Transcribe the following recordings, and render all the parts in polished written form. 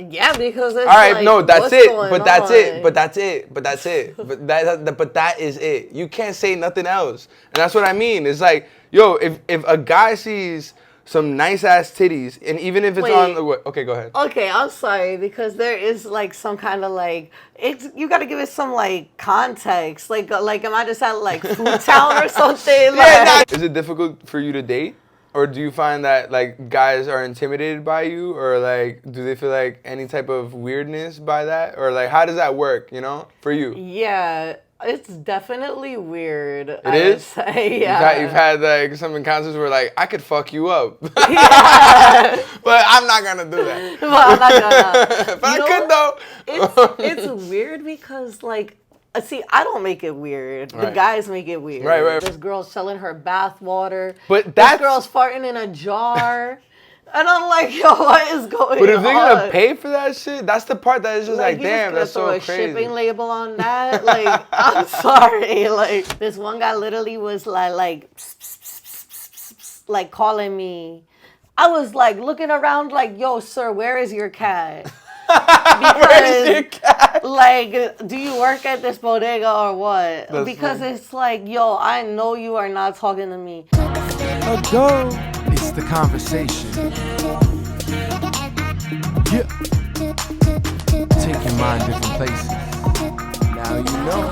Yeah, because it's all right, like, no, that's what's it. going But that's on? it. But that's it. But that's it. But that is it. You can't say nothing else. And that's what I mean. It's like, yo, if a guy sees some nice ass titties, and even if it's Wait. on, okay, go ahead. Okay, I'm sorry because there is like some kind of like you got to give it some like context. Like am I just at like Food Town or something? Like, Is it difficult for you to date? Or do you find that like guys are intimidated by you, or like do they feel like any type of weirdness by that, or like how does that work? You know, for you. yeah, it's definitely weird. It is. Say, yeah. You've had like some encounters where like I could fuck you up, Yeah. but I'm not gonna do that. But I'm not gonna. But I could though. It's weird because like. See, I don't make it weird. The Right. guys make it weird. Right. This girl's selling her bath water. But this girl's farting in a jar. And I'm like, yo, what is going on? But if they're gonna pay for that shit, that's the part that is just like, damn, that's so crazy. Throw a shipping label on that. Like, I'm sorry. Like, this one guy literally was like, pss, pss, pss, pss, pss, pss, like calling me. I was like looking around, like, yo, sir, where is your cat? Because, like, do you work at this bodega or what? That's because funny. it's like, yo, I know you are not talking to me. Let's go. It's the conversation. Yeah. Take your mind different places. Now you know.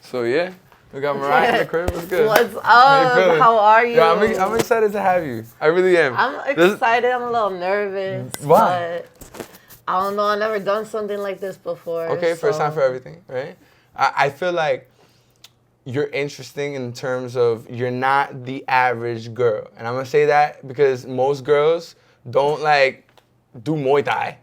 So yeah. We got Mariah in the crib. What's good? What's up? feeling? How are you? Yo, I'm excited to have you. I really am. I'm excited. I'm a little nervous. Why? But I don't know. I've never done something like this before. Okay, so. first time for everything, right? I feel like you're interesting in terms of you're not the average girl. And I'm going to say that because most girls don't like do Muay Thai.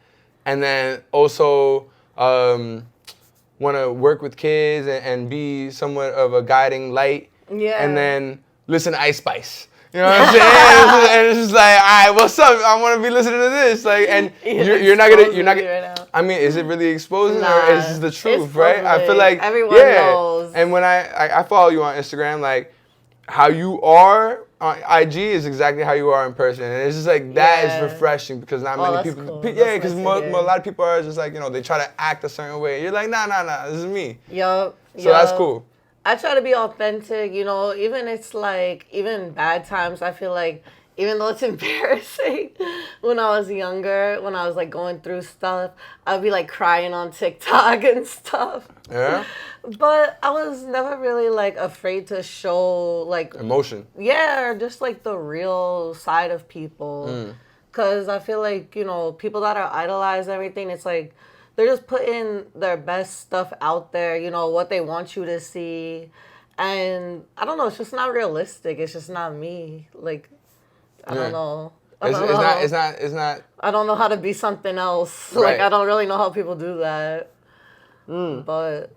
And then also want to work with kids and be somewhat of a guiding light. Yeah. And then listen to Ice Spice. You know what I'm saying? And it's just like, all right, what's up? I want to be listening to this. Like, and you're not gonna. Right, I mean, is it really exposing nah, or is this the truth, right? Public. I feel like everyone knows. And when I follow you on Instagram, like how you are on IG is exactly how you are in person, and it's just like that is refreshing because not many people. Cool. Yeah, because a lot of people are just like they try to act a certain way. You're like, nah, this is me. Yup. So that's cool. I try to be authentic, even it's like, even bad times, I feel like, even though it's embarrassing, when I was younger, when I was like going through stuff, I'd be like crying on TikTok and stuff. Yeah? But I was never really like afraid to show like Emotion. Yeah, or just like the real side of people. Because I feel like, people that are idolized and everything, it's like, they're just putting their best stuff out there, what they want you to see. And I don't know, it's just not realistic. It's just not me. Like, I don't know. It's not. I don't know how to be something else. Right. Like, I don't really know how people do that. But.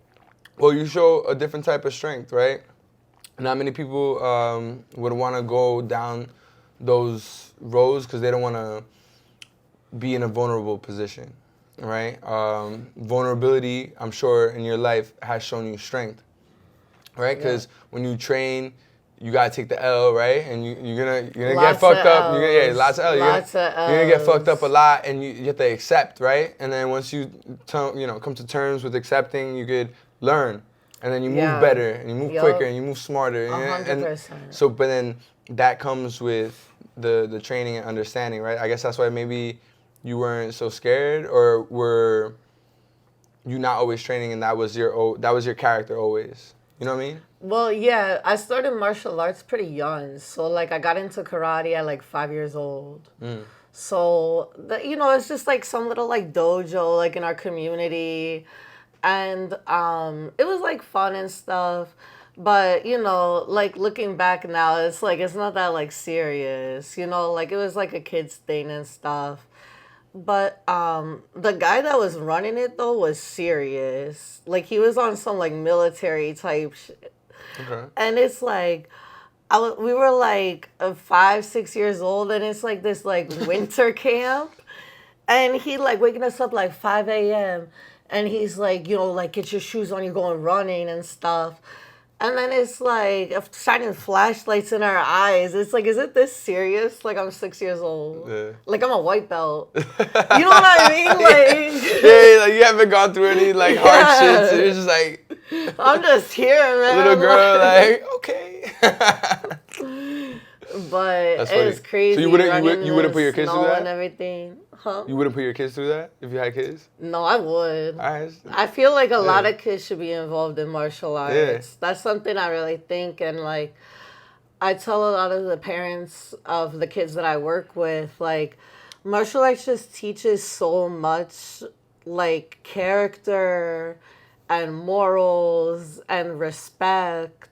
Well, you show a different type of strength, right? Not many people would want to go down those roads because they don't want to be in a vulnerable position. Right? Vulnerability, I'm sure, in your life has shown you strength, right? Because when you train, you gotta take the L, right? And you're gonna get fucked up. Lots of L. You're gonna get fucked up a lot, and you have to accept, right? And then once you come to terms with accepting, you could learn, and then you move better, and you move quicker, and you move smarter. 100%. And so, but then that comes with the training and understanding, right? I guess that's why maybe you weren't so scared, or were you not always training and that was your character always? You know what I mean? Well, yeah, I started martial arts pretty young. So, like, I got into karate at, like, 5 years old. So, it's just, like, some little, like, dojo, like, in our community. And it was, like, fun and stuff. But, like, looking back now, it's, like, it's not that, like, serious. Like, it was, like, a kid's thing and stuff. But the guy that was running it, though, was serious. Like, he was on some, like, military type shit. Okay. And it's like, we were, like, 5, 6 years old, and it's, like, this, like, winter camp. And he, like, waking us up, like, 5 a.m. And he's like, like, get your shoes on, you're going running and stuff. And then it's like shining flashlights in our eyes. It's like, is it this serious? Like I'm 6 years old. Yeah. Like I'm a white belt. You know what I mean? Like yeah, like you haven't gone through any like hardships. And you're just like I'm just here, man. little girl, like okay. But it's crazy. So you wouldn't put your kids through that and everything, huh? You wouldn't put your kids through that if you had kids? No, I would. Alright. I feel like a lot of kids should be involved in martial arts. Yeah. That's something I really think, and like I tell a lot of the parents of the kids that I work with, like martial arts just teaches so much, like character and morals and respect.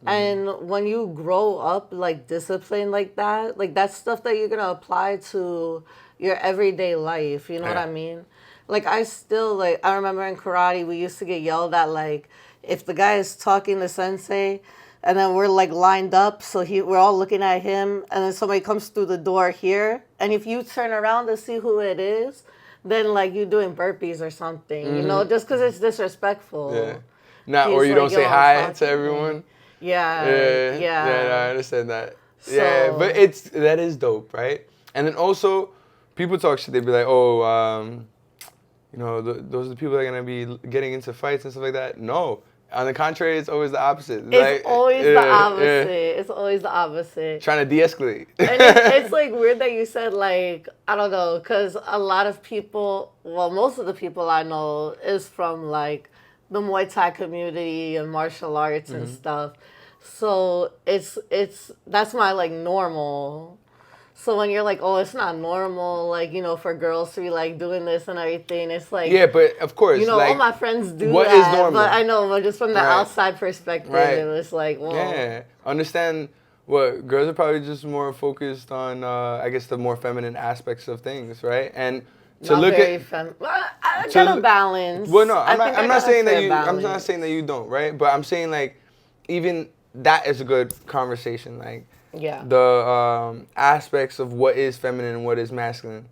And when you grow up like disciplined like that, like that's stuff that you're gonna apply to your everyday life. You know what I mean? Like I still like I remember in karate we used to get yelled at like if the guy is talking to sensei and then we're like lined up so we're all looking at him and then somebody comes through the door here and if you turn around to see who it is, then like you're doing burpees or something, you know, just because it's disrespectful. Yeah. Or you don't say hi to everyone. Yeah. Yeah, no, I understand that. Yeah, but that is dope, right? And then also, people talk shit. They be like, oh, you know, those are the people that are gonna be getting into fights and stuff like that. No, on the contrary, it's always the opposite. It's always the opposite. Yeah. It's always the opposite. Trying to de-escalate. And it's like weird that you said like I don't know, because a lot of people, well, most of the people I know is from like the Muay Thai community and martial arts and stuff. So that's my like normal. So when you're like, oh, it's not normal, like, you know, for girls to be like doing this and everything, it's like, yeah, but of course, you know, like, all my friends do what that. Is normal? But I know, but just from the outside perspective, it was like, well, yeah, understand. What girls are probably just more focused on, I guess, the more feminine aspects of things, right? And to not look very at, I gotta balance. Well, no, I'm not saying that you. Balance. I'm not saying that you don't, right? But I'm saying like, even that is a good conversation. Like, the aspects of what is feminine and what is masculine.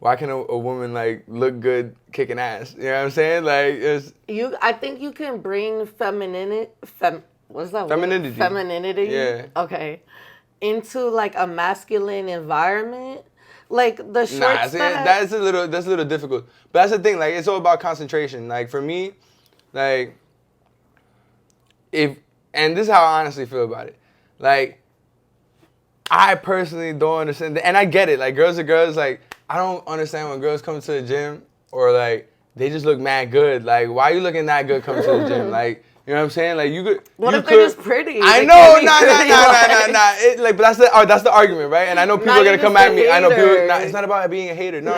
Why can a woman like look good kicking ass? You know what I'm saying? Like, it's I think you can bring femininity. What's that femininity. word? Femininity. Yeah. Okay. Into like a masculine environment. Like the shorts that's a little difficult. But that's the thing, like it's all about concentration. Like for me, like and this is how I honestly feel about it. Like I personally don't understand and I get it. Like girls are girls, like I don't understand when girls come to the gym or like they just look mad good. Like why are you looking that good coming to the gym? Like you know what I'm saying? Like you could. What if they're just pretty? I know, nah. But that's the argument, right? And I know people are gonna come at me. I know people. Nah, it's not about being a hater. No.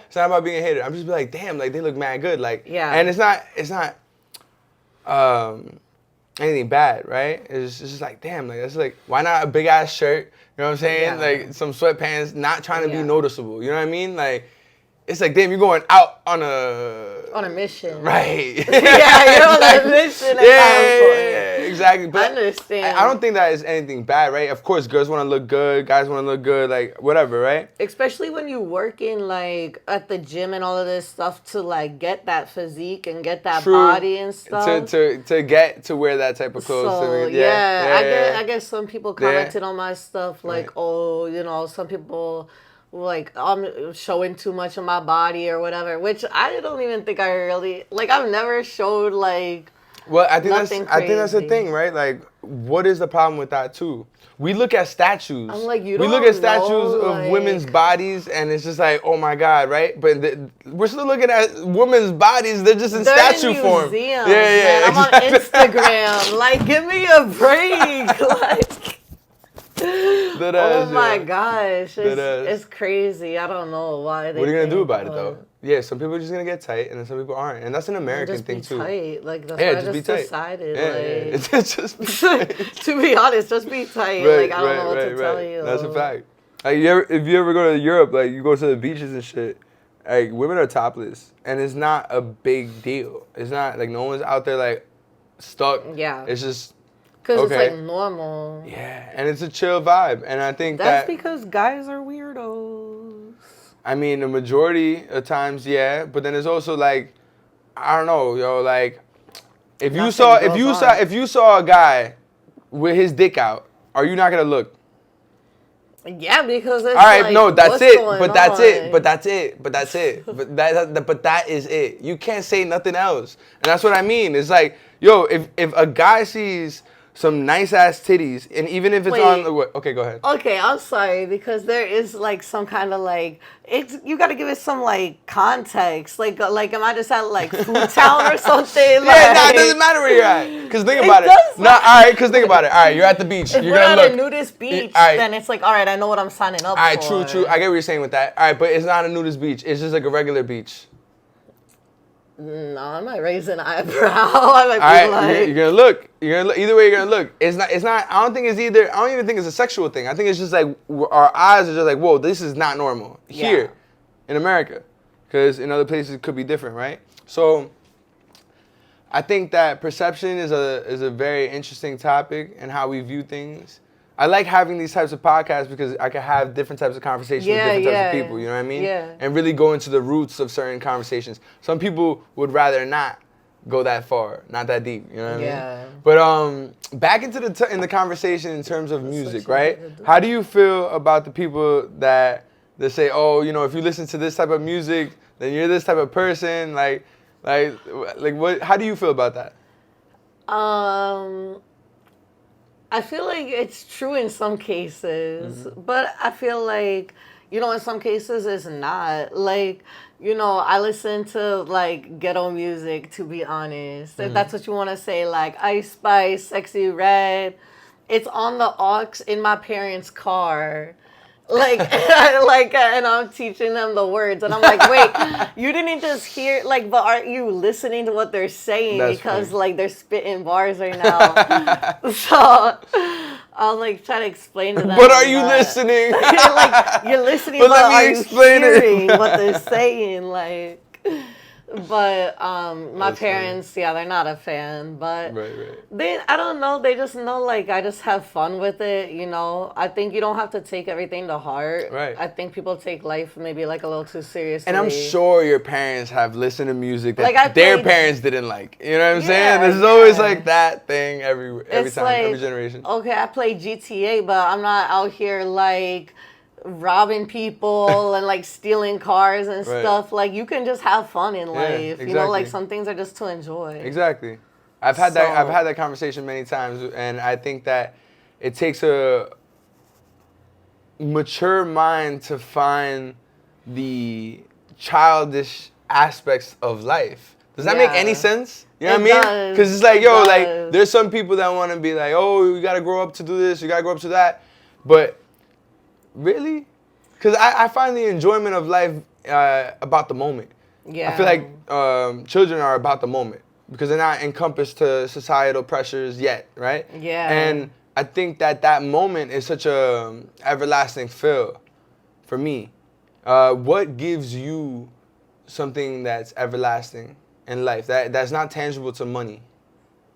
It's not about being a hater. I'm just be like, damn, like they look mad good, like. Yeah. And it's not anything bad, right? It's just like, damn, like that's like, why not a big ass shirt? You know what I'm saying? Yeah. Like some sweatpants, not trying to be noticeable. You know what I mean? Like. It's like, damn, you're going out on a mission. Right. Yeah, you're on a mission. Yeah, exactly. But I understand. I don't think that is anything bad, right? Of course, girls want to look good, guys want to look good, like, whatever, right? Especially when you work in, like, at the gym and all of this stuff to, like, get that physique and get that body and stuff. To get to wear that type of clothes. So, I guess some people commented on my stuff, like, oh, you know, some people... like I'm showing too much of my body or whatever, which I don't even think I really like. I've never showed like. Well, I think that's the thing, right? Like, what is the problem with that too? We look at statues. I'm like, we look at statues of women's bodies, and it's just like, oh my god, right? But we're still looking at women's bodies. They're just in statue form. Yeah. I'm on Instagram. Like, give me a break. Like. Oh my gosh, it's crazy. I don't know why. What are you gonna do about it though? Yeah, some people are just gonna get tight, and then some people aren't, and that's an American thing too. Tight. Like that's why I just decided. Yeah. Just be tight. To be honest, just be tight. Like I don't know what to tell you. That's a fact. Like if you ever go to Europe, like you go to the beaches and shit, like women are topless, and it's not a big deal. It's not like no one's out there like stuck. Yeah. It's just. Because it's like normal. Yeah, and it's a chill vibe. And I think that's because guys are weirdos. I mean, the majority of times, yeah. But then there's also like, I don't know, yo, like, If you saw a guy with his dick out, are you not gonna look? Yeah, because it's all right, like, no, that's what's it. going But that's on? it. But that's it. But that's it. But that is it. You can't say nothing else. And that's what I mean. It's like, yo, if a guy sees some nice ass titties, and even if it's okay, go ahead. Okay, I'm sorry, because there is like some kind of like you got to give it some like context. Like am I just at like Food Town or something? Yeah, nah, it doesn't matter where you're at. Cause think about it. Nah, all right. Cause think about it. All right, you're at the beach. If you're we're gonna at look. a nudist beach, All right. then it's like, all right, I know what I'm signing up for. All right, true. I get what you're saying with that. All right, but it's not a nudist beach. It's just like a regular beach. No, I might raise an eyebrow. I might be like, you're gonna look. Either way, you're gonna look. It's not. I don't think it's either. I don't even think it's a sexual thing. I think it's just like our eyes are just like, whoa, this is not normal here in America, because in other places it could be different, right? So I think that perception is a very interesting topic and how we view things. I like having these types of podcasts because I can have different types of conversations with different types of people, you know what I mean? Yeah. And really go into the roots of certain conversations. Some people would rather not go that far, not that deep, you know what I mean? But back into the conversation in terms of music, right? How do you feel about the people that say, oh, you know, if you listen to this type of music, then you're this type of person, like what? How do you feel about that? I feel like it's true in some cases, but I feel like, you know, in some cases it's not. Like, you know, I listen to like ghetto music, to be honest. If that's what you want to say, like Ice Spice, SEXYY Red. It's on the aux in my parents' car. Like, and I'm teaching them the words, and I'm like, wait, you didn't just hear, like, but aren't you listening to what they're saying? That's because funny. like they're spitting bars right now. So I'll like try to explain to them. But are you listening? Like, you're listening, But but let me are you explain it. hearing what they're saying? Like. But my That's parents, they're not a fan. But right. I don't know. They just know, like, I just have fun with it, you know. I think you don't have to take everything to heart. Right. I think people take life maybe, like, a little too seriously. And I'm sure your parents have listened to music that Like, their parents didn't like. You know what I'm saying? There's always, like, that thing every time, like, every generation. Okay, I play GTA, but I'm not out here, like, robbing people and like stealing cars and stuff. Like, you can just have fun in life. Exactly. You know, like, some things are just to enjoy. Exactly. I've had that conversation many times, and I think that it takes a mature mind to find the childish aspects of life. Does that make any sense? You know what I mean? Because it's like, yo, like, there's some people that want to be like, oh, you got to grow up to do this, you got to grow up to that. But really? Because I find the enjoyment of life about the moment. Yeah. I feel like children are about the moment because they're not encompassed to societal pressures yet, right? Yeah. And I think that moment is such a everlasting feel for me. What gives you something that's everlasting in life, that's not tangible to money?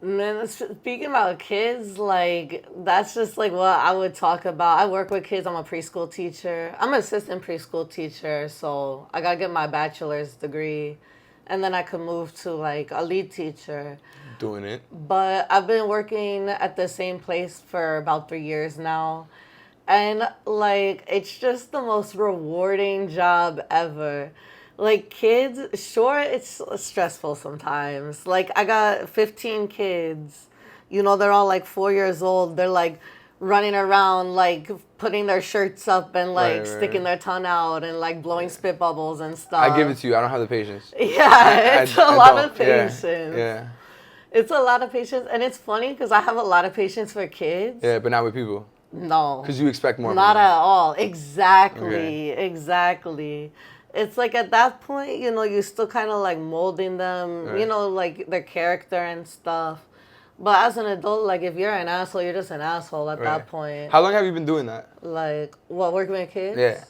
Man, speaking about kids, like, that's just, like, what I would talk about. I work with kids. I'm a preschool teacher. I'm an assistant preschool teacher, so I got to get my bachelor's degree, and then I could move to, like, a lead teacher. Doing it. But I've been working at the same place for about 3 years now, and, like, it's just the most rewarding job ever. Like, kids, sure, it's stressful sometimes. Like, I got 15 kids. You know, they're all, like, 4 years old. They're, like, running around, like, putting their shirts up and, like, sticking their tongue out and, like, blowing spit bubbles and stuff. I give it to you. I don't have the patience. Yeah, it's a lot of patience. Yeah. It's a lot of patience. And it's funny because I have a lot of patience for kids. Yeah, but not with people. No. Because you expect more. Not at all. Exactly. It's like at that point, you know, you're still kind of like molding them, you know, like their character and stuff. But as an adult, like, if you're an asshole, you're just an asshole at that point. How long have you been doing that? Like, what, working with kids? Yeah.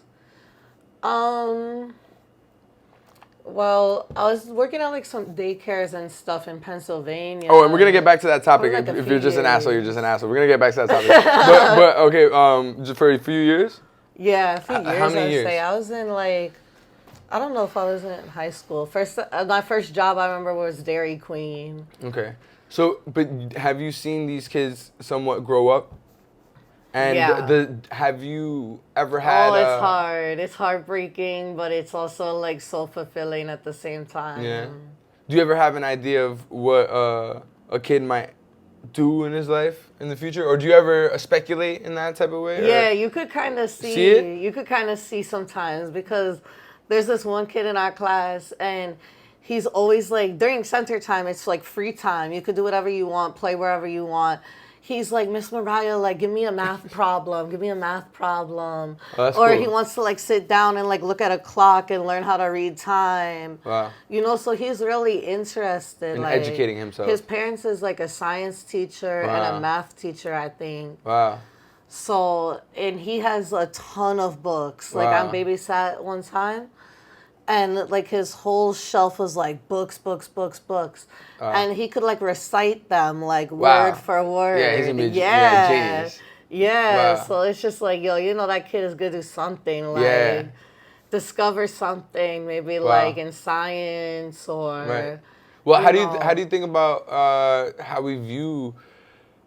Well, I was working at like some daycares and stuff in Pennsylvania. Oh, and we're gonna get back to that topic. Like if you're just an asshole, you're just an asshole. We're gonna get back to that topic. but okay, just for a few years. Yeah, a few years. How many years? Say I was in like, I don't know if I was in high school. My first job I remember was Dairy Queen. Okay, So, but have you seen these kids somewhat grow up? And have you ever had? Oh, it's hard. It's heartbreaking, but it's also like so fulfilling at the same time. Yeah. Do you ever have an idea of what a kid might do in his life in the future, or do you ever speculate in that type of way? Yeah, you could kind of see it? You could kind of see sometimes, because there's this one kid in our class, and he's always like, during center time, it's like free time. You could do whatever you want, play wherever you want. He's like, Miss Mariah, like, give me a math problem. Give me a math problem. Oh, that's or cool. He wants to like sit down and like look at a clock and learn how to read time. Wow. You know, so he's really interested in like educating himself. His parents is like a science teacher and a math teacher, I think. Wow. So, and he has a ton of books. Like, I babysat one time, and like his whole shelf was like books. And he could like recite them like word for word. Yeah, he's a genius. Yeah, wow. So it's just like, yo, you know, that kid is good to something. Like, discover something, maybe like in science or. Right. Well, how do you think about how we view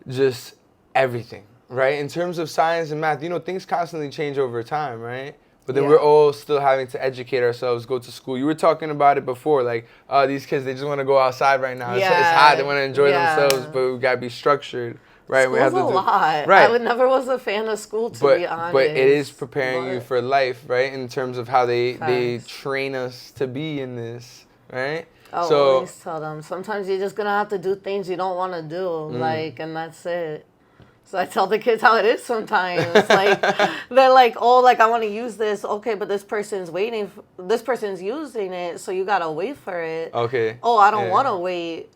just everything, right? In terms of science and math, you know, things constantly change over time, right? But then we're all still having to educate ourselves, go to school. You were talking about it before, like, these kids, they just want to go outside right now. It's hot, they want to enjoy themselves, but we got to be structured, right? School's a lot. Right. I never was a fan of school, to be honest. But it is preparing you for life, right? In terms of how they train us to be in this, right? I always tell them, sometimes you're just going to have to do things you don't want to do, like, and that's it. So I tell the kids how it is sometimes. Like, they're like, oh, like, I want to use this. Okay, but this person's this person's using it, so you got to wait for it. Okay. Oh, I don't want to wait.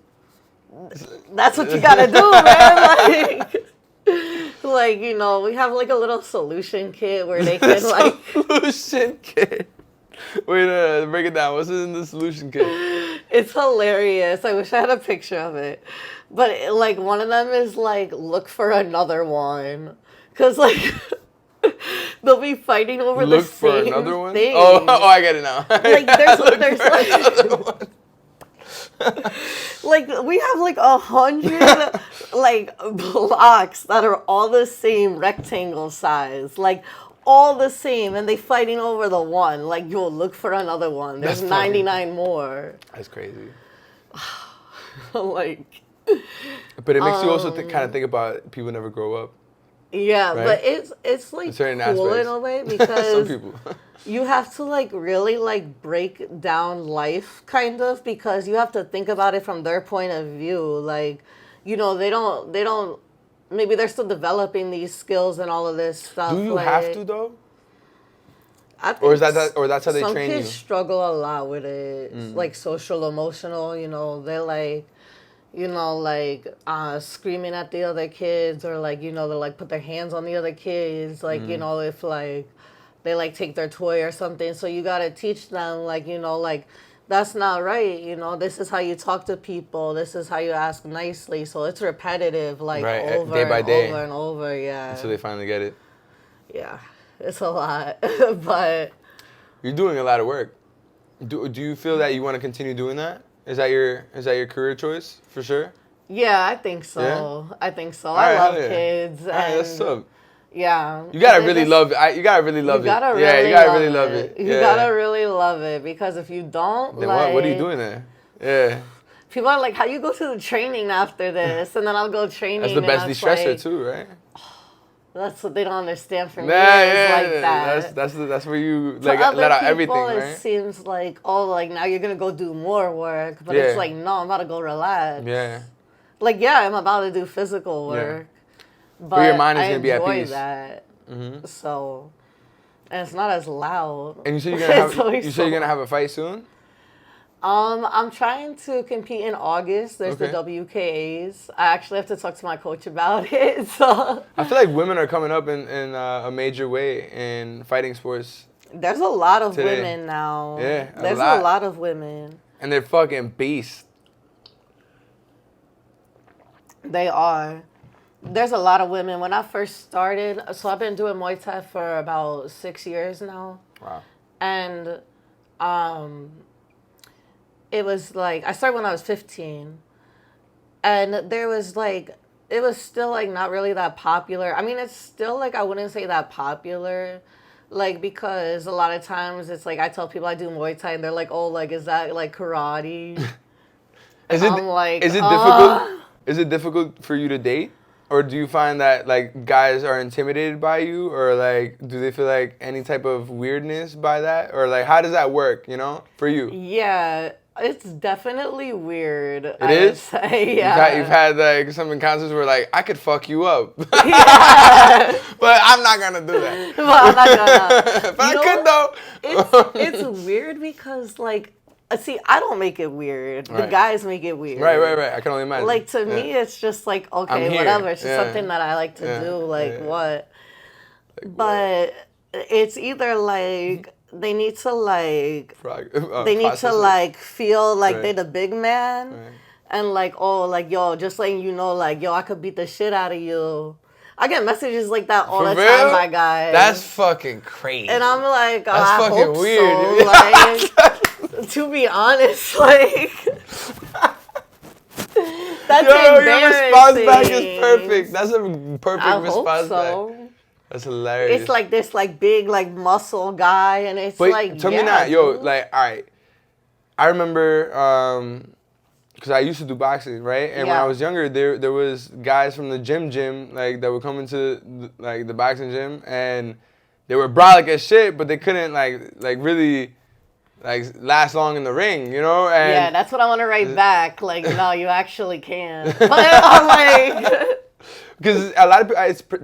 That's what you got to do, man. Like, you know, we have, like, a little solution kit where they can, like... Solution kit? Wait, break it down. What's in the solution kit? It's hilarious. I wish I had a picture of it. But, like, one of them is, like, look for another one. Because, like, they'll be fighting over the same thing. Oh, I get it now. Like, there's like... Like, we have, like, 100, like, blocks that are all the same rectangle size. Like, all the same. And they fighting over the one. Like, you'll look for another one. There's 99 more. That's crazy. Like... But it makes you also kind of think about people never grow up. Yeah, right? But it's like cool in a way, because some people. You have to like really like break down life kind of, because you have to think about it from their point of view. Like, you know, they don't maybe they're still developing these skills and all of this stuff. Do you have to though? I think or that's how they train you? Some kids struggle a lot with it, like social, emotional. You know, they're like. You know, like, screaming at the other kids, or, like, you know, they, like, put their hands on the other kids, like, you know, if, like, they, like, take their toy or something. So you got to teach them, like, you know, like, that's not right, you know, this is how you talk to people, this is how you ask nicely. So it's repetitive, like, over day by and day. over and over, yeah. Until they finally get it. Yeah, it's a lot, but... You're doing a lot of work. Do you feel that you want to continue doing that? Is that your career choice for sure? Yeah, I think so. Yeah? I think so. I love kids. All right, that's up. Yeah. You gotta really love it. You gotta really love it. Yeah, you gotta really love it. You gotta really love it, because if you don't, then like, what are you doing there? Yeah. People are like, how you go to the training after this? And then I'll go training. That's the best de-stressor like, too, right? That's what they don't understand from me. Like that. That's where you like let out everything, right? It seems like, oh, like now you're gonna go do more work, but it's like, no, I'm about to go relax. Yeah. Like, yeah, I'm about to do physical work, but your mind is gonna be at peace. I enjoy that. So, and it's not as loud. And you said you're gonna have a fight soon? I'm trying to compete in August. There's the WKAs. I actually have to talk to my coach about it. So I feel like women are coming up in a major way in fighting sports. There's a lot of women now. Yeah, there's a lot of women. And they're fucking beasts. They are. There's a lot of women. When I first started, so I've been doing Muay Thai for about 6 years now. Wow. And it was like, I started when I was 15. And there was like, it was still like not really that popular. I mean, it's still like, I wouldn't say that popular. Like, because a lot of times it's like, I tell people I do Muay Thai and they're like, oh, like, is that like karate? I'm like, is it difficult? Is it difficult for you to date? Or do you find that like guys are intimidated by you, or like do they feel like any type of weirdness by that, or like how does that work? You know, for you? Yeah, it's definitely weird. It is. Say, yeah. You've had like some encounters where like I could fuck you up, Yeah. but I'm not gonna do that. But I'm not gonna. But I could though. It's weird because like. See, I don't make it weird. The Right. guys make it weird. Right. I can only imagine. Like, to me, it's just like, okay, whatever. It's just something that I like to do. Like, what? Like, but it's either like they need to like feel like they're the big man, and like, oh, like, yo, just letting you know, like, yo, I could beat the shit out of you. I get messages like that all the time by guys. That's fucking crazy. And I'm like, oh, that's I fucking hope weird. So. Like, to be honest, like, that's embarrassing. Your response back is perfect. That's a perfect response back. That's hilarious. It's like this, like, big, like, muscle guy, and it's but like, tell me not, yo, like, all right. I remember, because I used to do boxing, right? And when I was younger, there was guys from the gym, like, that would come into, like, the boxing gym, and they were brolic as shit, but they couldn't, like really, like, last long in the ring, you know? And yeah, that's what I want to write back. Like, no, you actually can. But I'm like... Because a lot of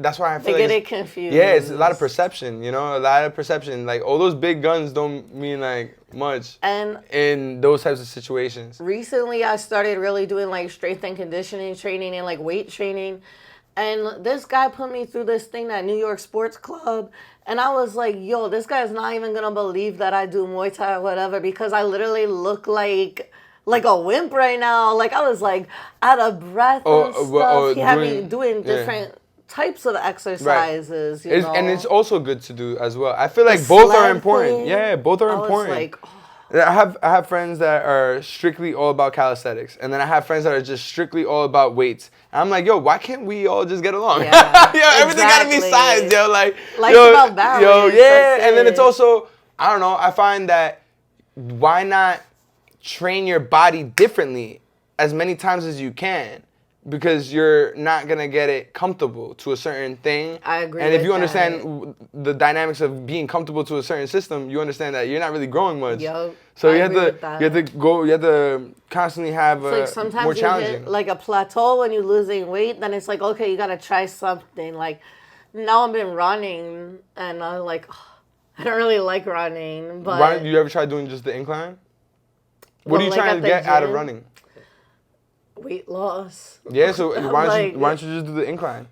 that's why I feel they like get it confused. Yeah, it's a lot of perception, you know? A lot of perception. Like, all those big guns don't mean, like, much and in those types of situations. Recently, I started really doing, like, strength and conditioning training and, like, weight training. And this guy put me through this thing at New York Sports Club. And I was like, yo, this guy's not even going to believe that I do Muay Thai or whatever, because I literally look like a wimp right now. Like, I was like out of breath and stuff. He had me doing different types of exercises, you know. And it's also good to do as well. I feel like both are important. Thing, yeah, both are important. Like, I have friends that are strictly all about calisthenics, and then I have friends that are just strictly all about weights. And I'm like, yo, why can't we all just get along? Yeah, everything gotta be sides, yo. Like, life's about balance. Yo, yeah. And then it's also, I don't know. I find that why not train your body differently as many times as you can, because you're not gonna get it comfortable to a certain thing. I agree. And if you understand the dynamics of being comfortable to a certain system, you understand that you're not really growing much. Yep. So you have to constantly have like sometimes more you challenging. hit like a plateau when you're losing weight. Then it's like, okay, you gotta try something. Like, now I've been running, and I'm like, oh, I don't really like running. But you ever try doing just the incline? What are you trying to get out of running? Weight loss. Yeah, so why don't you just do the incline?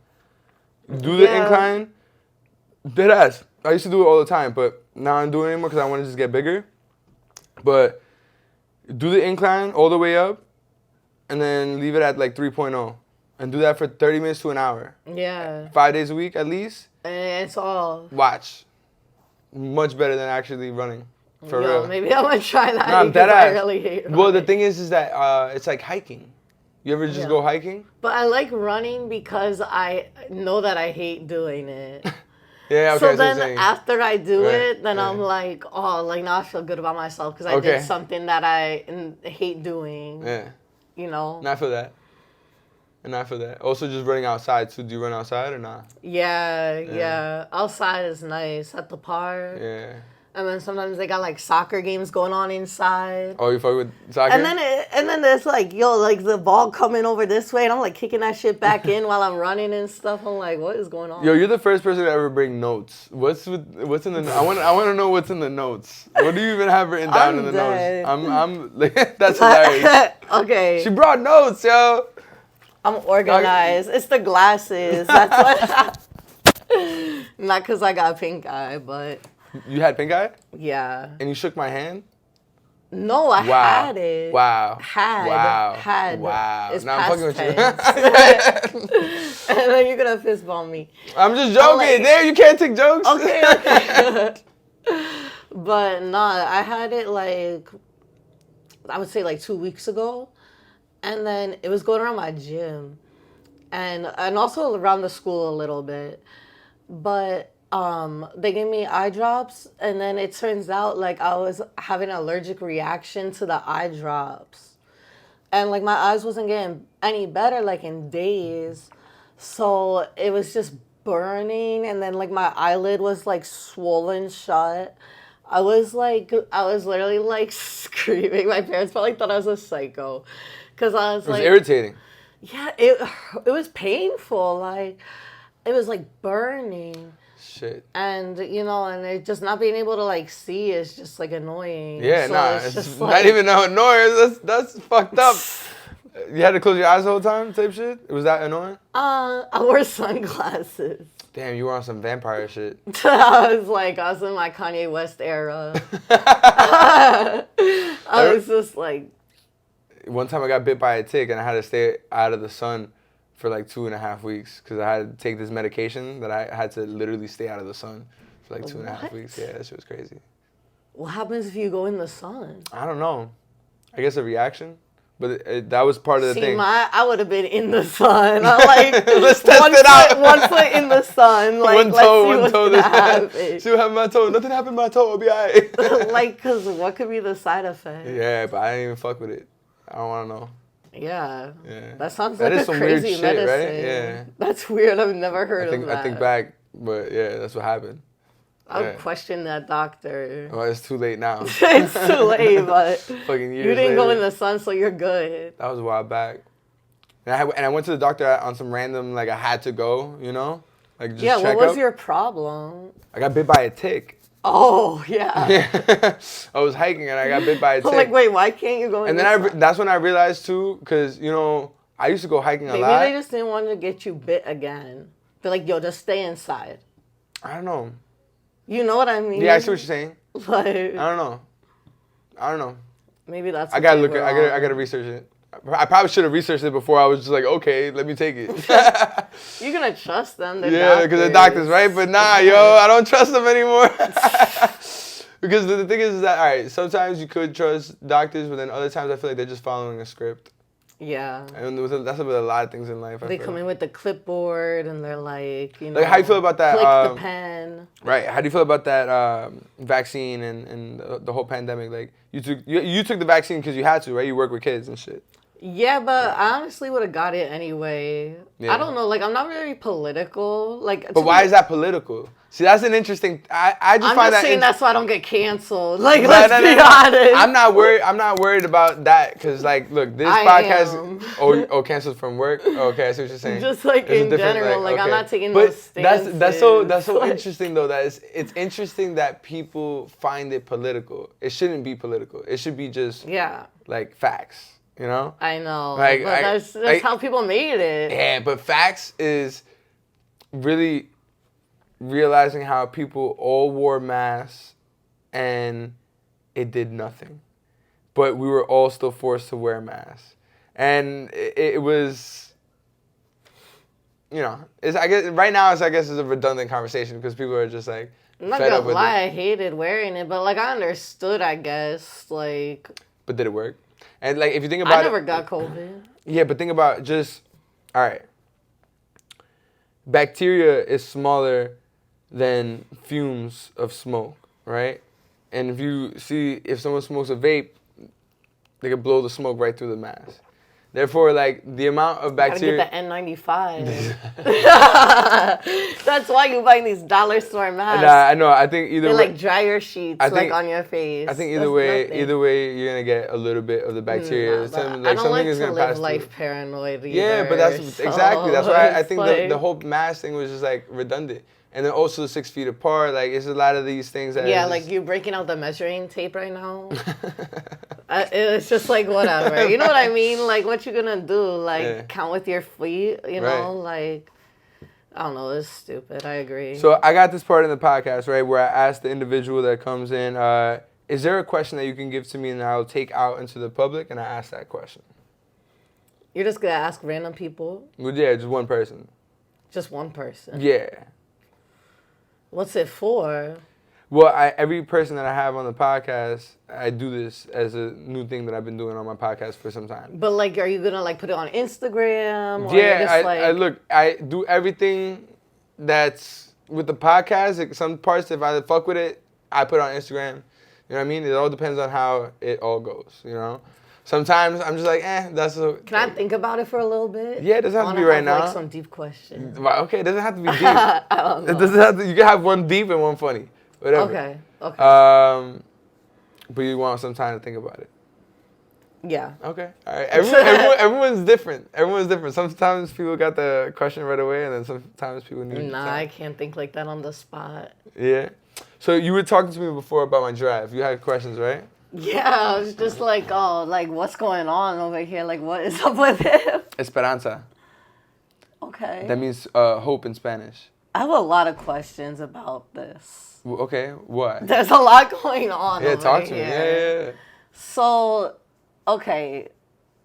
Do the incline. Dead ass. I used to do it all the time, but now I don't do it anymore because I want to just get bigger. But do the incline all the way up, and then leave it at like 3.0. And do that for 30 minutes to an hour. Yeah. 5 days a week at least. And it's all. Watch. Much better than actually running. For real. Maybe I'm going to try that. No, I'm dead I ass. really hate running. Well, the thing is that it's like hiking. You ever just go hiking? But I like running because I know that I hate doing it. Yeah, okay. So then after I do it, then I'm like, oh, like now I feel good about myself because I did something that I hate doing. Yeah. You know? And I feel that. Also, just running outside too. Do you run outside or not? Yeah. Outside is nice. At the park. Yeah. And then sometimes they got like soccer games going on inside. Oh, you fuck with soccer? And then there's like, yo, like the ball coming over this way, and I'm like kicking that shit back in while I'm running and stuff. I'm like, what is going on? Yo, you're the first person to ever bring notes. What's in the? I want to know what's in the notes. What do you even have written down in the notes? I'm like, that's hilarious. Okay. She brought notes, yo. I'm organized. It's the glasses. That's what. Not because I got pink eye, but. You had pink eye? Yeah. And you shook my hand? No, I had it. Wow. Had. Wow. It's now I'm fucking with you. And then you're going to fist bump me. I'm just joking. There, you can't take jokes. Okay. But nah, I had it like, I would say like 2 weeks ago. And then it was going around my gym, and also around the school a little bit. But they gave me eye drops, and then it turns out like I was having an allergic reaction to the eye drops, and like my eyes wasn't getting any better like in days, so it was just burning, and then like my eyelid was like swollen shut. I was literally like screaming. My parents probably thought I was a psycho, because I was It was like, irritating. yeah, it was painful. Like it was like burning. Shit. And and it just not being able to like see is just like annoying. Yeah, So it's just not like, even that annoying. That's fucked up. You had to close your eyes the whole time, type shit. Was that annoying? I wore sunglasses. Damn, you were on some vampire shit. I was in my Kanye West era. I was just like. One time I got bit by a tick and I had to stay out of the sun for like 2.5 weeks because I had to take this medication that I had to literally stay out of the sun for like 2.5 weeks. Yeah, that shit was crazy. What happens if you go in the sun? I don't know. I guess a reaction. But that was part of the thing. I would have been in the sun. I like let's test it out. 1 foot in the sun. Like, one toe. Happen. See what happened to my toe? Nothing happened to my toe. I'll be alright. Like, cause what could be the side effect? Yeah, but I didn't even fuck with it. I don't want to know. Yeah. Yeah. That sounds That like is a some crazy weird shit, medicine. right? Yeah. That's weird. I've never heard of that. I think back, but yeah, that's what happened. I would question that doctor. Well, it's too late now. It's too late, but Fucking years you didn't go later. in the sun, so you're good. That was a while back. And I went to the doctor on some random, like I had to go, like just Yeah, check what was up. your problem? I got bit by a tick. Oh, yeah. I was hiking and I got bit by a tick. Like, wait, why can't you go in And the then sun? that's when I realized too, because I used to go hiking a Maybe lot. they just didn't want to get you bit again. They're like, yo, just stay inside. I don't know. You know what I mean? Yeah, I see what you're saying. Like, I don't know. maybe that's. I gotta look. I gotta research it. I probably should have researched it before I was just like, okay, let me take it. You're gonna trust them. Yeah, because they're doctors, right? But nah, yo, I don't trust them anymore. Because the thing is that, all right, sometimes you could trust doctors, but then other times I feel like they're just following a script. Yeah. And that's with a lot of things in life. They come in with the clipboard and they're like, Like, how you feel about that? Click the pen. Right. How do you feel about that vaccine and the whole pandemic? Like, you took the vaccine because you had to, right? You work with kids and shit. Yeah, but I honestly would have got it anyway. Yeah. I don't know. Like, I'm not very political. Like, But why is that political? See, that's an interesting. I just I'm find just that. saying that's why I don't get canceled. Like, No, let's be honest. I'm not worried. I'm not worried about that because, like, look, this podcast. Oh, canceled from work. Okay, I see what you're saying. Just like There's a in different, general, like I'm okay. not taking But those stances. that's so Like, interesting though. That it's interesting that people find it political. It shouldn't be political. It should be just Yeah, like facts. I know. Like, but that's how people made it. Yeah, but facts is really realizing how people all wore masks and it did nothing. But we were all still forced to wear masks. And it was, I guess right now it's a redundant conversation because people are just like, I'm not fed gonna up with lie, it. I hated wearing it, but like I understood, I guess. Like, But did it work? And like, if you think about it. I never got COVID. Yeah, but think about all right. Bacteria is smaller than fumes of smoke, right? And if someone smokes a vape, they could blow the smoke right through the mask. Therefore, like, the amount of bacteria... Gotta get the N95. That's why you buying these dollar store masks. Nah, I know. I think either They're way... like dryer sheets, like on your face. I think That's nothing. either way, you're gonna get a little bit of the bacteria. Nah, I don't like to live life paranoid either. Yeah, but that's exactly. That's why I think like, the whole mask thing was just like redundant. And then also 6 feet apart, like it's a lot of these things that. Yeah, like you breaking out the measuring tape right now. It's just like whatever. You know what I mean? Like what you gonna do? Like count with your feet? You know, like I don't know. It's stupid. I agree. So I got this part in the podcast, right, where I ask the individual that comes in, is there a question that you can give to me and I'll take out into the public? And I ask that question. You're just gonna ask random people? Well, yeah, just one person. Just one person. Yeah. What's it for? Well, every person that I have on the podcast, I do this as a new thing that I've been doing on my podcast for some time. But like, are you gonna like put it on Instagram? Or Yeah, just, like... I look, I do everything that's with the podcast. Like, some parts, if I fuck with it, I put it on Instagram. You know what I mean? It all depends on how it all goes, you know? Sometimes I'm just like, that's a... Can I think about it for a little bit? Yeah, it doesn't have to be right now. Like some deep questions. Okay, it doesn't have to be deep. I don't know. It doesn't have to, you can have one deep and one funny. Whatever. Okay. But you want some time to think about it. Yeah. Okay. All right. Everyone's different. Everyone's different. Sometimes people got the question right away, and then sometimes people need Nah, time. I can't think like that on the spot. Yeah. So you were talking to me before about my drive. You had questions, right? Yeah, I was just like, oh, like, what's going on over here? Like, what is up with him? Esperanza. Okay. That means hope in Spanish. I have a lot of questions about this. Okay. What? There's a lot going on. Yeah, talk over to me. here. Yeah. So, okay,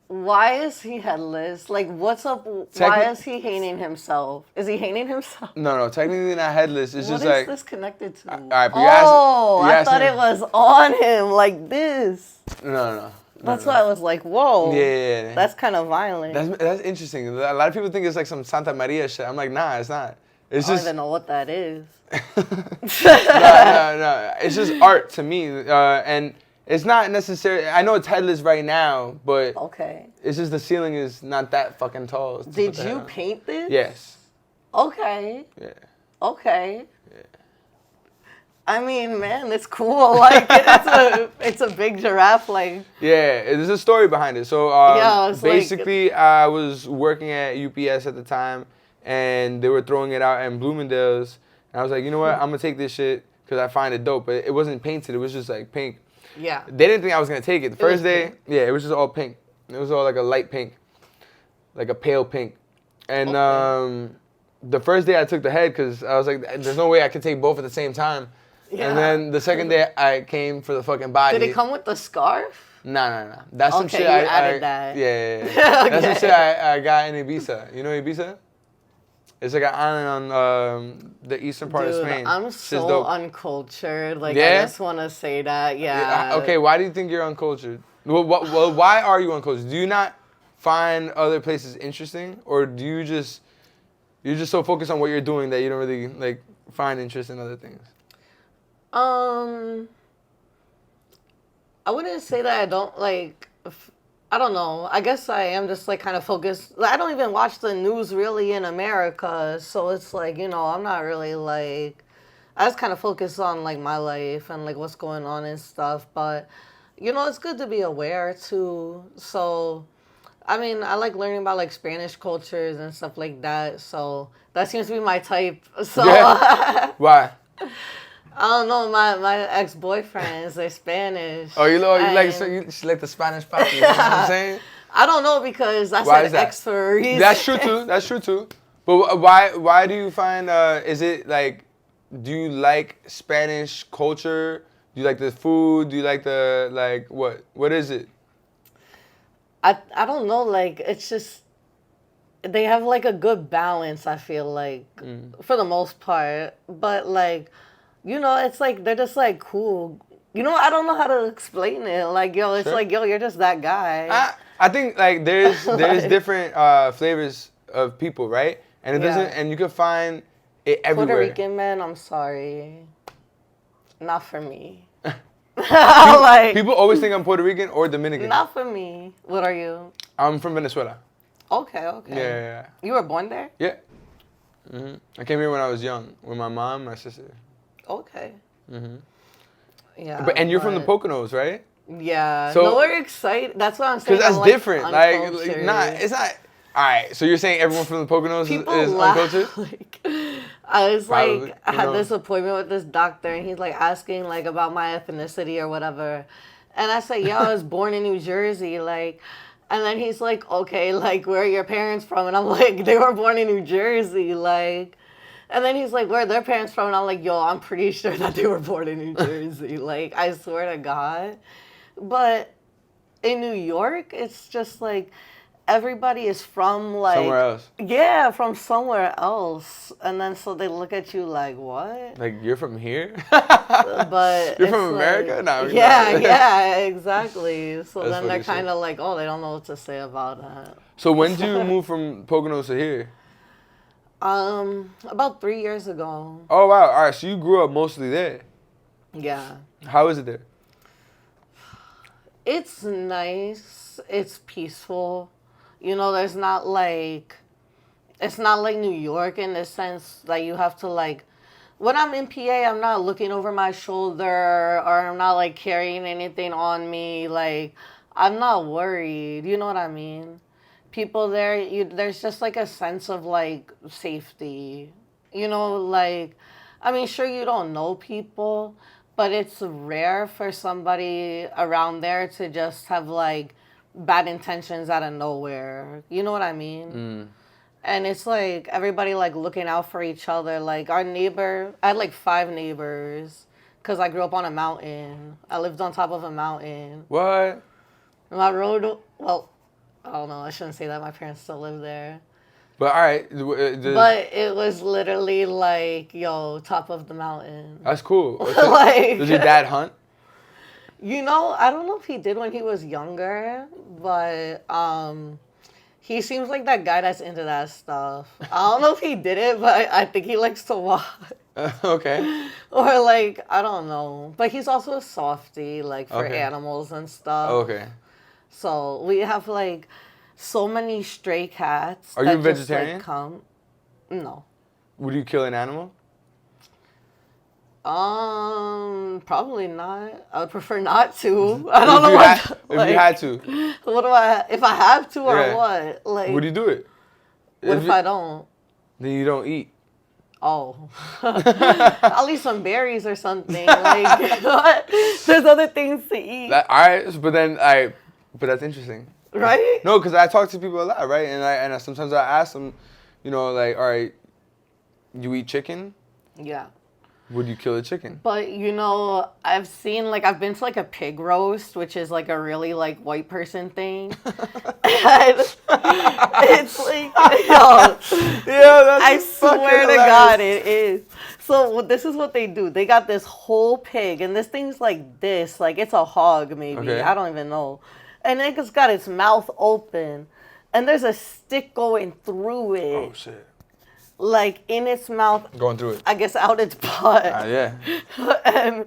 why is he headless? Like, what's up? Why is he hating himself? Is he hating himself? No, technically not headless. It's just what like... is this connected to? All right, but I thought it was on him like this. No. That's why I was like, whoa. Yeah. That's kind of violent. That's interesting. A lot of people think it's like some Santa Maria shit. I'm like, nah, it's not. It's I don't just... even know what that is. No. It's just art to me. And it's not necessarily... I know it's headless right now, but... Okay. It's just the ceiling is not that fucking tall. Did you paint this? Yes. Okay. Yeah. Okay. Yeah. I mean, man, it's cool. Like, it's a big giraffe. Like. Yeah, there's a story behind it. So basically, I was working at UPS at the time, and they were throwing it out in Bloomingdale's, and I was like, you know what? I'm gonna take this shit because I find it dope. But it wasn't painted. It was just like pink. Yeah. They didn't think I was gonna take it. The first day, yeah, it was just all pink. It was all like a light pink, like a pale pink, and the first day I took the head because I was like, there's no way I could take both at the same time. Yeah. And then the second day I came for the fucking body. Did it come with the scarf? No. That's some shit you added that. Yeah. Okay. That's some shit I got in Ibiza. You know Ibiza? It's like an island on the eastern part of Spain. I'm so uncultured. Like, yeah? I just want to say that. Yeah. Okay, why do you think you're uncultured? Well, why are you uncultured? Do you not find other places interesting, or do you're just so focused on what you're doing that you don't really like find interest in other things? I wouldn't say that I don't like. I don't know. I guess I am just like kind of focused. I don't even watch the news really in America, so it's like, you know, I'm not really like. I just kind of focus on like my life and like what's going on and stuff. But you know, it's good to be aware too. So, I mean, I like learning about like Spanish cultures and stuff like that. So that seems to be my type. So yeah. Why? I don't know. My ex-boyfriends, they're Spanish. Oh, you like the Spanish papi, you know what I'm saying? I don't know because I said ex for a reason. That's true too. But why do you find, is it like, do you like Spanish culture? Do you like the food? Do you like the, like, what is it? I don't know. Like, it's just, they have like a good balance, I feel like, for the most part. But like, you know, it's like, they're just like cool. You know, I don't know how to explain it. Like, yo, it's like, yo, you're just that guy. I think like there's different flavors of people, right? And it doesn't, and you can find it everywhere. Puerto Rican men, I'm sorry, not for me. Like, people always think I'm Puerto Rican or Dominican. Not for me. What are you? I'm from Venezuela. Okay. Yeah. You were born there? Yeah. I came here when I was young with my mom, my sister. Okay. Yeah. And you're from the Poconos, right? Yeah. So, no, we're excited. That's what I'm saying. Because that's different. It's not. All right. So you're saying everyone from the Poconos is uncultured? Like, I was like, I had this appointment with this doctor, and he's like asking like about my ethnicity or whatever, and I said, yeah, I was born in New Jersey, like. And then he's like, okay, like, where are your parents from? And I'm like, they were born in New Jersey, like. And then he's like, where are their parents from? And I'm like, yo, I'm pretty sure that they were born in New Jersey. Like, I swear to God. But in New York, it's just like, everybody is from like somewhere else. Yeah, from somewhere else, and then so they look at you like, what? Like, you're from here? But You're from America? Like, No. yeah, exactly. So That's then they're funny kind shit. of like, oh, they don't know what to say about that. So when did you move from Poconos to here? About 3 years ago. Oh, wow. All right, so you grew up mostly there. Yeah. How is it there? It's nice. It's peaceful. You know, there's not like, it's not like New York in the sense that you have to like, when I'm in PA, I'm not looking over my shoulder or I'm not like carrying anything on me. Like, I'm not worried. You know what I mean? People there, there's just like a sense of like safety. You know, like, I mean, sure, you don't know people, but it's rare for somebody around there to just have like bad intentions out of nowhere. You know what I mean? And it's like everybody like looking out for each other. Like our neighbor, I had like 5 neighbors because I grew up on a mountain. I lived on top of a mountain. What? My road, well, I don't know. I shouldn't say that. My parents still live there. But all right. But it was literally like, yo, top of the mountain. That's cool. Like, does your dad hunt? You know, I don't know if he did when he was younger, but he seems like that guy that's into that stuff. I don't know if he did it, but I think he likes to watch. Okay. Or like, I don't know. But he's also a softie, like for animals and stuff. Okay. So we have like so many stray cats. Are that you vegetarian? Just, like, come. No. Would you kill an animal? Probably not. I would prefer not to. I don't know what. If you had to. What do I? If I have to, or what? Like, would you do it? What if I don't? Then you don't eat. Oh, I'll eat some berries or something. Like, what? There's other things to eat. All right, but that's interesting. Right? No, because I talk to people a lot, right? And I sometimes I ask them, you know, like, all right, you eat chicken? Yeah. Would you kill a chicken? But, you know, I've been to like a pig roast, which is like a really like white person thing. And it's like, yo, yeah, I swear to God it is. So this is what they do. They got this whole pig, and this thing's like this, like it's a hog maybe. Okay. I don't even know. And it's got its mouth open, and there's a stick going through it. Oh, shit. Like in its mouth. Going through it. I guess out its butt. Yeah. And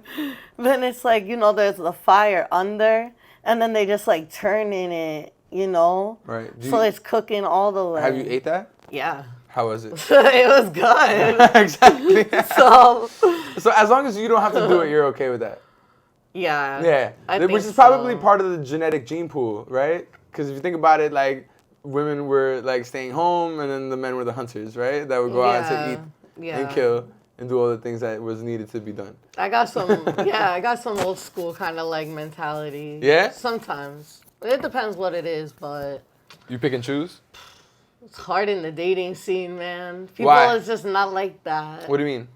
then it's like, you know, there's the fire under, and then they just like turn in it, you know? Right. So it's cooking all the way. Have you ate that? Yeah. How was it? It was good. Exactly. So as long as you don't have to do it, you're okay with that. yeah. Yeah. Which is probably part of the genetic gene pool, right? Because if you think about it, like, women were like staying home, and then the men were the hunters, right? That would go out to eat and kill and do all the things that was needed to be done. I got some old school kind of like mentality. Yeah? Sometimes. It depends what it is, but You pick and choose? it's hard in the dating scene, man. People Why? is just not like that. What do you mean?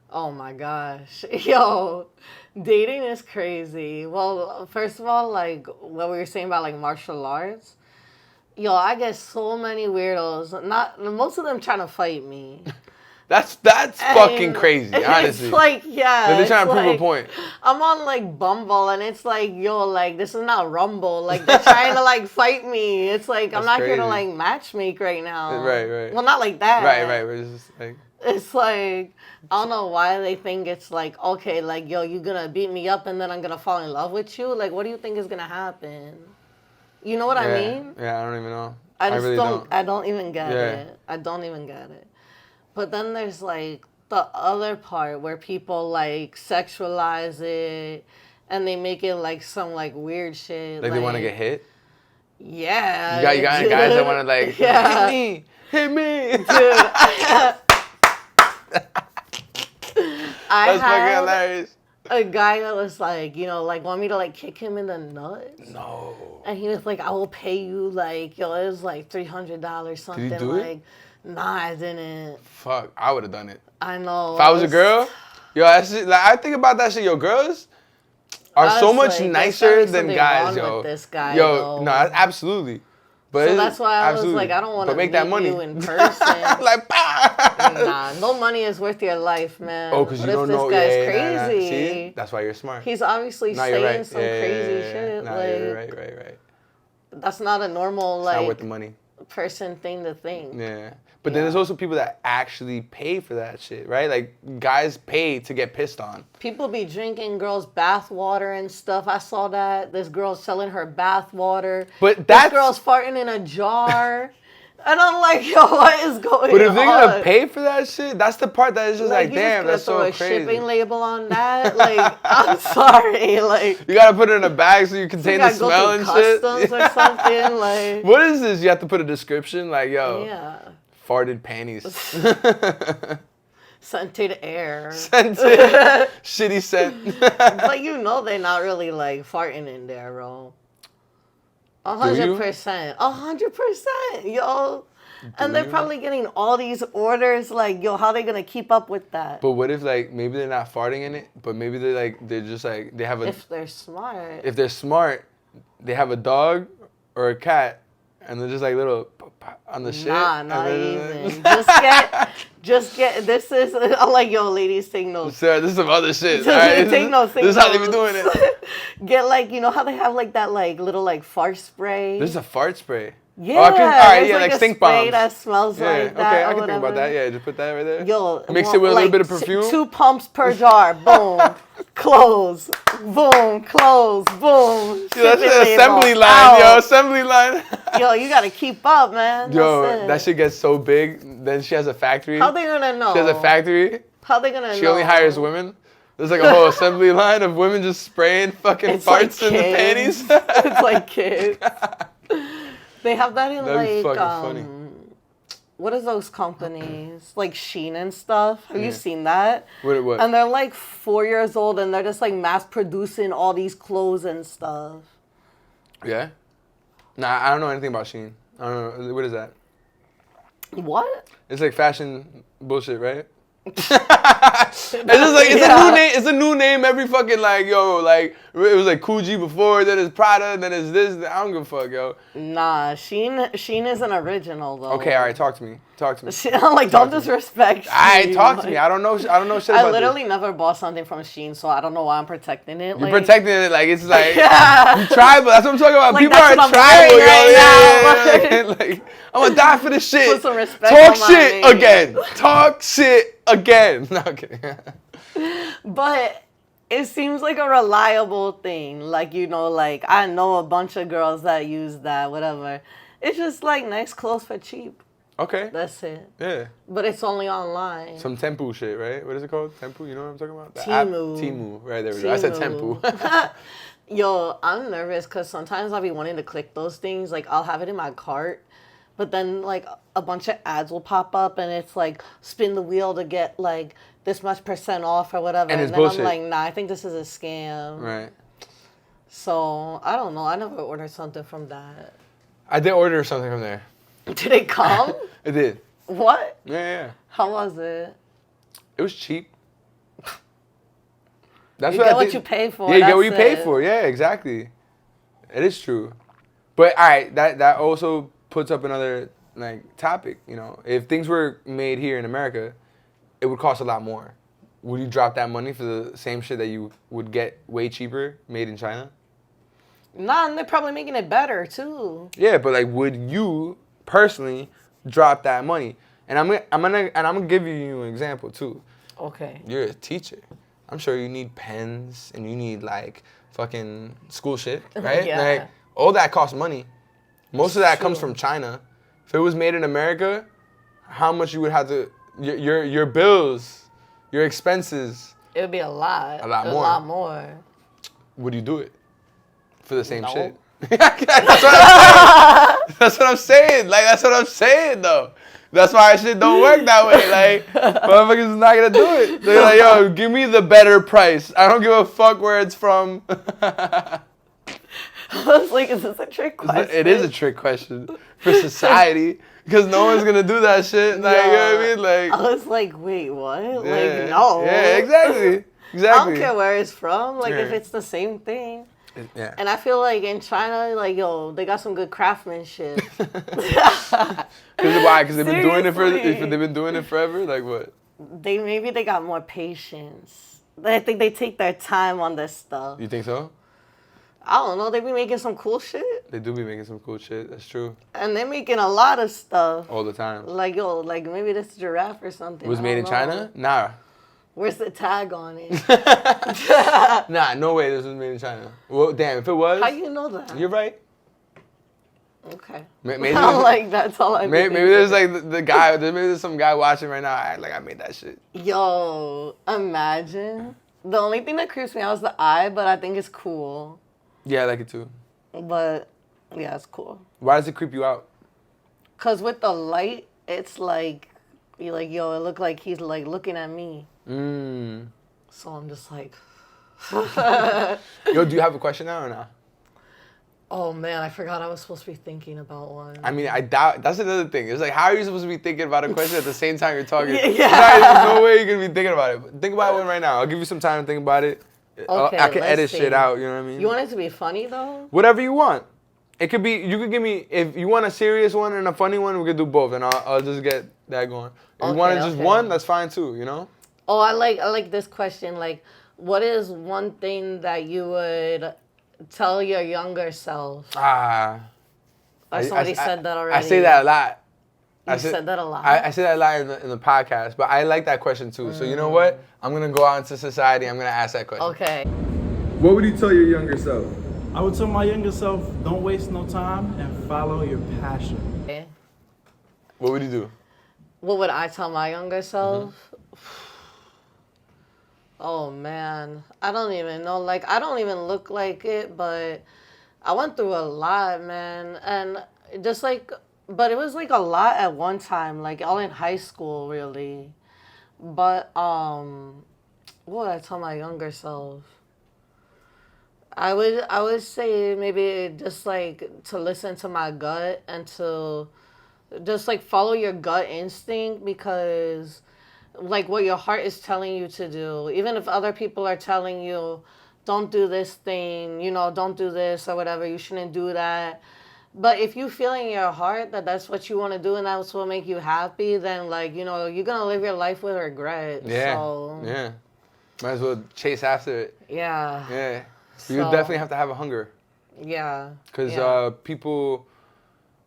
Oh my gosh. Yo, dating is crazy. Well, first of all, like what we were saying about like martial arts. Yo, I get so many weirdos. Most of them trying to fight me. That's fucking crazy, honestly. It's like, yeah. They're trying to prove like, a point. I'm on like Bumble, and it's like, yo, like this is not Rumble. Like they're trying to like fight me. It's like I'm not here to like matchmake right now. Right. Well, not like that. Right. But it's just like. It's like, I don't know why they think it's like, okay, like, yo, you're gonna beat me up and then I'm gonna fall in love with you? Like, what do you think is gonna happen? You know what I mean? Yeah, I don't even know. I just really don't. I don't even get it. I don't even get it. But then there's like the other part where people like sexualize it and they make it like some like weird shit. Like they want to get hit? Yeah. You got guys that want to like, hit me. Dude. That's fucking hilarious. A guy that was like, you know, like want me to like kick him in the nuts. No. And he was like, I will pay you like, yo, it was like $300 something. Did he do like, it? Nah, I didn't. Fuck, I would have done it. I know. If I was a girl, yo, that shit, like I think about that shit. Yo, girls are so much like, nicer than something guys, wrong yo. with this guy, yo, no, absolutely. But so that's why I was absolutely. like, I don't want to make meet that money you in person. like, nah, no money is worth your life, man. Oh, because you don't know. This guy's Nah. crazy. See, that's why you're smart. He's obviously No, saying you're right. some crazy shit. No, like, you're right. That's not a normal It's like not worth the money. person thing to think. Yeah. But then there's also people that actually pay for that shit, right? Like, guys pay to get pissed on. People be drinking girls' bath water and stuff. I saw that. This girl's selling her bath water. But this girl's farting in a jar. And I'm like, yo, what is going on? But if they're gonna pay for that shit, that's the part that is just like damn, that's so crazy. Throw a shipping label on that? Like, I'm sorry. Like, you gotta put it in a bag so you contain the smell and shit. Customs or something. Like, what is this? You have to put a description like, yo, farted panties. Scented air. Scented. Shitty scent. But you know they're not really like farting in there, bro. 100%. 100%, yo. And they're probably getting all these orders. Like, yo, how are they gonna keep up with that? But what if like maybe they're not farting in it, but maybe they're just like they have a. If they're smart. If they're smart, they have a dog or a cat, and they're just like little on the shit. Nah, not even. Just get. This is. I'm like, yo, ladies, take notes. Sir, this is some other shit. Right? Take notes. This is how they be doing it. Get like, you know how they have like that like little like fart spray. This is a fart spray. Yeah. Oh, all right, yeah, like stink bombs. That smells like that. Okay, I can think about that. Yeah, just put that right there. Yo, mix it with a little bit of perfume. 2 pumps per jar. Boom. Close. Boom. Close. Boom. Yo, that's an assembly line, yo. Assembly line. Yo, you gotta keep up, man. Yo, that shit gets so big. Then she has a factory. How they gonna know? She has a factory. How they gonna know? She only hires women. There's like a whole assembly line of women just spraying fucking farts in the panties. It's like kids. They have that in That'd like, funny. what is those companies? Like Shein and stuff. Have you seen that? What? And they're like 4 years old and they're just like mass producing all these clothes and stuff. Yeah? Nah, I don't know anything about Shein. I don't know. What is that? What? It's like fashion bullshit, right? It's just like it's a new name. It's a new name every fucking like like it was like Coogee before, then it's Prada, then it's this. I don't give a fuck, yo. Nah, Shein is an original though. Okay, all right, talk to me. I'm like, don't disrespect. Alright, talk to me. I don't know shit about I literally never bought something from Shein, so I don't know why I'm protecting it. You're protecting it like it's like you tribal. That's what I'm talking about. Like, people are tribal, yo. Like I'm gonna die for this shit. Put some respect Talk on shit my name. again. Talk shit again. No, I'm kidding. But it seems like a reliable thing. Like, you know, like I know a bunch of girls that use that, whatever. It's just like nice clothes for cheap. Okay. That's it. Yeah. But it's only online. Some Tempu shit, right? What is it called? Tempu? You know what I'm talking about? Temu. Right, there we go. I said Tempu. Yo, I'm nervous because sometimes I'll be wanting to click those things. Like, I'll have it in my cart. But then, like, a bunch of ads will pop up and it's like, spin the wheel to get, like, this much % off or whatever. And it's then bullshit. I'm like, nah, I think this is a scam. Right. So, I don't know. I never ordered something from that. I did order something from there. Did it come? It did. What? Yeah. How was it? It was cheap. That's you get what you pay for. Yeah, you get what you pay for. Yeah, exactly. It is true. But all right, that also puts up another like topic. You know, if things were made here in America, it would cost a lot more. Would you drop that money for the same shit that you would get way cheaper made in China? Nah, and they're probably making it better too. Yeah, but like, would you personally drop that money? And I'm gonna give you an example too. Okay. You're a teacher. I'm sure you need pens and you need like fucking school shit, right? Yeah. Like all that costs money. Most of that comes from China. If it was made in America, how much you would have to your bills, your expenses. It would be a lot. A lot more. A lot more. Would you do it for the same No. shit? That's what I'm saying. Like that's what I'm saying though. That's why shit don't work that way. Like, motherfuckers is not gonna do it. They're like, yo, give me the better price. I don't give a fuck where it's from. I was like, is this a trick question? It is a trick question for society because no one's gonna do that shit. Like, you know what I mean? Like, I was like, wait, what? yeah, Like, no. Yeah, exactly. I don't care where it's from. Like, if it's the same thing. Yeah. And I feel like in China, like, yo, they got some good craftsmanship. Why? Because they've been doing it for. Seriously. If they've been doing it forever, like what? Maybe they got more patience. I think they take their time on this stuff. You think so? I don't know. They be making some cool shit. They do be making some cool shit. That's true. And they're making a lot of stuff. All the time. Like, yo, like maybe this giraffe or something. It was I made don't in know. China? Nah. Where's the tag on it? Nah, no way this was made in China. Well, damn, if it was. How you know that? You're right. Okay. Maybe I'm like, that's all I maybe there's like the guy, maybe there's some guy watching right now. I made that shit. Yo, imagine. The only thing that creeps me out is the eye, but I think it's cool. Yeah, I like it too. But yeah, it's cool. Why does it creep you out? Cause with the light, it's like, you're like, yo, it looked like he's like looking at me. So I'm just like, Yo, do you have a question now or not? oh man, I forgot I was supposed to be thinking about one. I mean, I doubt. That's another thing. It's like, how are you supposed to be thinking about a question at the same time you're talking? Yeah. There's no way you're gonna be thinking about it. But think about one right now. I'll give you some time to think about it. Okay, I can let's edit see. shit out. You know what I mean? You want it to be funny though? Whatever you want. It could be. You could give me if you want a serious one and a funny one. We could do both, and I'll just get that going. If you want just one, that's fine too. You know. Oh, I like this question. Like, what is one thing that you would tell your younger self? Or somebody said that already. I say that a lot. You said that a lot. I say that a lot in the podcast, but I like that question too. So you know what? I'm gonna go out into society. I'm gonna ask that question. Okay. What would you tell your younger self? I would tell my younger self, don't waste no time and follow your passion. Okay. What would you do? What would I tell my younger self? Oh man, I don't even know. Like, I don't even look like it, but I went through a lot, man. And just like, but it was like a lot at one time, like all in high school, really. But what would I tell my younger self? I would say maybe just like to listen to my gut and to just like follow your gut instinct, because like what your heart is telling you to do, even if other people are telling you don't do this thing, you know, don't do this or whatever, you shouldn't do that. But if you feel in your heart that that's what you want to do and that's what make you happy, then like, you know, you're gonna live your life with regret. Yeah. So, Yeah. Might as well chase after it. yeah. Yeah. So, You definitely have to have a hunger. Yeah. Because people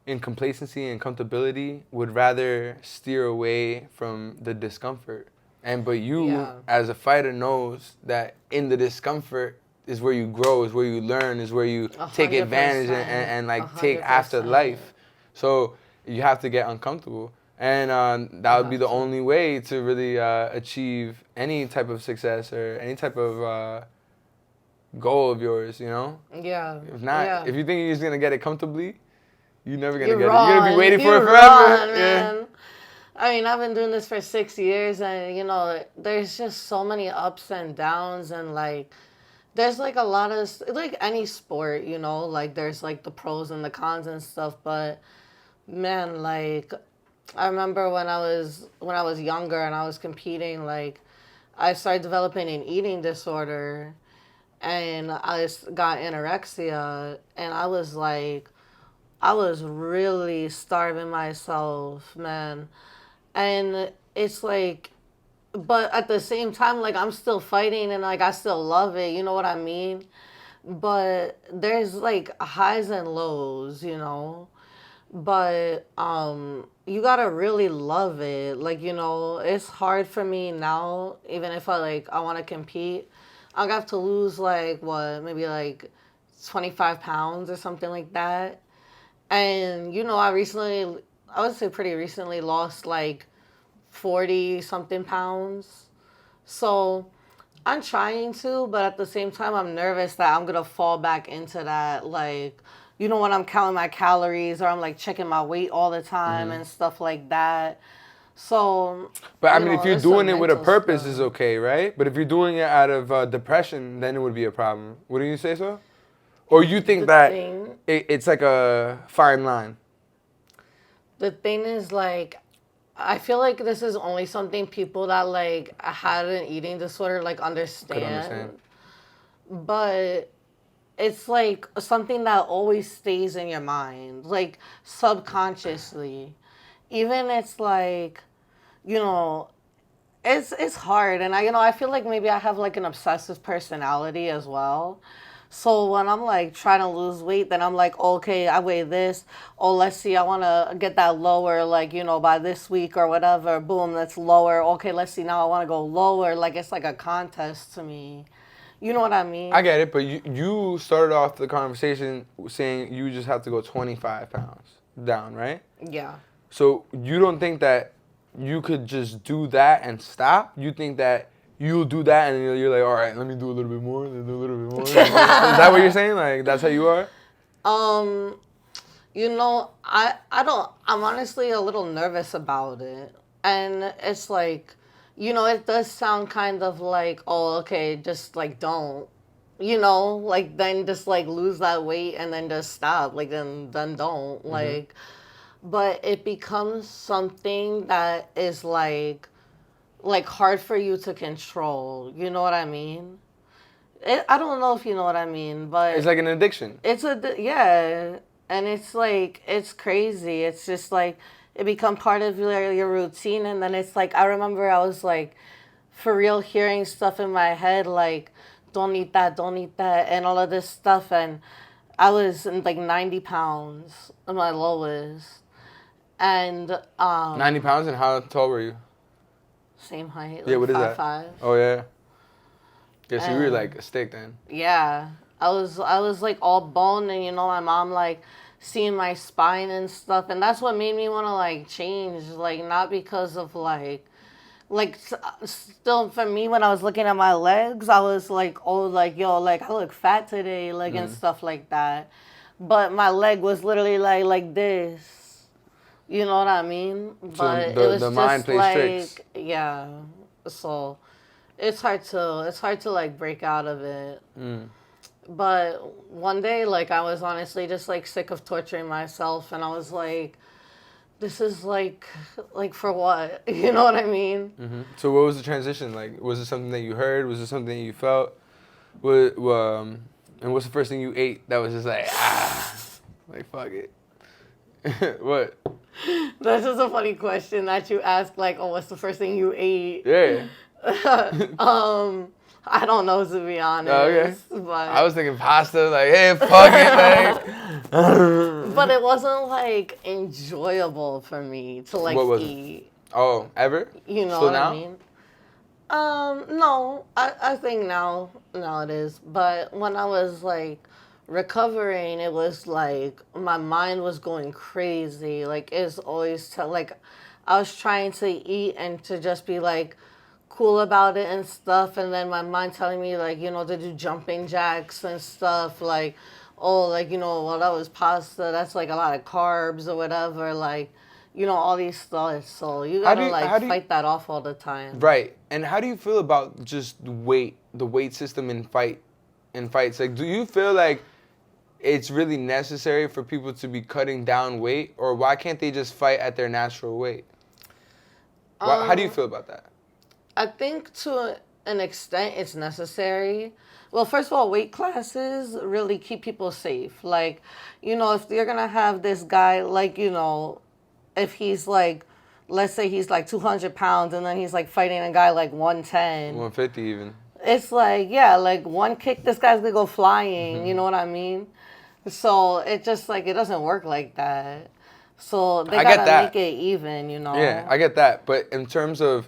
in complacency and comfortability would rather steer away from the discomfort. But you, as a fighter, knows that in the discomfort is where you grow, is where you learn, is where you take advantage and like take after life. So you have to get uncomfortable. And that would be the only way to really achieve any type of success or any type of goal of yours, you know? Yeah. If not, if you think you're just gonna get it comfortably, you're never gonna get wrong. it. You're gonna be waiting for it forever. Wrong, man. I mean, I've been doing this for 6 years, and you know, there's just so many ups and downs, and like, there's like a lot of like any sport, you know, like there's like the pros and the cons and stuff. But man, like, I remember when I was younger and I was competing, like, I started developing an eating disorder. And I got anorexia, and I was like, I was really starving myself, man. And it's like, but at the same time, like, I'm still fighting and like I still love it, you know what I mean? But there's like highs and lows, you know? But you gotta really love it. Like, you know, it's hard for me now, even if I wanna compete. I'll have to lose like maybe like 25 pounds or something like that. And you know, I would say pretty recently lost like 40 something pounds. So I'm trying to, but at the same time I'm nervous that I'm gonna fall back into that, like, you know, when I'm counting my calories or I'm like checking my weight all the time and stuff like that. So, but I mean, if you're doing it with a purpose, it's okay, right? But if you're doing it out of depression, then it would be a problem. Wouldn't you say so? Or you think that it's like a fine line? The thing is, like, I feel like this is only something people that like had an eating disorder like understand. Could understand. But it's like something that always stays in your mind, like subconsciously. Even it's like, you know, it's hard, and I feel like maybe I have like an obsessive personality as well. So when I'm like trying to lose weight, then I'm like, okay, I weigh this. Oh, let's see, I want to get that lower, like, by this week or whatever. Boom, that's lower. Okay, let's see, now I want to go lower. Like, it's like a contest to me. You know what I mean? I get it, but you started off the conversation saying you just have to go 25 pounds down, right? Yeah. So you don't think that you could just do that and stop? You think that you'll do that and you're like, all right, let me do a little bit more, then do a little bit more. Is that what you're saying? Like, that's how you are? I'm honestly a little nervous about it. And it's like, it does sound kind of like, oh, okay, just like don't. Like then just like lose that weight and then just stop. Like then don't. Mm-hmm. Like, but it becomes something that is like hard for you to control. You know what I mean? I don't know if you know what I mean, but it's like an addiction. Yeah, and it's like it's crazy. It's just like it become part of your routine, and then it's like I remember I was like for real hearing stuff in my head like don't eat that, and all of this stuff, and I was like 90 pounds at my lowest. And 90 pounds, and how tall were you? Same height. Yeah, what is that? 5'5". Oh yeah. Yeah, so you were like a stick then. Yeah, I was like all bone, and my mom like seeing my spine and stuff, and that's what made me want to like change. Like not because of like still for me when I was looking at my legs, I was like, oh, like yo, like I look fat today, like and stuff like that. But my leg was literally like this. You know what I mean? But so it was the just mind plays like tricks. yeah. So it's hard to like break out of it. But one day like I was honestly just like sick of torturing myself, and I was like, this is like for what? You know what I mean? Mm-hmm. So what was the transition like? Was it something that you heard? Was it something that you felt? And what's the first thing you ate that was just like like fuck it? What? That's just a funny question that you ask, like, oh, what's the first thing you ate? Yeah. I don't know, to be honest. Oh, okay. But I was thinking pasta, like, hey, fuck it, like. But it wasn't, like, enjoyable for me to, like, eat. Oh, ever? You know so what now? I mean? No. I think now it is. But when I was, like, recovering, it was like my mind was going crazy. Like it's always like I was trying to eat and to just be like cool about it and stuff, and then my mind telling me like to do jumping jacks and stuff, like oh, like well, that was pasta, that's like a lot of carbs or whatever, like all these thoughts. So you gotta fight that off all the time. Right. And how do you feel about just the weight system in fights? Like, do you feel like it's really necessary for people to be cutting down weight, or why can't they just fight at their natural weight? How do you feel about that? I think to an extent it's necessary. Well, first of all, weight classes really keep people safe. Like, if you're going to have this guy, like, if he's like, let's say he's like 200 pounds and then he's like fighting a guy like 110. 150 even. It's like, yeah, like one kick, this guy's going to go flying. Mm-hmm. You know what I mean? So it just like, it doesn't work like that. So they gotta make it even, Yeah, I get that. But in terms of,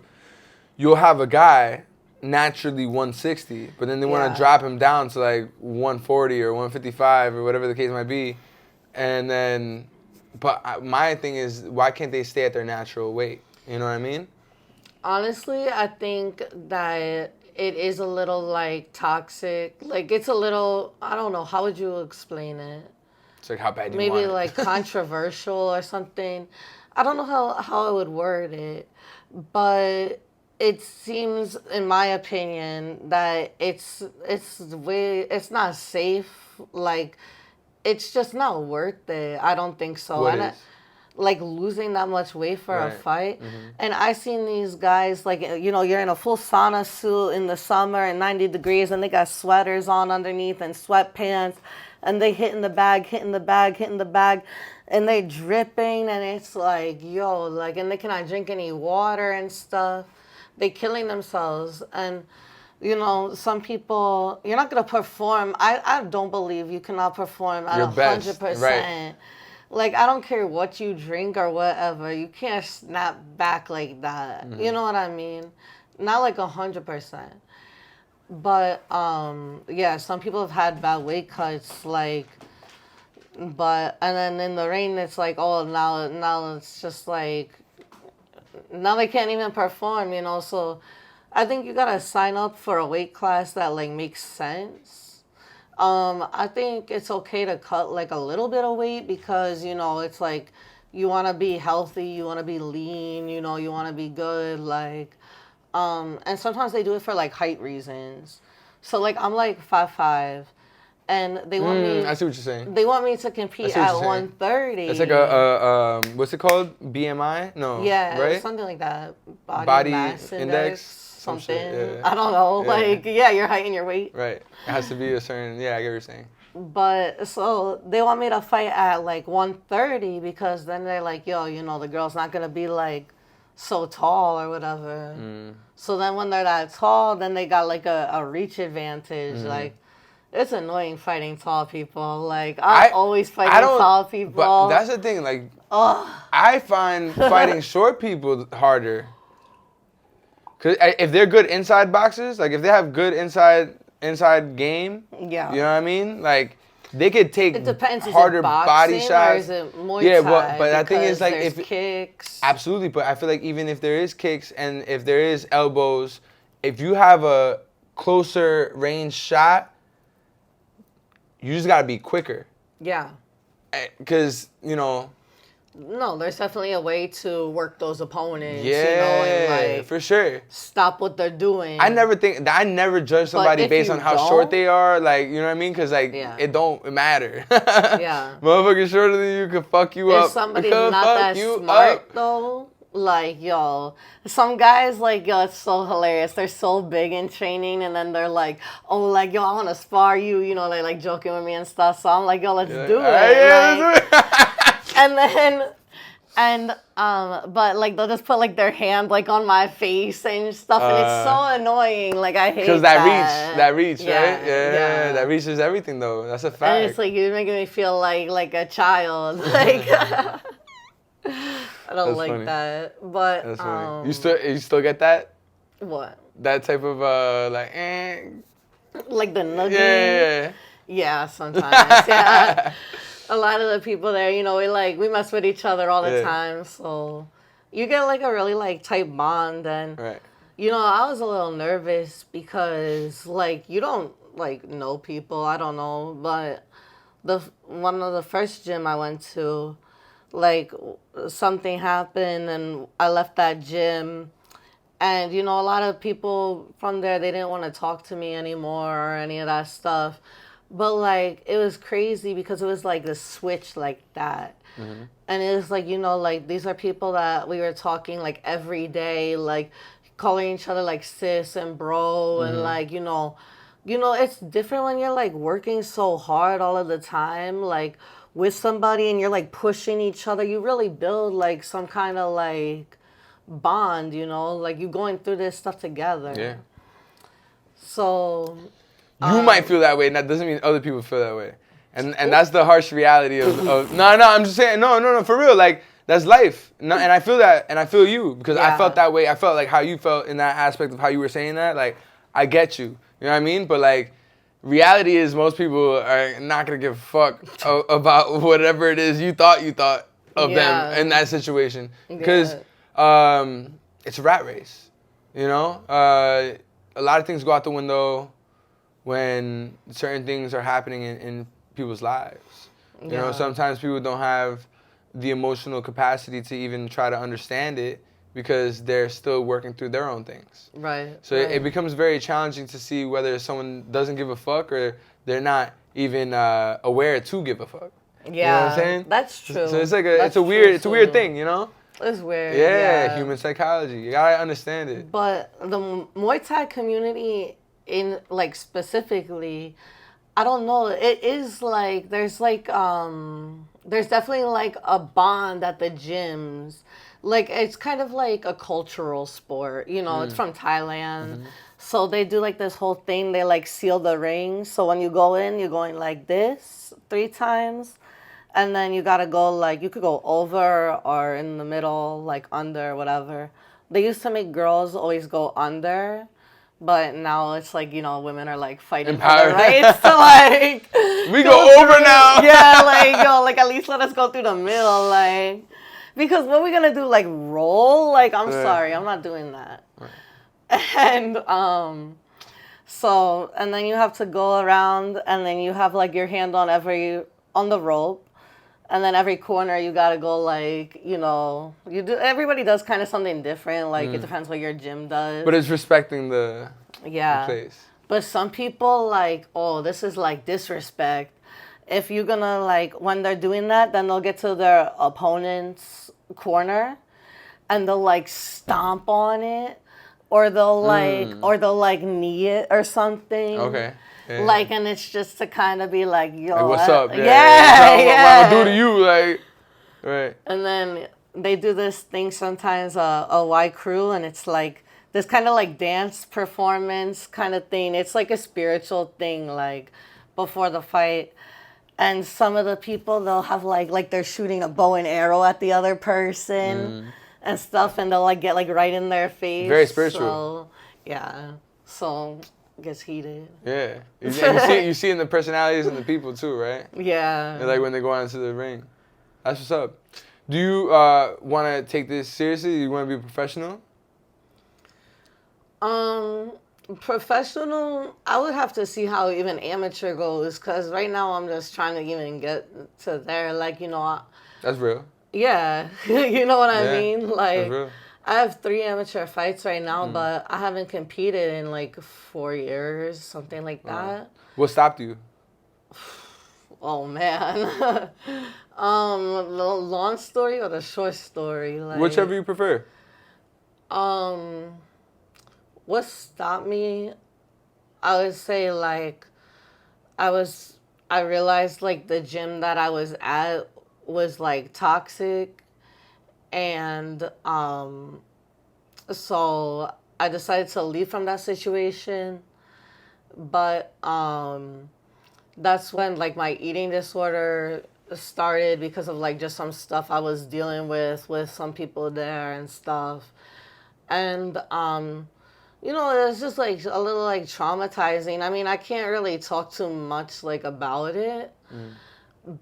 you'll have a guy naturally 160, but then they want to drop him down to like 140 or 155 or whatever the case might be. And then, but my thing is, why can't they stay at their natural weight? You know what I mean? Honestly, I think that it is a little like toxic. Like it's a little, I don't know, how would you explain it? It's like how bad you want it. Maybe like controversial or something. I don't know how I would word it, but it seems, in my opinion, that it's not safe. Like, it's just not worth it. I don't think so. What and is? like losing that much weight for a fight. And I seen these guys, like, you know, you're in a full sauna suit in the summer and 90 degrees, and they got sweaters on underneath and sweatpants, and they hitting the bag, and they dripping, and it's like, yo, like, and they cannot drink any water and stuff. They killing themselves. And you know, some people, you're not going to perform. I don't believe you cannot perform at 100%. Right. Like, I don't care what you drink or whatever. You can't snap back like that. You know what I mean? Not like 100%. But, yeah, some people have had bad weight cuts, like, but, and then in the rain, it's like, oh, now it's just like, now they can't even perform, you know, so I think you gotta sign up for a weight class that, like, makes sense. I think it's okay to cut, like, a little bit of weight because, you know, it's like you want to be healthy, you want to be lean, you know, you want to be good, like, and sometimes they do it for, like, height reasons. So, like, I'm, like, 5'5", and they want me... I see what you're saying. They want me to compete at 130. It's like a what's it called? BMI? No. Yeah, right? Something like that. Body mass index. Something. Yeah. I don't know. Yeah. Like, yeah, your height and your weight. Right. It has to be a certain, yeah, I get what you're saying. But, so, they want me to fight at, like, 130 because then they're like, yo, you know, the girl's not going to be, like, so tall or whatever. So then when they're that tall, then they got, like, a reach advantage. Like, it's annoying fighting tall people. Like, I always fight tall people. But that's the thing, like, I find fighting short people harder. Because if they're good inside boxers, like, if they have good inside game, yeah, you know what I mean? Like, they could take harder body shots. Or is it Muay yeah, Thai? but I think it's like if kicks. Absolutely, but I feel like even if there is kicks and if there is elbows, if you have a closer range shot, you just gotta be quicker. Yeah. Because, you know. No, there's definitely a way to work those opponents. Yeah, you know, and, like, for sure. Stop what they're doing. I never judge somebody based on how short they are. Like, you know what I mean? Because, like, it don't matter. Yeah. Motherfucker shorter than you could fuck you up. If somebody's not that smart, though, like, yo, some guys, like, yo, it's so hilarious. They're so big in training, and then they're like, oh, like, yo, I want to spar you. You know, they're, like, joking with me and stuff. So I'm like, yo, let's do it. Yeah, like, let's do it. But, like, they'll just put, like, their hand, like, on my face and stuff, and it's so annoying. Like, I hate that. Because that reach, right? Yeah, that reach is everything, though. That's a fact. And it's, like, you're making me feel like a child. Like, I don't like that. But, that's funny. You still get that? What? That type of, like the nugget? Yeah. Yeah, sometimes, yeah. A lot of the people there, you know, we mess with each other all the time, so you get, like, a really, like, tight bond, and, you know, I was a little nervous because, like, you don't, like, know people, I don't know, but one of the first gym I went to, like, something happened, and I left that gym, and, you know, a lot of people from there, they didn't want to talk to me anymore or any of that stuff. But, like, it was crazy because it was, like, the switch like that. And it was, like, you know, like, these are people that we were talking, like, every day, like, calling each other, like, sis and bro. And, like, you know, it's different when you're, like, working so hard all of the time, like, with somebody and you're, like, pushing each other. You really build, like, some kind of, like, bond, you know? Like, you going through this stuff together. Yeah. So... You might feel that way, and that doesn't mean other people feel that way. And that's the harsh reality of no, I'm just saying, no, for real, like, that's life. No, and I feel that, and I feel you, because I felt that way. I felt like how you felt in that aspect of how you were saying that. Like, I get you. You know what I mean? But, like, reality is most people are not going to give a fuck about whatever it is you thought of them in that situation. Because it's a rat race, you know? A lot of things go out the window when certain things are happening in people's lives. You know, sometimes people don't have the emotional capacity to even try to understand it because they're still working through their own things. Right. So it becomes very challenging to see whether someone doesn't give a fuck or they're not even aware to give a fuck. Yeah, you know what I'm saying? that's true. So it's like That's it's a weird true. thing, you know? It's weird. Yeah, human psychology. You gotta understand it. But the Muay Thai community, in like specifically, I don't know. It is like there's definitely like a bond at the gyms. Like it's kind of like a cultural sport. You know, it's from Thailand. So they do like this whole thing. They like seal the ring. So when you go in, you're going like this 3 times. And then you gotta go like, you could go over or in the middle, like under, whatever. They used to make girls always go under. But now it's like, you know, women are like fighting for their rights to like we go over now. Yeah, like yo, like at least let us go through the middle, like because what we gonna do, like roll? Like I'm sorry, I'm not doing that. And so and then you have to go around and then you have like your hand on on the rope. And then every corner you gotta go like, you know, everybody does kind of something different. Like it depends what your gym does. But it's respecting the place. But some people like, oh, this is like disrespect. If you're gonna like, when they're doing that, then they'll get to their opponent's corner and they'll like stomp on it or they'll like knee it or something. Okay. Yeah. Like, and it's just to kind of be like, yo, like, what's up? Yeah. What I'm gonna do to you, like, right. And then they do this thing sometimes, a Y crew, and it's like this kind of like dance performance kind of thing. It's like a spiritual thing, like before the fight. And some of the people, they'll have like they're shooting a bow and arrow at the other person and stuff, and they'll like get like right in their face. Very spiritual. So, yeah. So gets heated. Yeah. You see in the personalities and the people too, right? Yeah. And like when they go out into the ring. That's what's up. Do you want to take this seriously? You want to be professional? Professional, I would have to see how even amateur goes, because right now I'm just trying to even get to there. Like, you know. That's real. Yeah. You know what I mean? Like, that's real. I have 3 amateur fights right now, but I haven't competed in like 4 years, something like that. What stopped you? Oh man. The long story or the short story? Like, whichever you prefer. What stopped me? I would say like I realized like the gym that I was at was like toxic. And so I decided to leave from that situation. But that's when like my eating disorder started because of like just some stuff I was dealing with some people there and stuff. And you know, it was just like a little like traumatizing. I mean, I can't really talk too much like about it.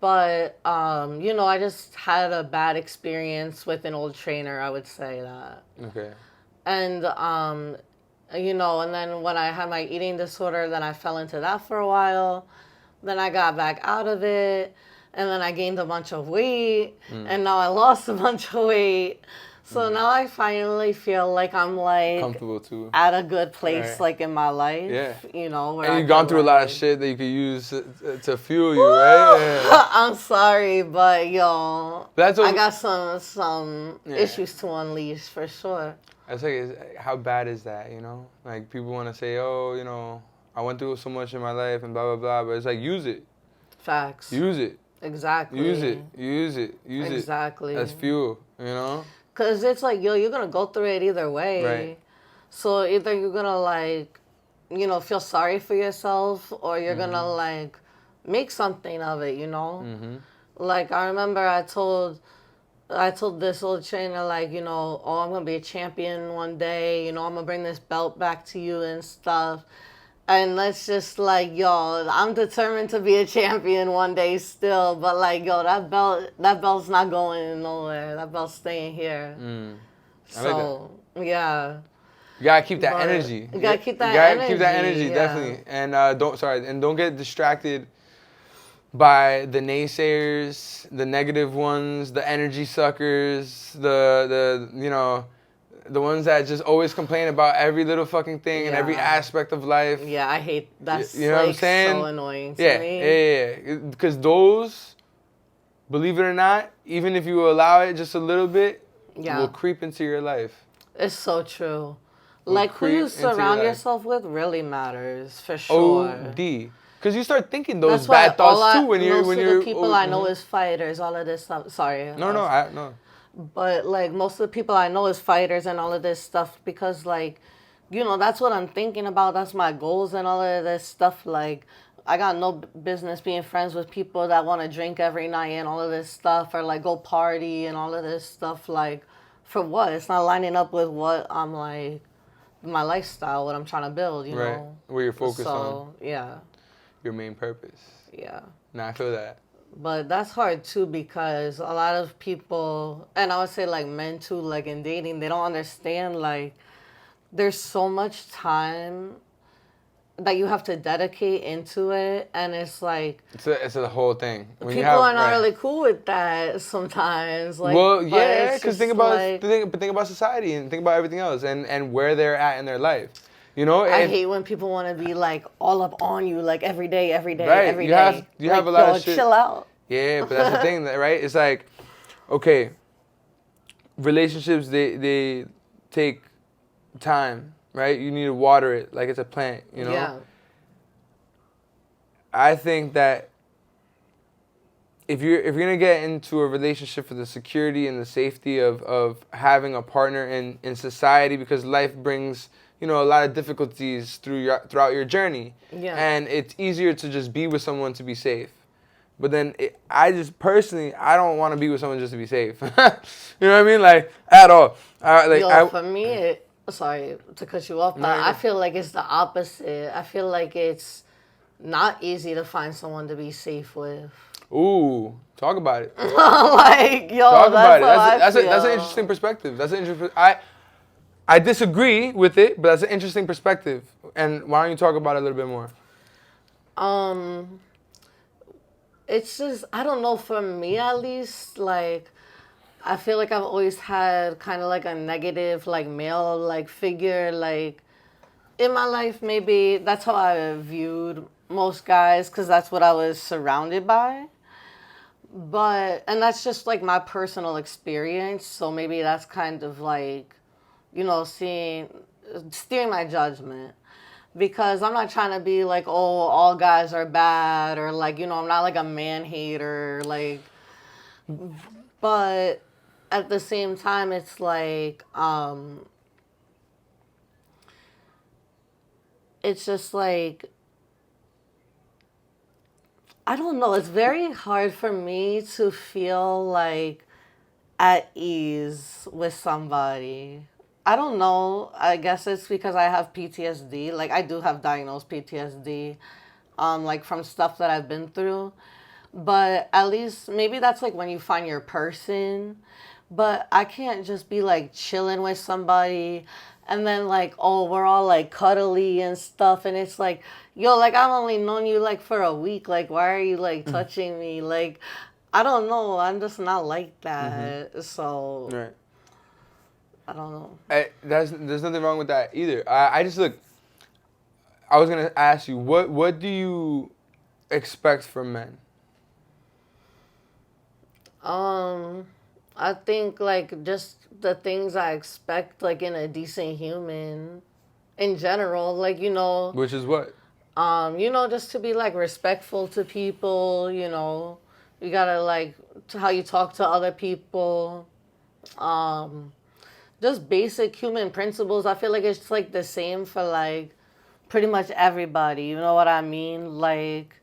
But, you know, I just had a bad experience with an old trainer, I would say that. Okay. And, you know, and then when I had my eating disorder, then I fell into that for a while. Then I got back out of it. And then I gained a bunch of weight. And now I lost a bunch of weight. So now I finally feel like I'm like comfortable too, at a good place, like in my life. Yeah. You know, where and you've gone through a lot of shit that you could use to fuel you, right? Yeah. I'm sorry, but yo, I got some issues to unleash for sure. I like, how bad is that? You know, like people want to say, oh, you know, I went through so much in my life and blah blah blah, but it's like use it. Facts. Use it. Exactly. Use it. Exactly. As fuel. You know. Because it's like, yo, you're going to go through it either way. Right. So either you're going to, like, you know, feel sorry for yourself or you're going to, like, make something of it, you know? Like, I remember I told this old trainer, like, you know, oh, I'm going to be a champion one day. You know, I'm going to bring this belt back to you and stuff. And let's just, like, yo, I'm determined to be a champion one day still. But, like, yo, that belt's not going nowhere. That belt's staying here. So, yeah. You gotta keep that energy. You gotta keep that energy. Keep that energy, definitely. And don't get distracted by the naysayers, the negative ones, the energy suckers, the you know, the ones that just always complain about every little fucking thing and every aspect of life. Yeah, I hate that. You know what I'm saying? So annoying to me. Yeah. Because those believe it or not, even if you allow it just a little bit, Yeah. will creep into your life. It's so true. Will Like, who creep you into your surround life. yourself with really matters, for sure. OD. Because you start thinking those That's why bad thoughts too when most you're. of the people I know is fighters, all of this stuff. Sorry. No. But, like, most of the people I know is fighters and all of this stuff because, like, you know, that's what I'm thinking about. That's my goals and all of this stuff. Like, I got no business being friends with people that want to drink every night and all of this stuff or, like, go party and all of this stuff. Like, for what? It's not lining up with what I'm, like, my lifestyle, what I'm trying to build, you know? Where you're focused on. So, yeah. Your main purpose. Yeah. Nah, I feel that. But that's hard too because a lot of people, and I would say like men too, like in dating, they don't understand like there's so much time that you have to dedicate into it, and it's like it's a whole thing. When people are not really cool with that sometimes. Like, well, yeah, because think about society and think about everything else and where they're at in their life. You know, I hate when people want to be like all up on you, like every day, right. every day. You have a lot of shit. Chill out. Yeah, but that's the thing, right? It's like, okay, relationships they take time, right? You need to water it like it's a plant, you know. Yeah. I think that if you're gonna get into a relationship for the security and the safety of having a partner in society, because life brings, you know, a lot of difficulties throughout your journey. Yeah. And it's easier to just be with someone to be safe. But then I just personally, I don't want to be with someone just to be safe. You know what I mean? Like, at all. For me, sorry to cut you off, but I feel like it's the opposite. I feel like it's not easy to find someone to be safe with. Ooh, talk about it. Like, yo, talk about it. that's That's an interesting perspective. I disagree with it, but that's an interesting perspective. And why don't you talk about it a little bit more? It's just, I don't know, for me at least, like, I feel like I've always had kind of like a negative, like, male, like, figure, like, in my life. Maybe that's how I viewed most guys, because that's what I was surrounded by. And that's just, like, my personal experience, so maybe that's kind of, like, you know, steering my judgment. Because I'm not trying to be like, oh, all guys are bad, or like, you know, I'm not like a man hater, like, but at the same time, it's like, it's just like, I don't know, it's very hard for me to feel like at ease with somebody. I don't know. I guess it's because I have PTSD. Like, I do have diagnosed PTSD, like, from stuff that I've been through. But at least, maybe that's, like, when you find your person. But I can't just be, like, chilling with somebody and then, like, oh, we're all, like, cuddly and stuff. And it's like, yo, like, I've only known you, like, for a week. Like, why are you, like, touching me? Like, I don't know. I'm just not like that. Mm-hmm. So... Right. I don't know. There's nothing wrong with that either. I was gonna ask you, what do you expect from men? I think like just the things I expect like in a decent human, in general, like, you know. Which is what? You know, just to be like respectful to people. You know, you gotta like how you talk to other people. Just basic human principles. I feel like it's like the same for like pretty much everybody. You know what I mean? Like,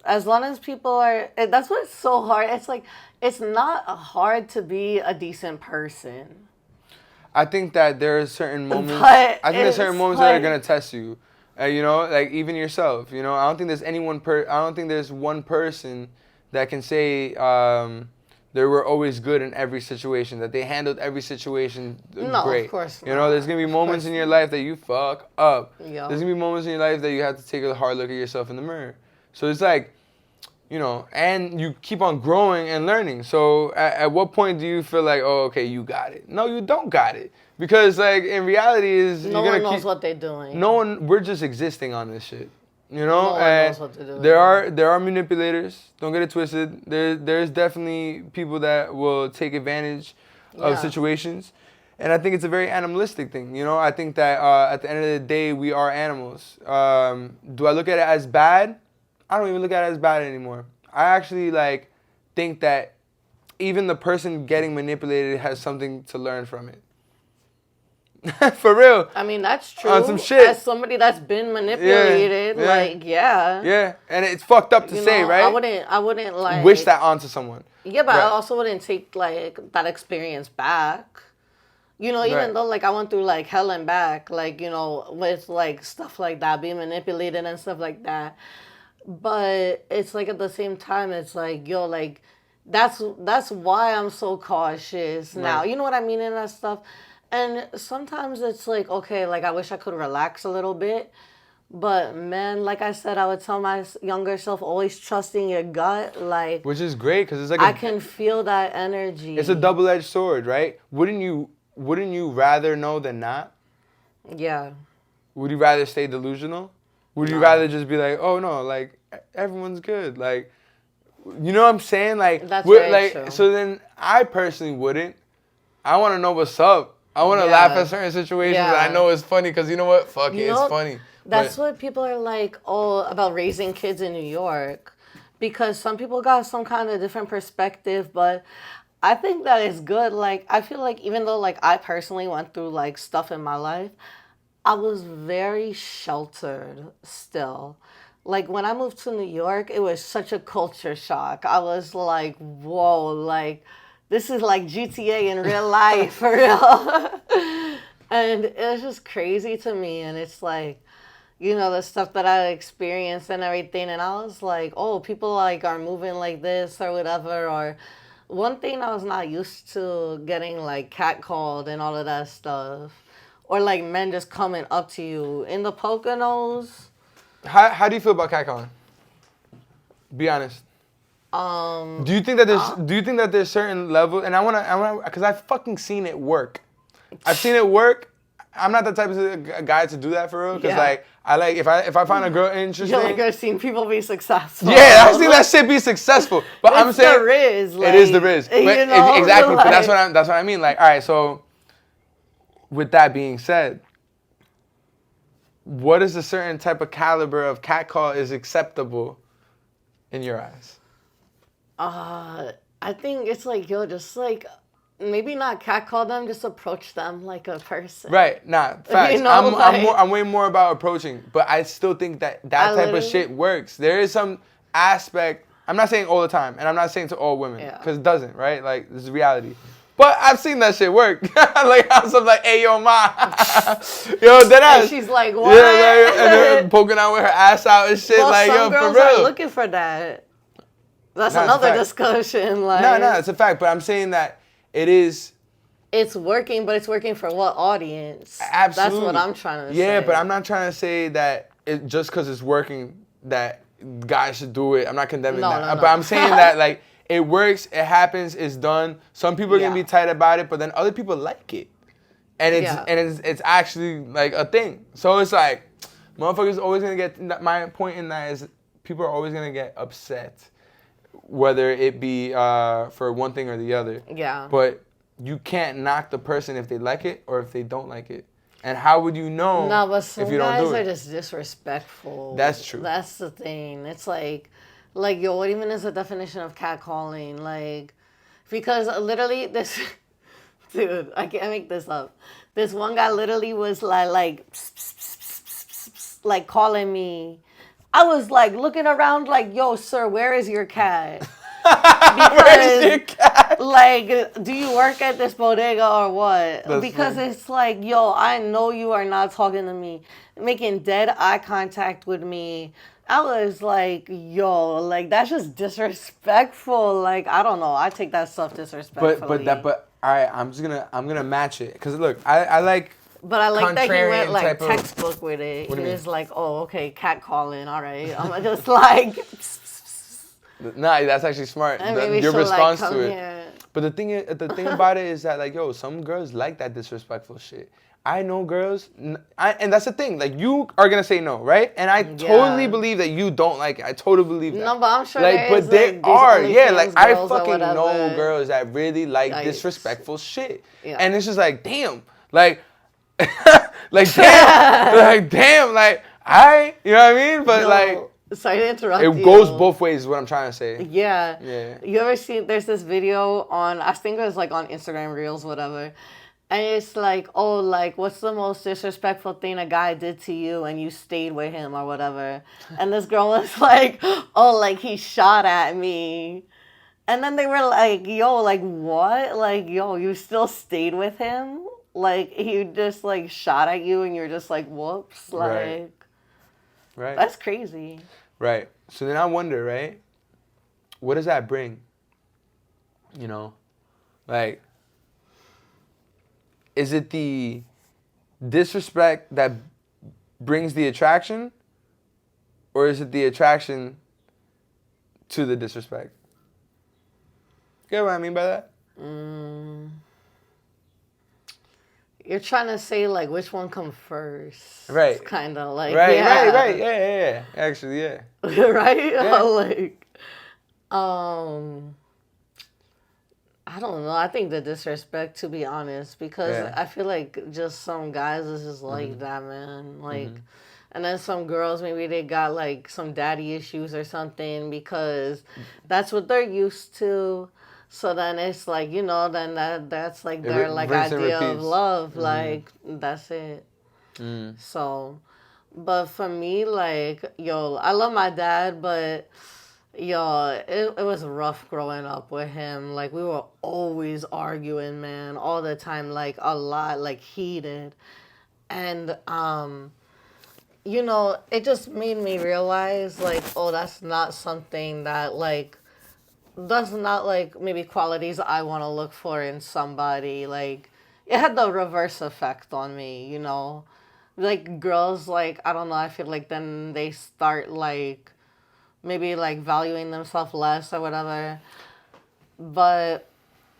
as long as people are, that's what's so hard. It's like, it's not hard to be a decent person. I think that there are certain moments. But I think there's certain moments that are gonna test you. You know, like even yourself. You know, I don't think there's I don't think there's one person that can say they were always good in every situation, that they handled every situation great. No, of course not. You know, there's going to be moments in your life that you fuck up. Yep. There's going to be moments in your life that you have to take a hard look at yourself in the mirror. So it's like, you know, and you keep on growing and learning. So at what point do you feel like, oh, okay, you got it? No, you don't got it. Because, like, in reality is... No one knows what they're doing. We're just existing on this shit. You know, No one and knows what to do. there are manipulators. Don't get it twisted. There's definitely people that will take advantage of situations, and I think it's a very animalistic thing. You know, I think that at the end of the day, we are animals. Do I look at it as bad? I don't even look at it as bad anymore. I actually like think that even the person getting manipulated has something to learn from it. For real. I mean, that's true. On some shit. As somebody that's been manipulated, yeah. And it's fucked up to say, right? I wouldn't like wish that onto someone. Yeah, but I also wouldn't take like that experience back. You know, even though like I went through like hell and back, like, you know, with like stuff like that, being manipulated and stuff like that. But it's like at the same time, it's like, yo, like that's why I'm so cautious now. You know what I mean in that stuff? And sometimes it's like, okay, like I wish I could relax a little bit. But man, like I said, I would tell my younger self, always trusting your gut. Like, which is great because it's like I can feel that energy. It's a double-edged sword, right? Wouldn't you rather know than not? Yeah. Would you rather stay delusional? Would you rather just be like, oh no, like everyone's good, like, you know what I'm saying? Like, that's very like true. So then I personally wouldn't. I want to know what's up. I want to laugh at certain situations that I know is funny because you know what? Fuck it, it's funny. That's what people are like, about raising kids in New York. Because some people got some kind of different perspective, but I think that is good. Like, I feel like even though, like, I personally went through, like, stuff in my life, I was very sheltered still. Like, when I moved to New York, it was such a culture shock. I was like, whoa, like, this is like GTA in real life, for real. And it's just crazy to me. And it's like, you know, the stuff that I experienced and everything. And I was like, oh, people like are moving like this or whatever. Or one thing I was not used to, getting like catcalled and all of that stuff. Or like men just coming up to you in the Poconos. How do you feel about catcalling? Be honest. Do you think that there's certain levels, and I wanna, because I've fucking seen it work. I've seen it work. I'm not the type of guy to do that for real, because like I like if I find a girl interesting. You like I've seen people be successful. Yeah, I've seen that shit be successful. But I'm saying the Riz, like, it is the Riz. But you know, exactly. like, But that's what I mean. Like, all right. So, with that being said, what is a certain type of caliber of catcall is acceptable in your eyes? I think it's like, yo, just like, maybe not catcall them, just approach them like a person. Right, facts. You know, I'm way more about approaching, but I still think that type of shit works. There is some aspect, I'm not saying all the time, and I'm not saying to all women, because it doesn't, right? Like, this is reality. But I've seen that shit work. Like, I was like, hey, yo, ma. Yo, that ass. And she's like, what? Yeah, like, and then poking out with her ass out and shit. Well, like, some yo, girls for real. are looking for that. That's another discussion. Like, no, it's a fact. But I'm saying that it is. It's working, but it's working for what audience? Absolutely. That's what I'm trying to say. Yeah, but I'm not trying to say that just because it's working that guys should do it. I'm not condemning that. No. But I'm saying that, like, it works, it happens, it's done. Some people are going to be tight about it, but then other people like it. And it's actually, like, a thing. So it's like, motherfuckers always going to get, my point in that is people are always going to get upset, whether it be for one thing or the other. Yeah. But you can't knock the person if they like it or if they don't like it. And how would you know but some if you don't do it? guys are just disrespectful. That's true. That's the thing. It's like, yo, what even is the definition of catcalling? Like, because literally this, dude, I can't make this up. This one guy literally was like calling me. I was like looking around like, yo, sir, where is your cat? Because, where is your cat? Like, do you work at this bodega or what? That's because funny. it's like, yo, I know you are not talking to me, making dead eye contact with me. I was like, yo, like, that's just disrespectful. Like, I don't know. I take that stuff disrespectfully. But all right, I'm gonna match it. Cause look, I like. But I like that he went contrarian like type of- textbook with it. What do He you was like, oh, okay, catcalling, all right. I'm just like, Nah, that's actually smart. and maybe Your she'll, response like, come to it. here. But the thing about it is that, like, yo, some girls like that disrespectful shit. I know girls, and that's the thing. Like, you are gonna say no, right? And I totally believe that you don't like it. I totally believe that. No, but I'm sure like, there but is, there like, are, these yeah. Like, OnlyFans I girls or fucking know whatever. girls that really like Yikes. disrespectful shit, Yeah. and it's just like, damn, like, like damn, like damn, like you know what I mean? But No, like, sorry to interrupt it you. goes both ways. Is what I'm trying to say. Yeah. Yeah. You ever seen? There's this video on. I think it was like on Instagram Reels, whatever. And it's like, oh, like, what's the most disrespectful thing a guy did to you and you stayed with him or whatever? And this girl was like, oh, like, he shot at me. And then they were like, yo, like, what? Like, yo, you still stayed with him? Like, he just, like, shot at you and you're just like, whoops. Like, Right. that's crazy. Right. So then I wonder, right? What does that bring? You know? Like, is it the disrespect that brings the attraction? Or is it the attraction to the disrespect? You get what I mean by that? You're trying to say, like, which one come first? Right. It's kind of like, Right, yeah. right. Yeah. Actually, yeah. Right? Yeah. Like, I don't know. I think the disrespect, to be honest, because Yeah. I feel like just some guys is just like that, man. Like, and then some girls, maybe they got like some daddy issues or something because that's what they're used to. So then it's like, you know, then that's like their like rinse and idea of repeats. love. Like, that's it. So, but for me, like, yo, I love my dad, but yo, it was rough growing up with him. Like, we were always arguing, man, all the time, like, a lot, like, heated. And, you know, it just made me realize, like, oh, that's not something that, like, that's not, like, maybe qualities I want to look for in somebody. Like, it had the reverse effect on me, you know? Like, girls, like, I don't know, I feel like then they start, like, maybe like valuing themselves less or whatever. But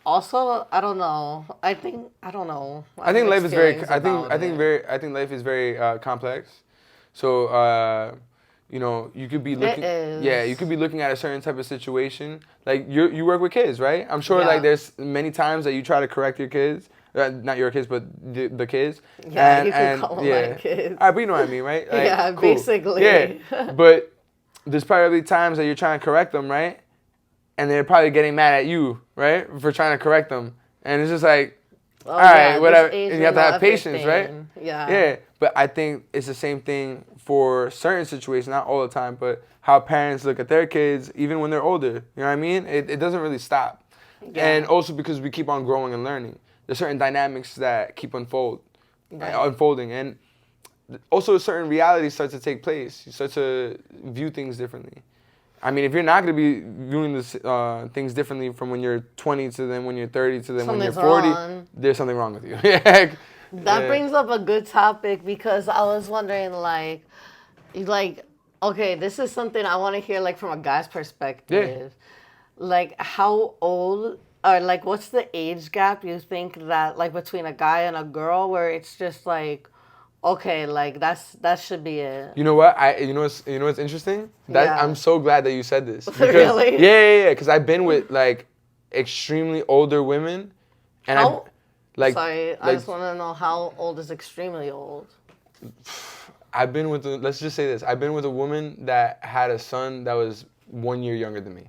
also, I don't know. I think life is very. I think life is very complex. So you know, you could be looking. is. Yeah, you could be looking at a certain type of situation. Like you work with kids, right? I'm sure Yeah. like there's many times that you try to correct your kids. Not your kids, but the kids. Yeah, you can call them my kids. All right, but you know what I mean, right? Like, Yeah, cool. basically. Yeah, but there's probably times that you're trying to correct them, right? And they're probably getting mad at you, right? For trying to correct them. And it's just like, all right, whatever. And you have to have patience, right? Yeah. Yeah. But I think it's the same thing for certain situations, not all the time, but how parents look at their kids, even when they're older. You know what I mean? It doesn't really stop. Yeah. And also because we keep on growing and learning. There's certain dynamics that keep unfolding. And also certain realities start to take place. You start to view things differently. I mean, if you're not going to be viewing this, things differently from when you're 20 to then when you're 30 to then when you're 40, there's something wrong with you. That brings up a good topic because I was wondering, like, okay, this is something I want to hear, like, from a guy's perspective. Yeah. Like, how old, or, like, what's the age gap you think that, like, between a guy and a girl where it's just, like, okay, like, that should be it. You know what? You know what's interesting? I'm so glad that you said this. Because, Really? Yeah. Because I've been with, like, extremely older women. And Sorry, I just want to know how old is extremely old. I've been with, let's just say this. I've been with a woman that had a son that was 1 year younger than me.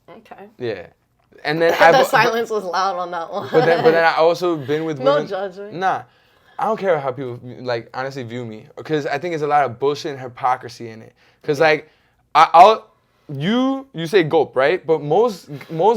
Okay. Yeah. And then the silence was loud on that one. But then I also been with women. No judgment. Nah. I don't care how people, like, honestly view me. Because I think there's a lot of bullshit and hypocrisy in it. Because, like, you say gulp, right? But most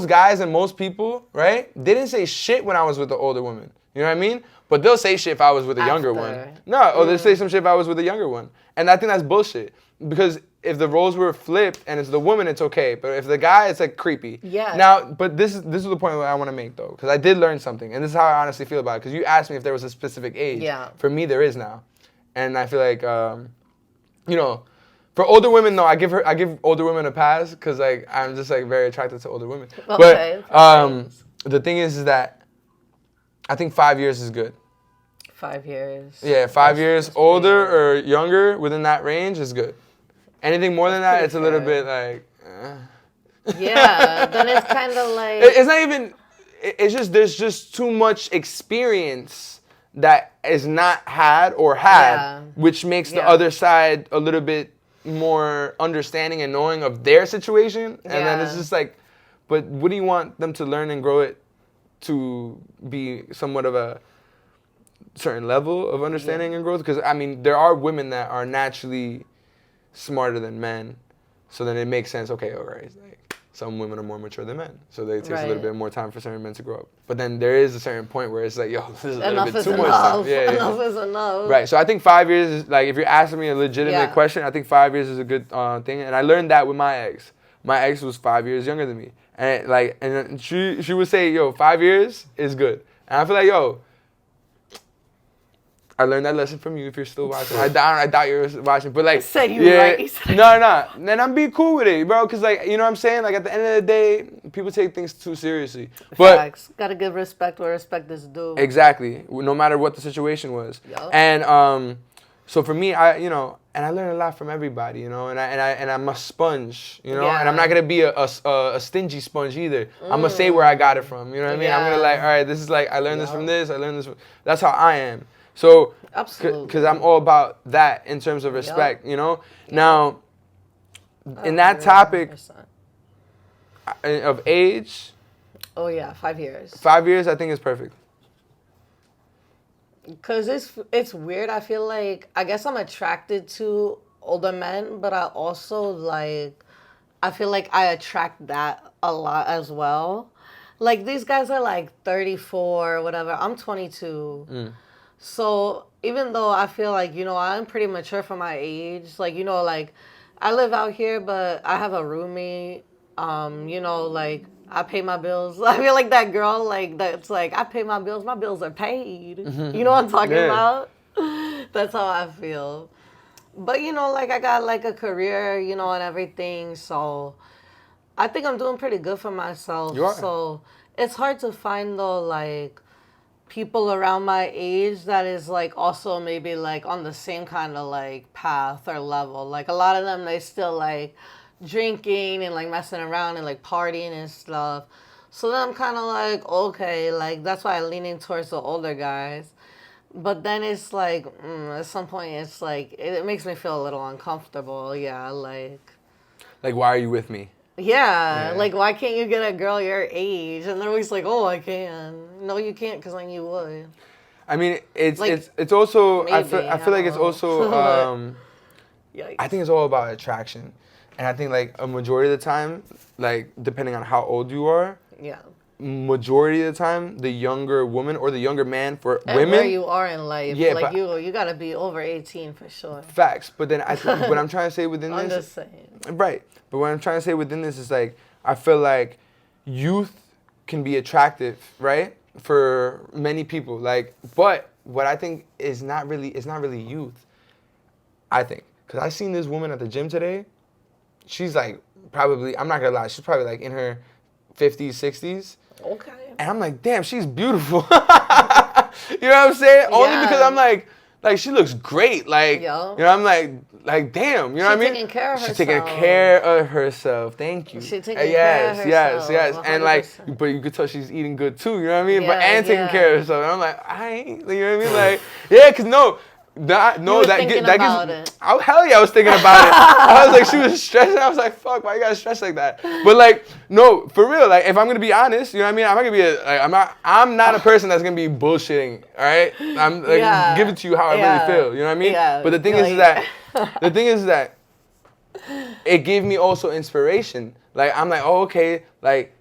guys and most people, right? They didn't say shit when I was with the older woman. You know what I mean? But they'll say shit if I was with a younger one. No, or they'll say some shit if I was with a younger one. And I think that's bullshit. Because if the roles were flipped and it's the woman, it's okay. But if the guy, it's like creepy. Yeah. Now, but this is the point that I want to make though, because I did learn something, and this is how I honestly feel about it. Because you asked me if there was a specific age. Yeah. For me, there is now, and I feel like, you know, For older women, no, I give older women a pass because like I'm just like very attracted to older women. Okay, but the thing is that I think 5 years is good. 5 years. Yeah, 5 years older or younger within that range is good. Anything more than that, it's a little bit like. Yeah, then it's kind of like. It's not even. It's just there's just too much experience that is not had, which makes the other side a little bit more understanding and knowing of their situation, and then it's just like, but what do you want them to learn and grow it to be somewhat of a certain level of understanding and growth? Because I mean, there are women that are naturally smarter than men, so then it makes sense. Okay, all right, like some women are more mature than men, so it takes a little bit more time for certain men to grow up. But then there is a certain point where it's like, yo, this is a little bit too much time. Yeah, enough is enough. Right. So I think 5 years is like, if you're asking me a legitimate question, I think 5 years is a good thing. And I learned that with my ex. My ex was 5 years younger than me, and she would say, yo, 5 years is good. And I feel like, yo, I learned that lesson from you if you're still watching. I doubt you're watching, but like, said you right. No. Then I'm be cool with it, bro. Cause like, you know what I'm saying? Like at the end of the day, people take things too seriously. But facts. Gotta give respect where respect is due. Exactly. No matter what the situation was. Yep. And so for me, I learned a lot from everybody, you know, and I'm a sponge, you know, and I'm not gonna be a stingy sponge either. I'm gonna say where I got it from, you know what I mean? I'm gonna like, all right, this is like I learned this from this. I learned this from. That's how I am. So, because I'm all about that in terms of respect, you know. Now, in that topic of age. Oh yeah, 5 years. 5 years, I think is perfect. Cause it's weird. I feel like I guess I'm attracted to older men, but I also like I feel like I attract that a lot as well. Like these guys are like 34 or whatever. I'm 22. So even though I feel like, you know, I'm pretty mature for my age, like, you know, like I live out here, but I have a roommate, you know, like I pay my bills. I feel like that girl, like, that's like, I pay my bills are paid. You know what I'm talking about? That's how I feel. But, you know, like I got like a career, you know, and everything. So I think I'm doing pretty good for myself. You are. So it's hard to find though, like, people around my age that is like also maybe like on the same kind of like path or level. Like a lot of them, they still like drinking and like messing around and like partying and stuff. So then I'm kind of like, okay, like that's why I'm leaning towards the older guys. But then it's like, at some point it's like, it makes me feel a little uncomfortable. Yeah, like why are you with me? Yeah, like why can't you get a girl your age? And they're always like, oh, I can. No, you can't, because then you would. I mean, it's also maybe, I feel like it's also I think it's all about attraction, and I think like a majority of the time, like depending on how old you are, majority of the time, the younger woman or the younger man for and women, where you are in life, like you gotta be over 18 for sure. Facts, but then I think what I'm trying to say within I'm this, just saying. Right. But what I'm trying to say within this is like, I feel like youth can be attractive, right? For many people. Like, but what I think is not really youth. I think. Because I seen this woman at the gym today. She's like probably, I'm not going to lie, she's probably like in her 50s, 60s. Okay. And I'm like, damn, she's beautiful. You know what I'm saying? Yeah. Only because I'm like she looks great. Like, you know, I'm like, damn, you know what I mean? She's taking care of herself. She's taking care of herself. Thank you. She's taking care of herself. Yes. 100%. And like, but you could tell she's eating good too, you know what I mean? And taking care of herself. And I'm like, you know what I mean? Like, yeah, because hell yeah, I was thinking about it. I was like, she was stressing. I was like, fuck, why you gotta stress like that? But like, no, for real. Like, if I'm gonna be honest, you know what I mean? I'm not gonna be I'm not a person that's gonna be bullshitting. All right, I'm like, give it to you how I really feel. You know what I mean? Yeah. But the thing is that it gave me also inspiration. Like, I'm like, oh, okay, like.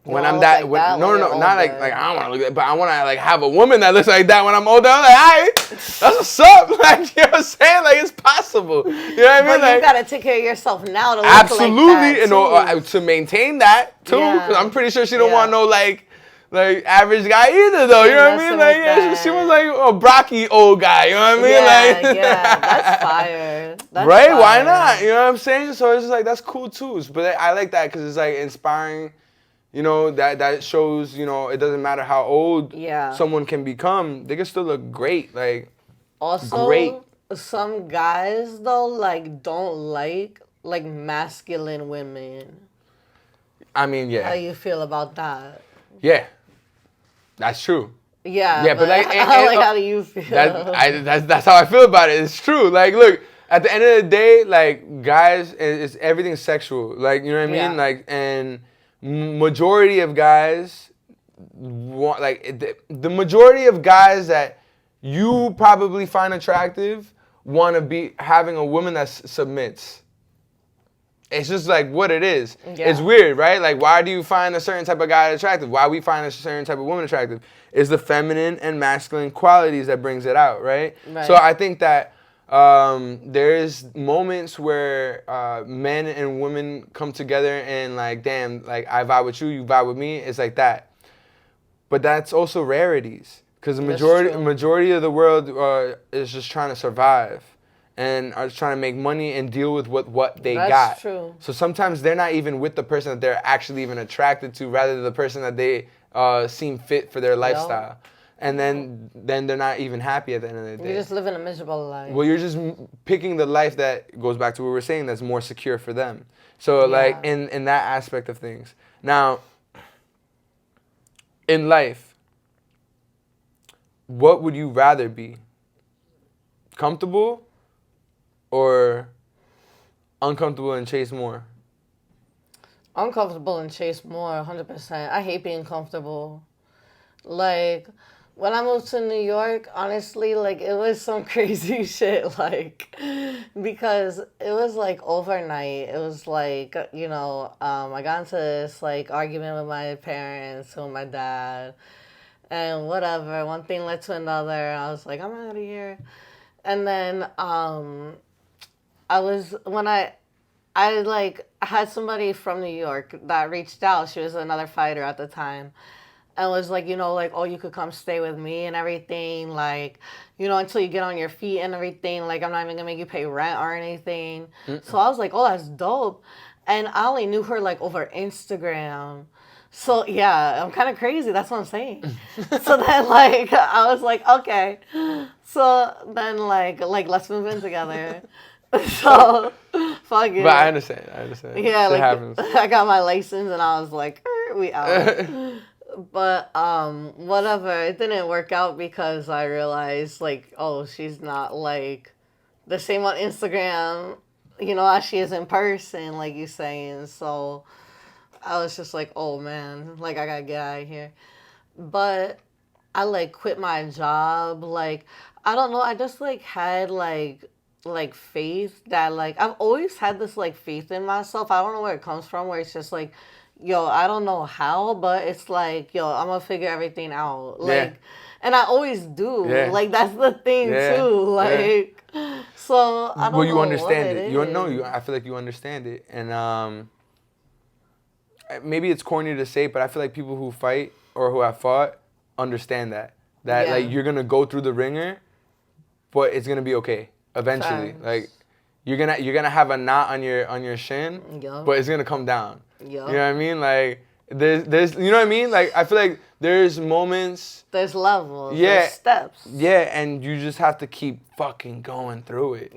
When I'm that, not like I don't want to look at it, but I want to like have a woman that looks like that when I'm older. I'm like, alright, that's what's up. Like, you know what I'm saying? Like, it's possible. You know what I mean? But like, you gotta take care of yourself now to look absolutely, like that and to maintain that too. Because I'm pretty sure she don't want no like like average guy either, though. You know what I mean? Like, yeah, she was like a Brocky old guy. You know what I mean? Yeah, like, yeah, that's fire. That's right? fire. Why not? You know what I'm saying? So it's just like that's cool too. But I like that because it's like inspiring. You know, that shows. You know, it doesn't matter how old someone can become. They can still look great. Like also, great. Some guys though like don't like masculine women. I mean, yeah. How you feel about that? Yeah, that's true. Yeah, yeah, but like, how do you feel? That's how I feel about it. It's true. Like, look, at the end of the day, like, guys, it's everything's sexual. Like, you know what I mean? Like, and majority of guys want, like, the majority of guys that you probably find attractive want to be having a woman that submits. It's just like what it is. Yeah. It's weird, right? Like, why do you find a certain type of guy attractive? Why we find a certain type of woman attractive? It's the feminine and masculine qualities that brings it out, right? So I think that there's moments where men and women come together and like, damn, like I vibe with you, you vibe with me. It's like that. But that's also rarities because the majority of the world is just trying to survive. And are trying to make money and deal with what they got. That's true. So sometimes they're not even with the person that they're actually even attracted to, rather the person that they seem fit for their lifestyle. And then they're not even happy at the end of the day. You're just living a miserable life. Well, you're just picking the life that goes back to what we were saying, that's more secure for them. So like in that aspect of things. Now, in life, what would you rather be? Comfortable? Or uncomfortable and chase more? Uncomfortable and chase more, 100%. I hate being comfortable. Like, when I moved to New York, honestly, like, it was some crazy shit, like, because it was, like, overnight. It was, like, you know, I got into this, like, argument with my parents, with my dad, and whatever. One thing led to another. I was like, I'm out of here. And then, I had somebody from New York that reached out. She was another fighter at the time. And was like, you know, like, oh, you could come stay with me and everything. Like, you know, until you get on your feet and everything. Like, I'm not even going to make you pay rent or anything. So I was like, oh, that's dope. And I only knew her, like, over Instagram. So, yeah, I'm kind of crazy. That's what I'm saying. So then, like, I was like, okay. So then, like let's move in together. So, fuck it. But I understand. Yeah, it like, happens. I got my license and I was like, we out. But, whatever. It didn't work out because I realized, like, oh, she's not, like, the same on Instagram, you know, as she is in person, like you saying. So, I was just like, oh, man, like, I gotta get out of here. But I, like, quit my job. Like, I don't know. I just, like, had, like faith that, like, I've always had this, like, faith in myself. I don't know where it comes from, where it's just, like, yo, I don't know how, but it's like, yo, I'm gonna figure everything out. Like, and I always do. Yeah. Like, that's the thing, too. Like, so, I don't know. Well, you understand it. I feel like you understand it. And maybe it's corny to say, but I feel like people who fight or who have fought understand that. Like, you're gonna go through the ringer, but it's gonna be okay. Eventually, like you're gonna have a knot on your shin, but it's gonna come down. You know what I mean? Like there's you know what I mean? Like I feel like there's moments, there's levels, there's steps. Yeah, and you just have to keep fucking going through it.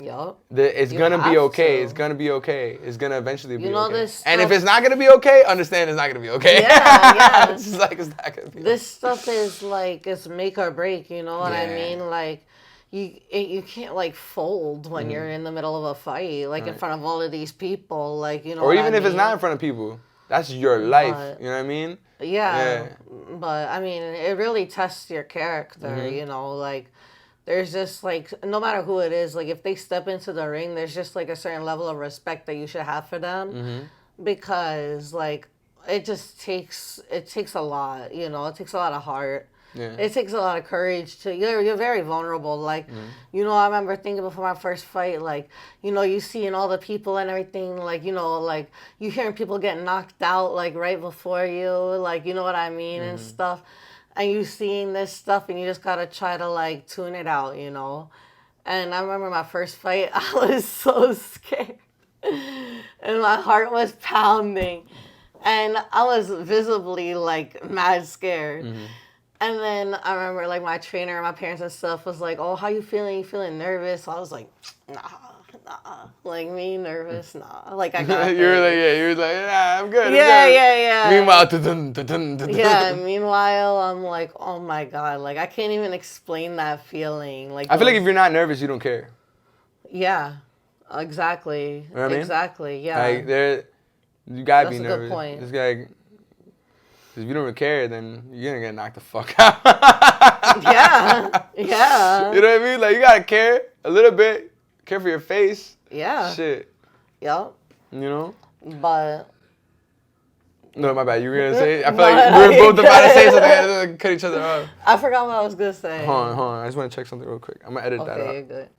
It's gonna be okay. It's gonna be okay. It's gonna eventually be okay. And if it's not gonna be okay, understand it's not gonna be okay. Yeah. It's just like it's not gonna be. This stuff is like it's make or break. You know what I mean? Like. You can't like fold when you're in the middle of a fight, like in front of all of these people, like you know. Or even if it's not in front of people, that's your life. You know what I mean? Yeah. But I mean, it really tests your character. You know, like there's just like no matter who it is, like if they step into the ring, there's just like a certain level of respect that you should have for them, because like it takes a lot. You know, it takes a lot of heart. Yeah. It takes a lot of courage to. You're very vulnerable. Like, you know, I remember thinking before my first fight, like, you know, you seeing all the people and everything, like, you know, like you hearing people get knocked out like right before you, like, you know what I mean, and stuff, and you seeing this stuff, and you just gotta try to like tune it out, you know. And I remember my first fight, I was so scared, and my heart was pounding, and I was visibly like mad scared. And then I remember, like, my trainer and my parents and stuff was like, oh, how you feeling? You feeling nervous? So I was like, nah. Like, me nervous? Nah. Like, I got you were like, nah, I'm good. Yeah. Meanwhile, yeah, meanwhile, I'm like, oh, my God. Like, I can't even explain that feeling. Like, I feel like if you're not nervous, you don't care. Yeah, exactly. You know what I mean? Exactly, yeah. Like, you gotta be nervous. That's a good point. It's like, because if you don't really care, then you're gonna get knocked the fuck out. yeah. You know what I mean? Like, you gotta care a little bit. Care for your face. Yeah. Shit. Yep. You know? But... No, my bad. You were gonna say? I feel like we were both about to say something. Cut each other off. I forgot what I was gonna say. Hold on. I just want to check something real quick. I'm gonna edit that out. Okay, you're good.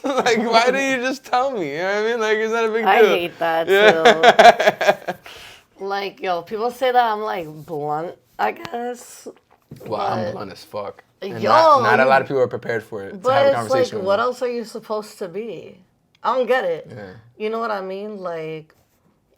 Like, why didn't you just tell me? You know what I mean? Like, it's not a big deal. I hate that too. Like, yo, people say that I'm like blunt, I guess. Well, I'm blunt as fuck. And Yo, not a lot of people are prepared for it. To have a but it's conversation like, with what me. else are you supposed to be? I don't get it. Yeah. You know what I mean? Like,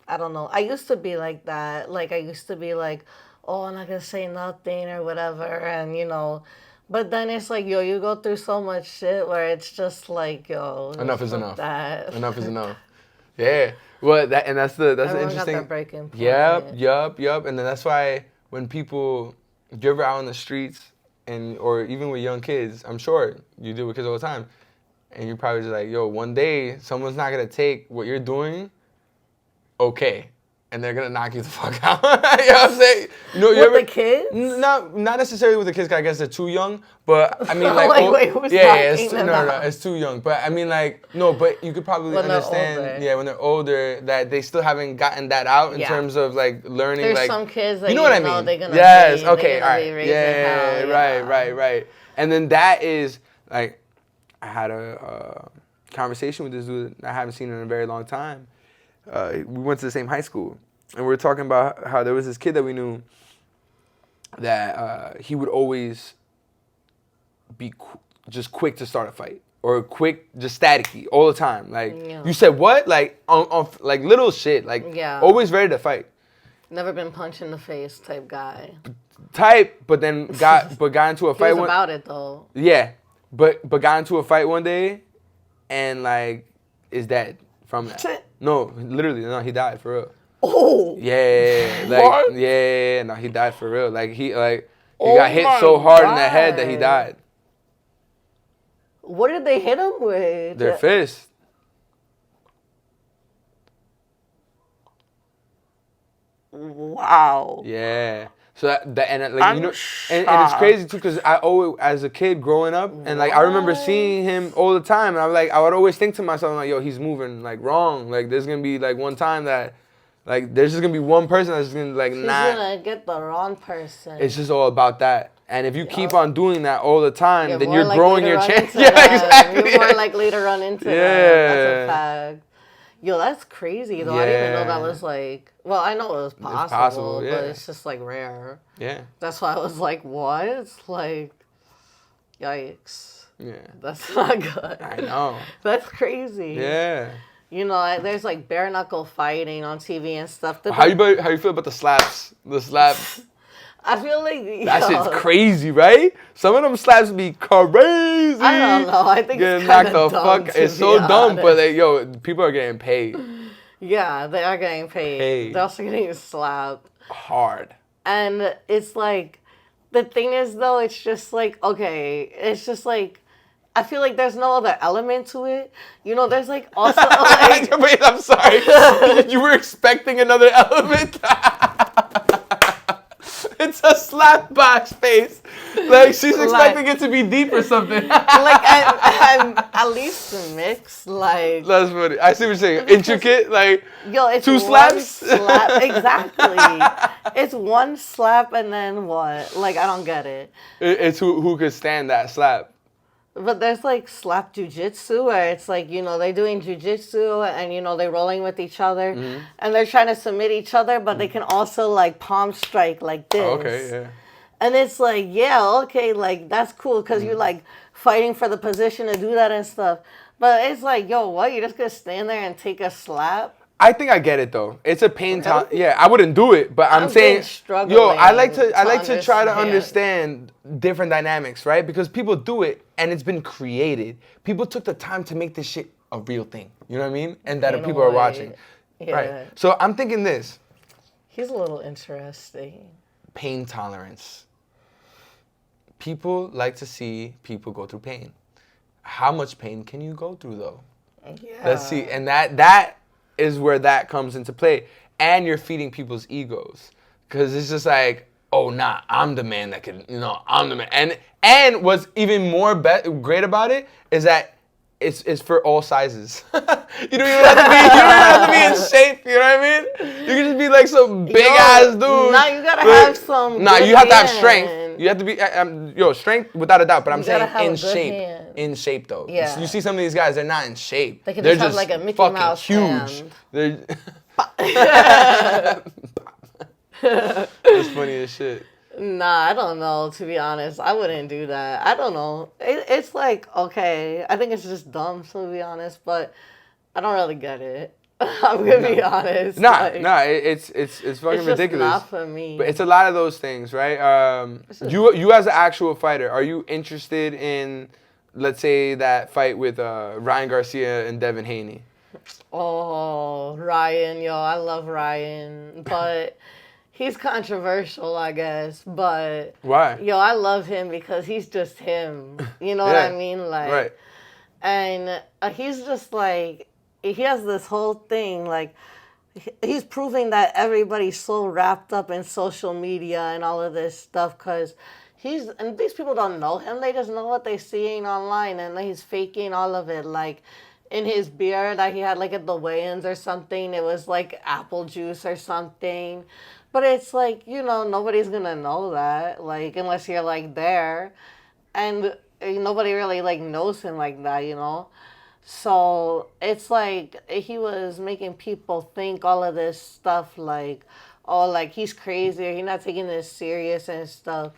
I don't know. I used to be like that. Like, I used to be like, oh, I'm not gonna say nothing or whatever, and you know. But then it's like, yo, you go through so much shit where it's just like, yo, Enough is fuck enough. that. Enough is enough. Yeah. Well, that's the Everyone interesting. got their breaking point. Yup. And then that's why when people, if you're ever out on the streets or even with young kids, I'm sure you deal with kids all the time, and you're probably just like, yo, one day someone's not gonna take what you're doing, okay, and they're gonna knock you the fuck out. You know what I'm saying? You know, With the kids? Not necessarily with the kids, 'cause I guess they're too young. But I mean, like, Like, wait, who's it's knocking them no, out? it's too young. But I mean, like, no, but you could probably When they're understand, older. when they're older, that they still haven't gotten that out in Yeah. terms of like learning. There's like, some kids that you know what I know mean? they're gonna Yes. be, Okay. they're All gonna be right. raised in hell, Right. And then that is like, I had a conversation with this dude I haven't seen in a very long time. We went to the same high school. And we were talking about how there was this kid that we knew that he would always be just quick to start a fight. Or quick, just staticky all the time. Like, you said what? Like, on like little shit. Like, always ready to fight. Never been punched in the face type guy. But then got into a fight. He was about it, though. Yeah. But got into a fight one day and, like, is dead from that. No, literally, no, he died, for real. Oh. Yeah, like What? yeah, no, he died for real. Like he got hit so hard in the head that he died. What did they hit him with? Their fist. Wow. Yeah. So and it's crazy too because I always, as a kid growing up, and like I remember seeing him all the time, and I would always think to myself like, yo, he's moving like wrong. Like there's gonna be like one time that, like there's just gonna be one person that's just gonna like He's not. gonna get the wrong person. It's just all about that. And if you keep on doing that all the time, then you're more growing likely to your run chance. into Yeah, them. exactly. You're more likely to run into them. That's a fact. Yo, that's crazy though. I didn't even know that was like. Well, I know it was possible, but it's just like rare. Yeah. That's why I was like, what? It's like, yikes. Yeah. That's not good. I know. That's crazy. Yeah. You know, there's like bare knuckle fighting on TV and stuff. How you feel about the slaps? The slaps. I feel like that shit's crazy, right? Some of them slaps be crazy. I don't know. I think getting it's knocked kind the of dumb. It's so dumb, but like, yo, people are getting paid. Yeah, they are getting paid. They're also getting slapped hard. And it's like, the thing is though, it's just like, okay, it's just like, I feel like there's no other element to it. You know, there's like also like... Wait, I'm sorry. You were expecting another element? It's a slap box face. Like she's expecting it to be deep or something. Like and at least mix. Like that's funny. I see what you're saying. Intricate, like yo, it's 2 slaps. Slap. Exactly. It's one slap and then what? Like I don't get it. It's who could stand that slap. But there's like slap jujitsu where it's like, you know, they're doing jujitsu and, you know, they're rolling with each other and they're trying to submit each other, but they can also like palm strike like this. Oh, okay, yeah. And it's like, yeah, okay, like that's cool because you're like fighting for the position to do that and stuff. But it's like, yo, what? You're just going to stand there and take a slap? I think I get it though. It's a pain time. Yeah, I wouldn't do it, but I'm saying, yo, I like to try to understand different dynamics, right? Because people do it, and it's been created. People took the time to make this shit a real thing. You know what I mean? And that people are watching, right? So I'm thinking this. He's a little interesting. Pain tolerance. People like to see people go through pain. How much pain can you go through though? Yeah. Let's see, and that is where that comes into play. And you're feeding people's egos. Because it's just like, oh, nah, I'm the man that can, you know, I'm the man. And what's even more great about it is that it's for all sizes. You don't even have to be in shape, you know what I mean? You can just be like some big ass dude. Nah, you gotta have some you have to have strength. You have to be, strength without a doubt, but I'm saying in shape. Hand. In shape though. Yeah. You see some of these guys, they're not in shape. They can they're just have like a Mickey fucking Mouse huge. hand. It's funny as shit. Nah, I don't know, to be honest. I wouldn't do that. I don't know. It's like, okay, I think it's just dumb, to be honest, but I don't really get it. I'm gonna be honest. It's fucking it's ridiculous. Just not for me. But it's a lot of those things, right? You as an actual fighter, are you interested in, let's say, that fight with Ryan Garcia and Devin Haney? Oh, Ryan, yo, I love Ryan, but he's controversial, I guess. But why? Yo, I love him because he's just him. You know what I mean? Like, right. And he's just like, he has this whole thing, like, he's proving that everybody's so wrapped up in social media and all of this stuff because and these people don't know him. They just know what they're seeing online, and he's faking all of it. Like, in his beer that he had, like, at the weigh-ins or something, it was, like, apple juice or something. But it's like, you know, nobody's gonna know that, like, unless you're, like, there. And nobody really, like, knows him like that, you know? So it's like he was making people think all of this stuff like, oh, like he's crazy or he's not taking this serious and stuff.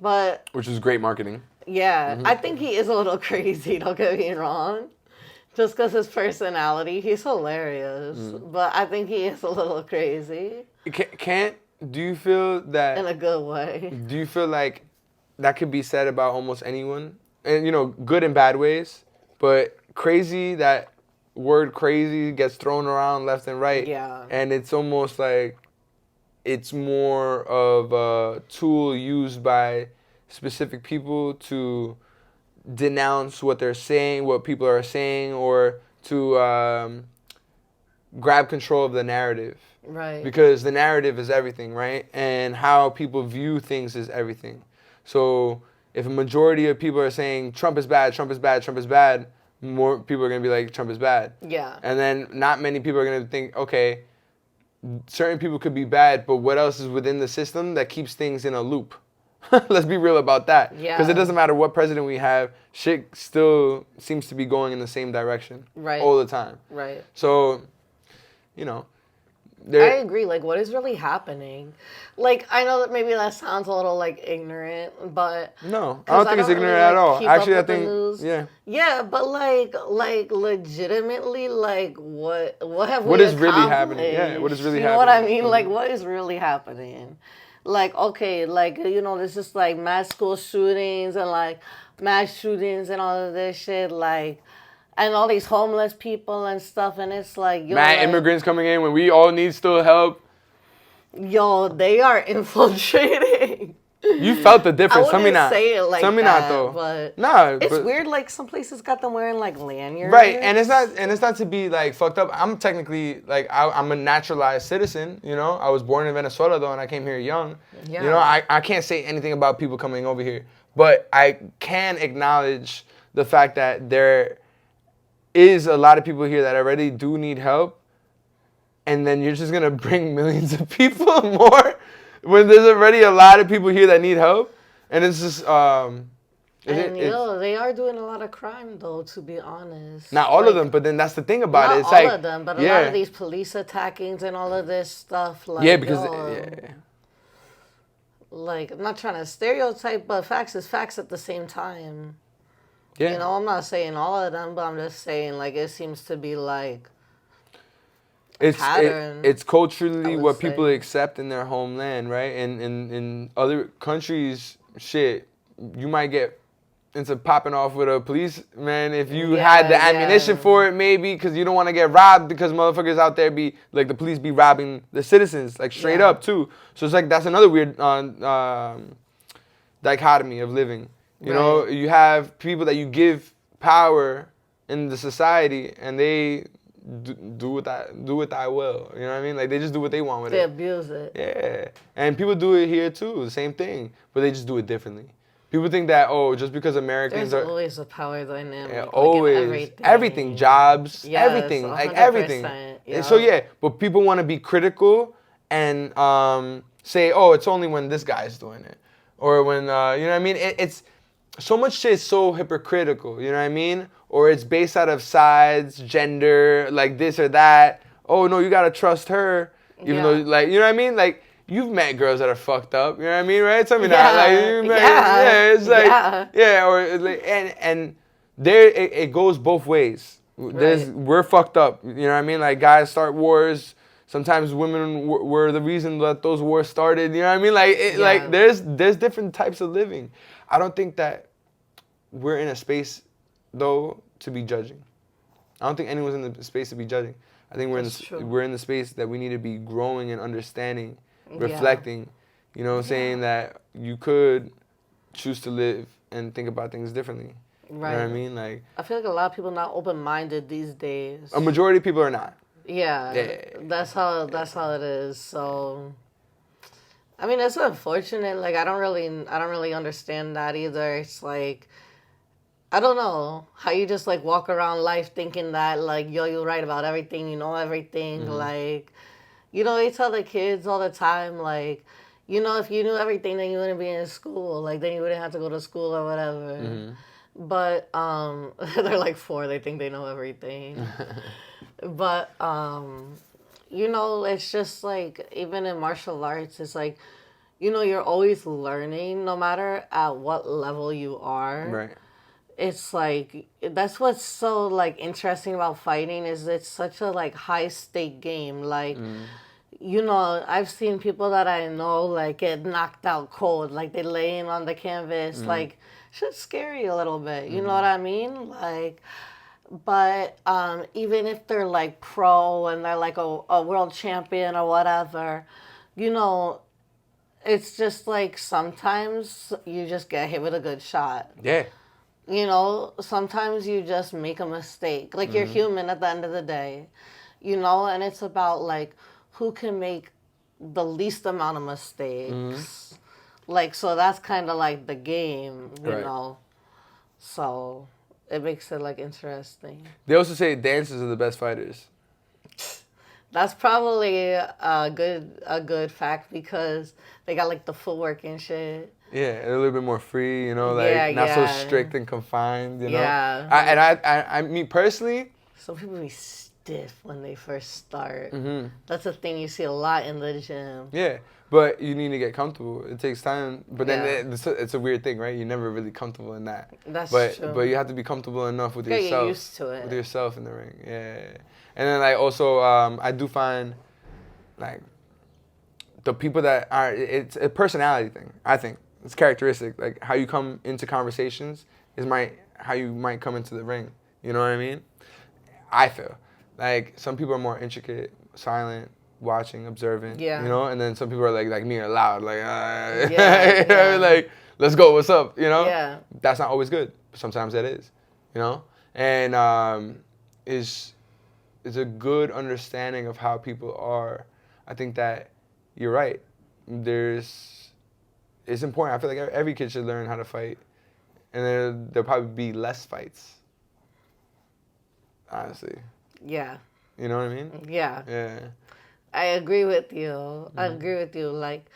But which is great marketing. Yeah, I think he is a little crazy, don't get me wrong. Just because his personality, he's hilarious. But I think he is a little crazy. Do you feel that... in a good way. Do you feel like that could be said about almost anyone? And, you know, good and bad ways. But crazy, that word crazy gets thrown around left and right. Yeah. And it's almost like it's more of a tool used by specific people to denounce what they're saying, what people are saying, or to grab control of the narrative. Right. Because the narrative is everything, right? And how people view things is everything. So if a majority of people are saying Trump is bad, Trump is bad, Trump is bad, more people are going to be like, Trump is bad. Yeah. And then not many people are going to think, okay, certain people could be bad, but what else is within the system that keeps things in a loop? Let's be real about that. Yeah. Because it doesn't matter what president we have, shit still seems to be going in the same direction. Right. All the time. Right. So, you know. I agree. Like, what is really happening? Like, I know that maybe that sounds a little, like, ignorant, but... No, I don't think it's ignorant at all. Actually, I think... Yeah. Yeah, but, like, legitimately, like, what have we What is really happening? Yeah, what is really happening? You know what I mean? Like, what is really happening? Like, okay, like, you know, there's just, like, mass school shootings and, like, mass shootings and all of this shit, like... And all these homeless people and stuff, and it's like... Yo, mad immigrants coming in when we all need still help. Yo, they are infiltrating. You felt the difference. I wouldn't say it like that, not though. But nah, it's weird. Like some places got them wearing like lanyards. Right, and it's not to be like fucked up. I'm technically like I'm a naturalized citizen. You know, I was born in Venezuela though, and I came here young. Yeah. You know, I can't say anything about people coming over here, But I can acknowledge the fact that there is a lot of people here that already do need help, and then you're just gonna bring millions of people more when there's already a lot of people here that need help, and it's just they are doing a lot of crime though, to be honest. not all of them, but then that's the thing about it. It's not all like, of them, but a lot of these police attackings and all of this stuff. Like, yeah, because like, I'm not trying to stereotype, but facts is facts at the same time. yeah. You know, I'm not saying all of them, but I'm just saying, like, it seems to be like pattern, it's culturally I would what people say. accept in their homeland, right? And in other countries, shit, you might get into popping off with a policeman if you had the ammunition for it, maybe, because you don't want to get robbed, because motherfuckers out there be like, the police be robbing the citizens, like, straight up too. So it's like, that's another weird dichotomy of living. You know, you have people that you give power in the society, and they do what I will. You know what I mean? Like, they just do what they want with it. They abuse it. Yeah. And people do it here too, the same thing, but they just do it differently. People think that, oh, just because Americans There's are always a power dynamic. yeah, like, always everything, jobs, Yes, everything, like 100%, everything. yeah. So yeah, but people want to be critical and say, oh, it's only when this guy's doing it, or when you know what I mean. It's so much shit is so hypocritical. You know what I mean? Or it's based out of sides, gender, like this or that. Oh no, you gotta trust her, even though, like, you know what I mean, like. You've met girls that are fucked up, you know what I mean, right? Tell me that. Like, you met, it's like, or like, and there it goes both ways. We're fucked up, you know what I mean? Like, guys start wars. Sometimes women were the reason that those wars started. You know what I mean? Like, like there's different types of living. I don't think that we're in a space though to be judging. I don't think anyone's in the space to be judging. I think we're in the space that we need to be growing and understanding. Reflecting, you know, saying that you could choose to live and think about things differently. Right. You know what I mean? Like, I feel like a lot of people not open-minded these days. A majority of people are not. Yeah. That's how it is. So, I mean, it's unfortunate. Like, I don't really understand that either. It's like, I don't know how you just like walk around life thinking that like, yo, you're right about everything, you know everything, like. You know, they tell the kids all the time, like, you know, if you knew everything, then you wouldn't be in school. Like, then you wouldn't have to go to school or whatever. But they're like 4. They think they know everything. But, you know, it's just like, even in martial arts, it's like, you know, you're always learning no matter at what level you are. Right. It's like, that's what's so like interesting about fighting is it's such a like high stake game. Like, you know, I've seen people that I know like get knocked out cold, like they laying on the canvas, like shit's scary a little bit. You know what I mean? Like, but even if they're like pro and they're like a world champion or whatever, you know, it's just like sometimes you just get hit with a good shot. Yeah. You know, sometimes you just make a mistake. Like, you're human at the end of the day, you know? And it's about, like, who can make the least amount of mistakes. Like, so that's kind of like the game, you know? So it makes it, like, interesting. They also say dancers are the best fighters. That's probably a good fact because they got, like, the footwork and shit. Yeah, a little bit more free, you know, like not so strict and confined, you know. Yeah. I mean, personally, some people be stiff when they first start. That's a thing you see a lot in the gym. Yeah, but you need to get comfortable. It takes time, but then it's a weird thing, right? You're never really comfortable in that. That's true. But you have to be comfortable enough with yourself. Get used to it. With yourself in the ring, yeah. And then like also, I do find like the people that are, it's a personality thing, I think. It's characteristic. Like, how you come into conversations is how you might come into the ring. You know what I mean? I feel. Like, some people are more intricate, silent, watching, observant. Yeah. You know? And then some people are like me, are loud. Like, like, let's go, what's up? You know? Yeah. That's not always good. But sometimes that is. You know? And is a good understanding of how people are. I think that you're right. It's important. I feel like every kid should learn how to fight. and then there'll probably be less fights. Honestly. Yeah. You know what I mean? Yeah. Yeah. I agree with you. I agree with you. Like,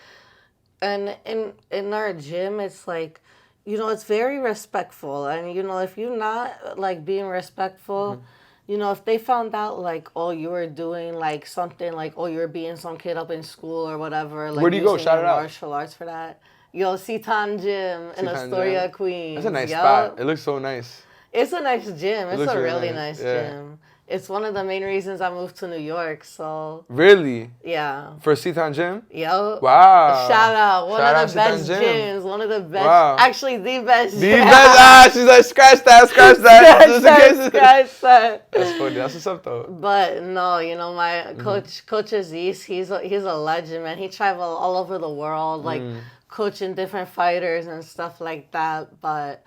and in our gym, it's like, you know, it's very respectful. And, you know, if you're not, like, being respectful, you know, if they found out, like, oh, you were doing, like, something, like, oh, you were beating some kid up in school or whatever. Like, where do you go? Shout it out. Martial arts for that. Yo, Seton Gym in Seton Astoria, Gym. Queens. That's a nice spot. It looks so nice. It's a nice gym. It's a really nice yeah. gym. It's one of the main reasons I moved to New York, so... Really? Yeah. For Seton Gym? Yo. Wow. Shout out. One Shout of the best Seton gyms. One of the best... Wow. Actually, the best The gym. best. She's like, scratch that. Scratch that. That's funny. That's what's up, though. But, no, you know, my Coach Aziz, he's a legend, man. He traveled all over the world, like, coaching different fighters and stuff like that. But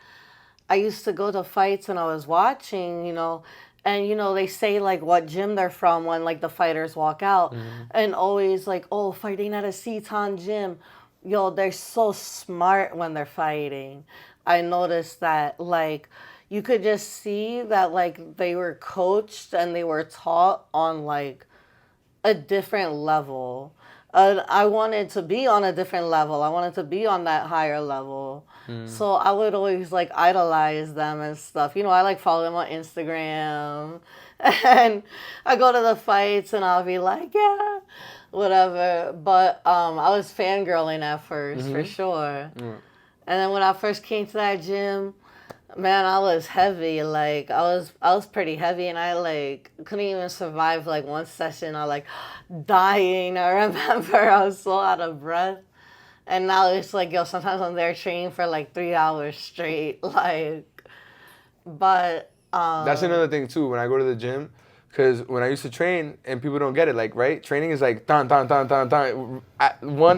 I used to go to fights and I was watching, you know... And, you know, they say, like, what gym they're from when, like, the fighters walk out. And always, like, oh, fighting at a Seton gym. Yo, they're so smart when they're fighting. I noticed that, like, you could just see that, like, they were coached and they were taught on, like, a different level. I wanted to be on a different level. I wanted to be on that higher level. So I would always, like, idolize them and stuff. You know, I, like, follow them on Instagram. And I go to the fights and I'll be like, yeah, whatever. But I was fangirling at first, for sure. And then when I first came to that gym, man, I was heavy. Like, I was pretty heavy, and I, like, couldn't even survive, like, one session. I, like, dying. I remember I was so out of breath. And now it's like, yo, sometimes I'm there training for, like, 3 hours straight. Like, but... That's another thing, too, when I go to the gym. Because when I used to train, and people don't get it, like, right? Training is like, one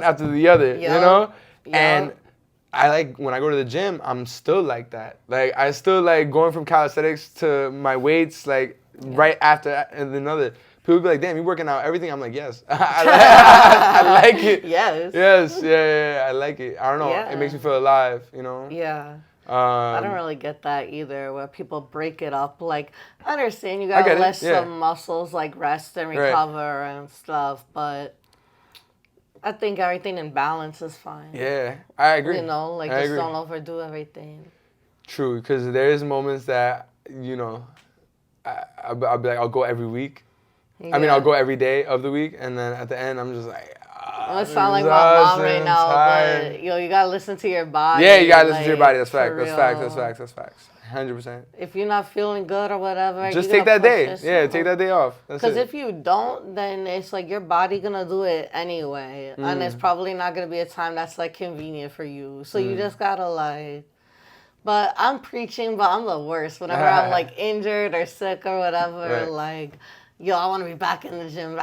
after the other, you know? And... I like, when I go to the gym, I'm still like that. Like, I still like going from calisthenics to my weights, like, right after another. People be like, damn, you working out everything? I'm like, yes. I like it. Yes. Yes, yeah, I like it. I don't know. Yeah. It makes me feel alive, you know? Yeah. I don't really get that either, where people break it up. Like, I understand you gotta let some muscles, like, rest and recover and stuff, but... I think everything in balance is fine. Yeah, I agree. You know, like, just don't overdo everything. True, because there is moments that, you know, I'll be like, I'll go every week. Yeah. I mean, I'll go every day of the week, and then at the end, I'm just like, I sound like my mom right now, but, yo, you gotta listen to your body. Yeah, you gotta listen to your body. That's fact. That's facts. 100%. If you're not feeling good or whatever, just take that day. Yeah, take that day off. Because if you don't, then it's like your body gonna do it anyway, and it's probably not gonna be a time that's like convenient for you. So you just gotta like. But I'm preaching, but I'm the worst. Whenever I'm like injured or sick or whatever, like, yo, I want to be back in the gym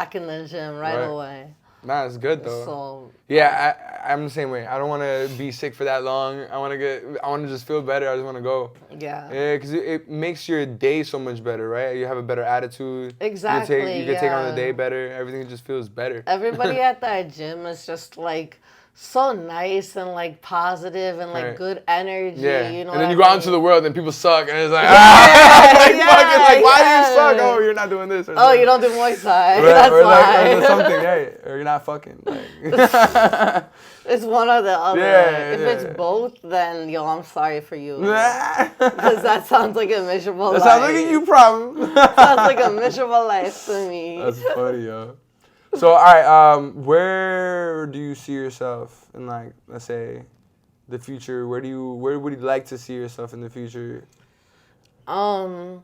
right away. Nah, it's good though. So yeah, I'm the same way. I don't want to be sick for that long. I want to just feel better. I just want to go. Yeah. Yeah, because it makes your day so much better, right? You have a better attitude. Exactly. You can take on the day better. Everything just feels better. Everybody at that gym is just like so nice and like positive and like good energy. Yeah. You know. And then you go out into the world and people suck and it's like, why do you suck? Oh, you're not doing this. Oh, you don't do Muay Thai. Right, That's or why. Or something, hey, or you're not fucking. Like. It's one or the other. If it's both, then yo, I'm sorry for you. Because that sounds like a miserable life. That sounds like a you problem. Sounds like a miserable life to me. That's funny, yo. So, all right, where do you see yourself in, like, let's say, the future? Where would you like to see yourself in the future? I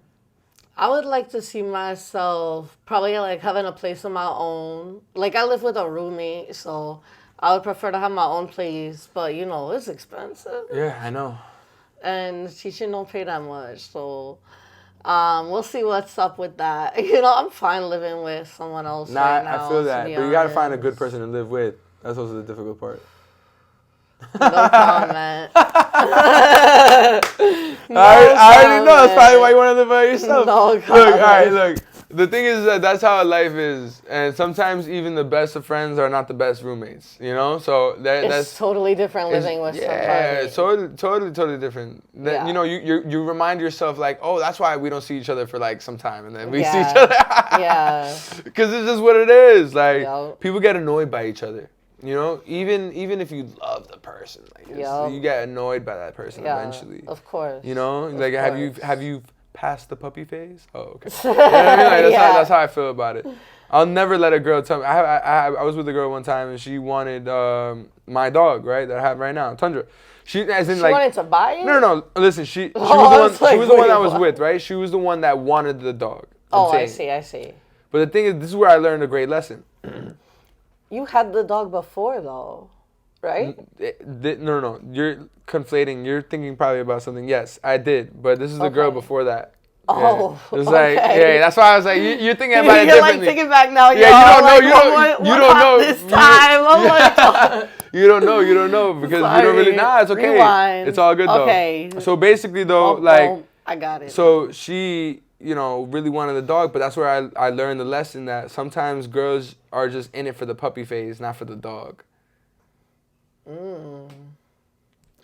would like to see myself probably, like, having a place of my own. Like, I live with a roommate, so I would prefer to have my own place. But, you know, it's expensive. Yeah, I know. And teaching don't pay that much, so... we'll see what's up with that. You know, I'm fine living with someone else right now. I feel that, but you gotta find a good person to live with. That's also the difficult part. No comment. I already know. That's probably why you want to live by yourself. No comment. Look, all right, look. The thing is that that's how life is, and sometimes even the best of friends are not the best roommates. You know, so that's totally different living with somebody. Yeah, totally different. Then, you know, you remind yourself like, oh, that's why we don't see each other for like some time, and then we see each other. Yeah. Because it's just what it is. Like Yep. people get annoyed by each other. You know, even if you love the person, like you get annoyed by that person eventually. Of course. You know, like have you passed the puppy phase? Oh, okay. You know what I mean? Like, that's how I feel about it. I'll never let a girl tell me. I was with a girl one time and she wanted my dog, right, that I have right now, Tundra. She wanted to buy it? No. Listen, she was the one I was with, right? She was the one that wanted the dog. I see. But the thing is, this is where I learned a great lesson. You had the dog before, though, right? No. You're conflating. You're thinking probably about something. Yes, I did. But this is the girl before that. Oh, yeah. It was like, yeah, that's why I was like, you're thinking about it differently. You're like thinking back now. Yeah, you don't know this time. Oh my God. You don't know because you don't really. Nah, it's okay. Rewind. It's all good though. Okay. So basically though, I got it. So she, you know, really wanted the dog, but that's where I learned the lesson that sometimes girls are just in it for the puppy phase, not for the dog.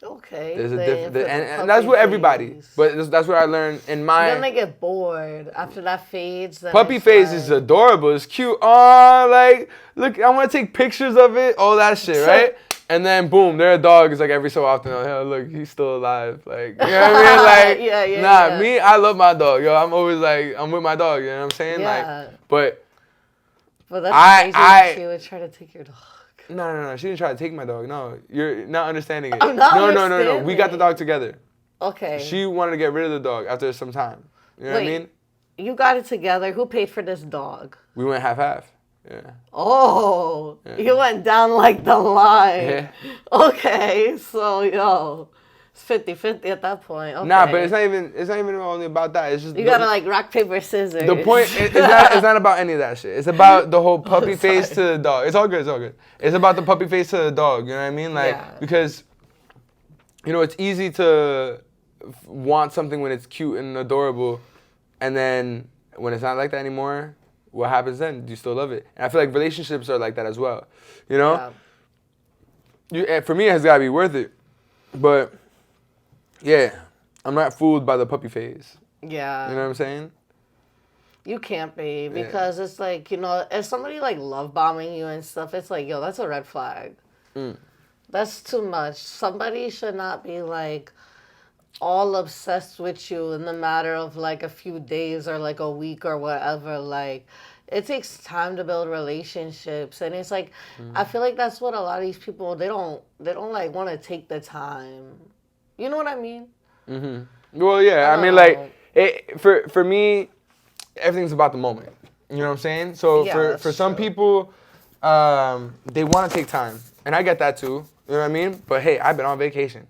Okay. There's a different, and that's what everybody. But that's what I learned in my. Then they get bored after that fades. Puppy phase is adorable. It's cute. Oh, like look, I want to take pictures of it. All that shit, right? And then boom, their dog is like every so often. Oh, look, he's still alive. Like you know what I mean? Like me, I love my dog. Yo, I'm always like I'm with my dog. You know what I'm saying? Yeah. Like, but that's crazy that she would try to take your dog. No. She didn't try to take my dog. No, you're not understanding it. I'm not No. We got the dog together. Okay. She wanted to get rid of the dog after some time. You know what I mean? You got it together. Who paid for this dog? We went half. Yeah. Oh, you went down like the line. Yeah. Okay, so it's 50-50 at that point. Okay. Nah, but it's not even only about that. It's just you gotta like rock paper scissors. The point it's not about any of that shit. It's about the whole puppy face to the dog. It's all good. It's about the puppy face to the dog. You know what I mean? Like because you know it's easy to want something when it's cute and adorable, and then when it's not like that anymore. What happens then? Do you still love it? And I feel like relationships are like that as well. You know? Yeah. For me, it has got to be worth it. But, yeah, I'm not fooled by the puppy phase. Yeah. You know what I'm saying? You can't be because it's like, you know, if somebody like love bombing you and stuff, it's like, yo, that's a red flag. That's too much. Somebody should not be like all obsessed with you in the matter of like a few days or like a week or whatever. Like it takes time to build relationships, and it's like I feel like that's what a lot of these people they don't like want to take the time. You know what I mean? Well, yeah. I mean, like for me, everything's about the moment. You know what I'm saying? So for some people, they want to take time, and I get that too. You know what I mean? But hey, I've been on vacation.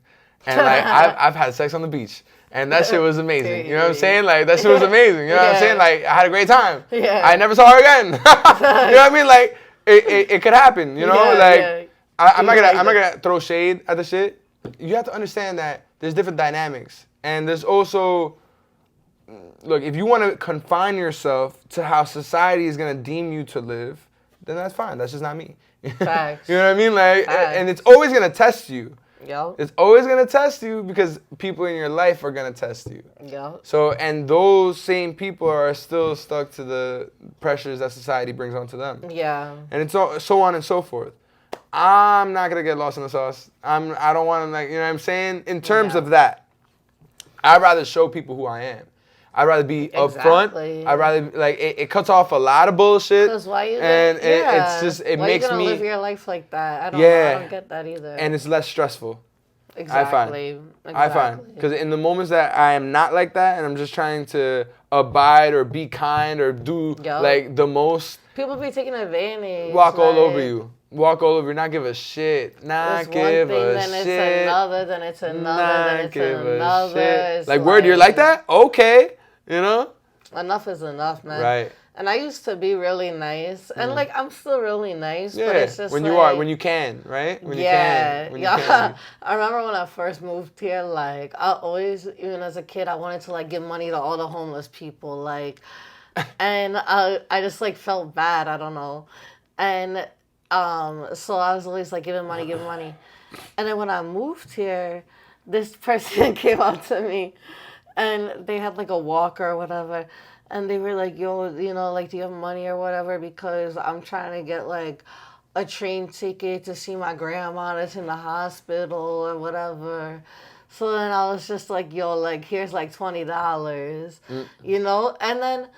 And like I've had sex on the beach, and that shit was amazing. You know what I'm saying? Like that shit was amazing. You know what I'm saying? Like I had a great time. Yeah. I never saw her again. You know what I mean? Like it could happen. You know? I'm not gonna throw shade at the shit. You have to understand that there's different dynamics, and there's also look. If you want to confine yourself to how society is gonna deem you to live, then that's fine. That's just not me. Facts. You know what I mean? Like, and it's always gonna test you. Yo. It's always gonna test you because people in your life are gonna test you. Yo. So, and those same people are still stuck to the pressures that society brings onto them. Yeah. And it's so on and so forth. I'm not gonna get lost in the sauce. I don't want to like, you know what I'm saying? In terms of that, I'd rather show people who I am. I'd rather be upfront. I'd rather like it cuts off a lot of bullshit. Because why you? And it's just it why makes you gonna me live your life like that. I don't get that either. And it's less stressful. Exactly. I find because in the moments that I am not like that, and I'm just trying to abide or be kind or do like the most. People be taking advantage. Walk all over you. Walk all over you. Not give a shit. Not give a then shit. It's another. Then it's another. Then it's another. Like word, you're like that? Okay. You know? Enough is enough, man. Right. And I used to be really nice. And, like, I'm still really nice. Yeah, but it's just when like, you can, right? When you can. I remember when I first moved here, like, I always, even as a kid, I wanted to, like, give money to all the homeless people. Like, And I just like felt bad. I don't know. And so I was always like giving money. And then when I moved here, this person came up to me, and they had like a walker or whatever, and they were like, "Yo, you know, like, do you have money or whatever? Because I'm trying to get like a train ticket to see my grandma that's in the hospital or whatever." So then I was just like, "Yo, like, here's like $20, you know?" And then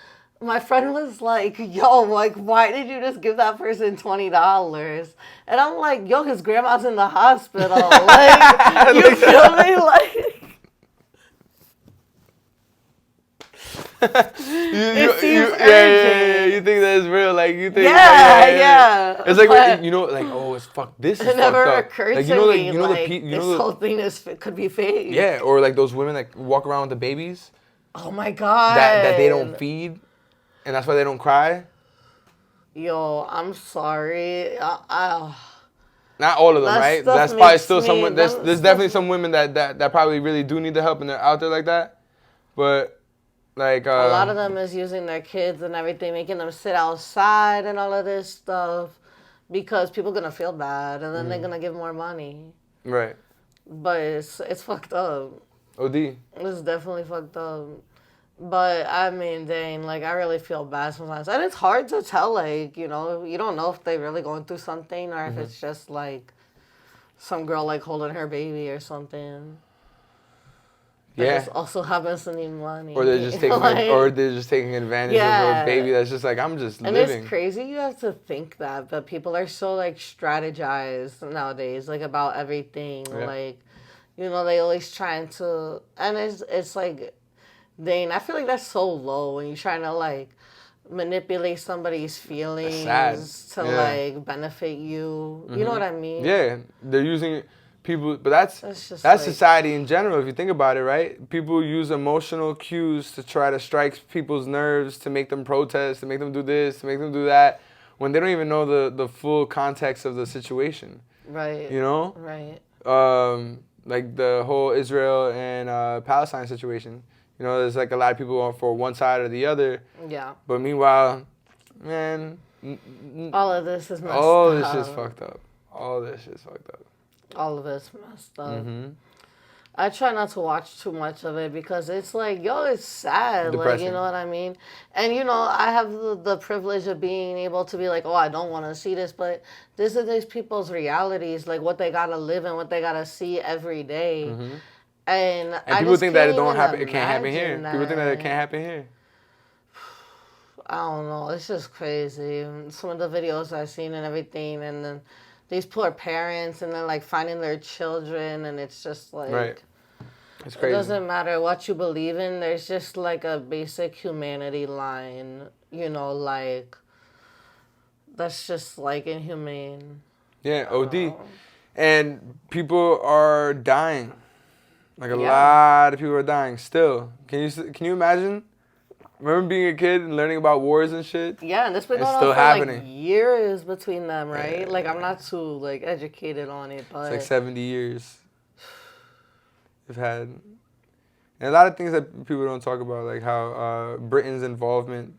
my friend was like, "Yo, like, why did you just give that person $20?" And I'm like, "Yo, his grandma's in the hospital." Like, you feel me? Like, it seems urgent. Yeah. You think that is real? Like you think? Yeah. It's like you know, like it's fucked. This is it never fucked up. occurred Like to me, like, you this know whole thing could be fake. yeah, or like those women that walk around with the babies Oh my god. that they don't feed, and that's why they don't cry. Yo, I'm sorry. Not all of them, That right? stuff That's probably makes still me- someone. There's that definitely stuff- some women that probably really do need the help and they're out there like that. But like A lot of them is using their kids and everything, making them sit outside and all of this stuff because people gonna feel bad and then they're gonna give more money. right. But it's fucked up. OD. It's definitely fucked up. But I mean, dang, like, I really feel bad sometimes. And it's hard to tell, like, you know, you don't know if they're really going through something or if it's just like some girl like holding her baby or something. That Yeah. just also happens to need money. Or they're just taking Like, advantage of Yeah. a baby that's just like, I'm just and living. it's crazy you have to think that, but people are so like strategized nowadays, like about everything. Yeah. Like, you know, they always trying to, and it's like, dang, I feel like that's so low when you're trying to like manipulate somebody's feelings to Yeah. like benefit you. You know what I mean? Yeah, they're using people, but that's just like- society in general. If you think about it, right? People use emotional cues to try to strike people's nerves, to make them protest, to make them do this, to make them do that, when they don't even know the full context of the situation. Right. You know? Right. Like the whole Israel and Palestine situation. You know, there's like a lot of people on for one side or the other. Yeah. But meanwhile, man, All of this is messed all up. this shit's fucked up. All this shit's fucked up. All of it's messed up. Mm-hmm. I try not to watch too much of it because it's like, yo, it's sad. Like, Depressing. you know what I mean? And, you know, I have the privilege of being able to be like, oh, I don't want to see this. But this is these people's realities, like what they got to live and what they got to see every day. Mm-hmm. And I people just think that it can't don't even happen. It can't happen here. imagine People think that it can't happen here. I don't know. It's just crazy. Some of the videos I've seen and everything. And then these poor parents and then like finding their children. And it's just like... Right. It's It crazy. doesn't matter what you believe in. There's just like a basic humanity line, you know, like that's just like inhumane. Yeah, OD. And people are dying. Like a Yeah. lot of people are dying still. Can you imagine? Remember being a kid and learning about wars and shit? Yeah, and it's been It's going on still for happening. like years between them, right? Yeah. Like I'm not too like educated on it, but It's like 70 years. They've had, and a lot of things that people don't talk about, like how Britain's involvement.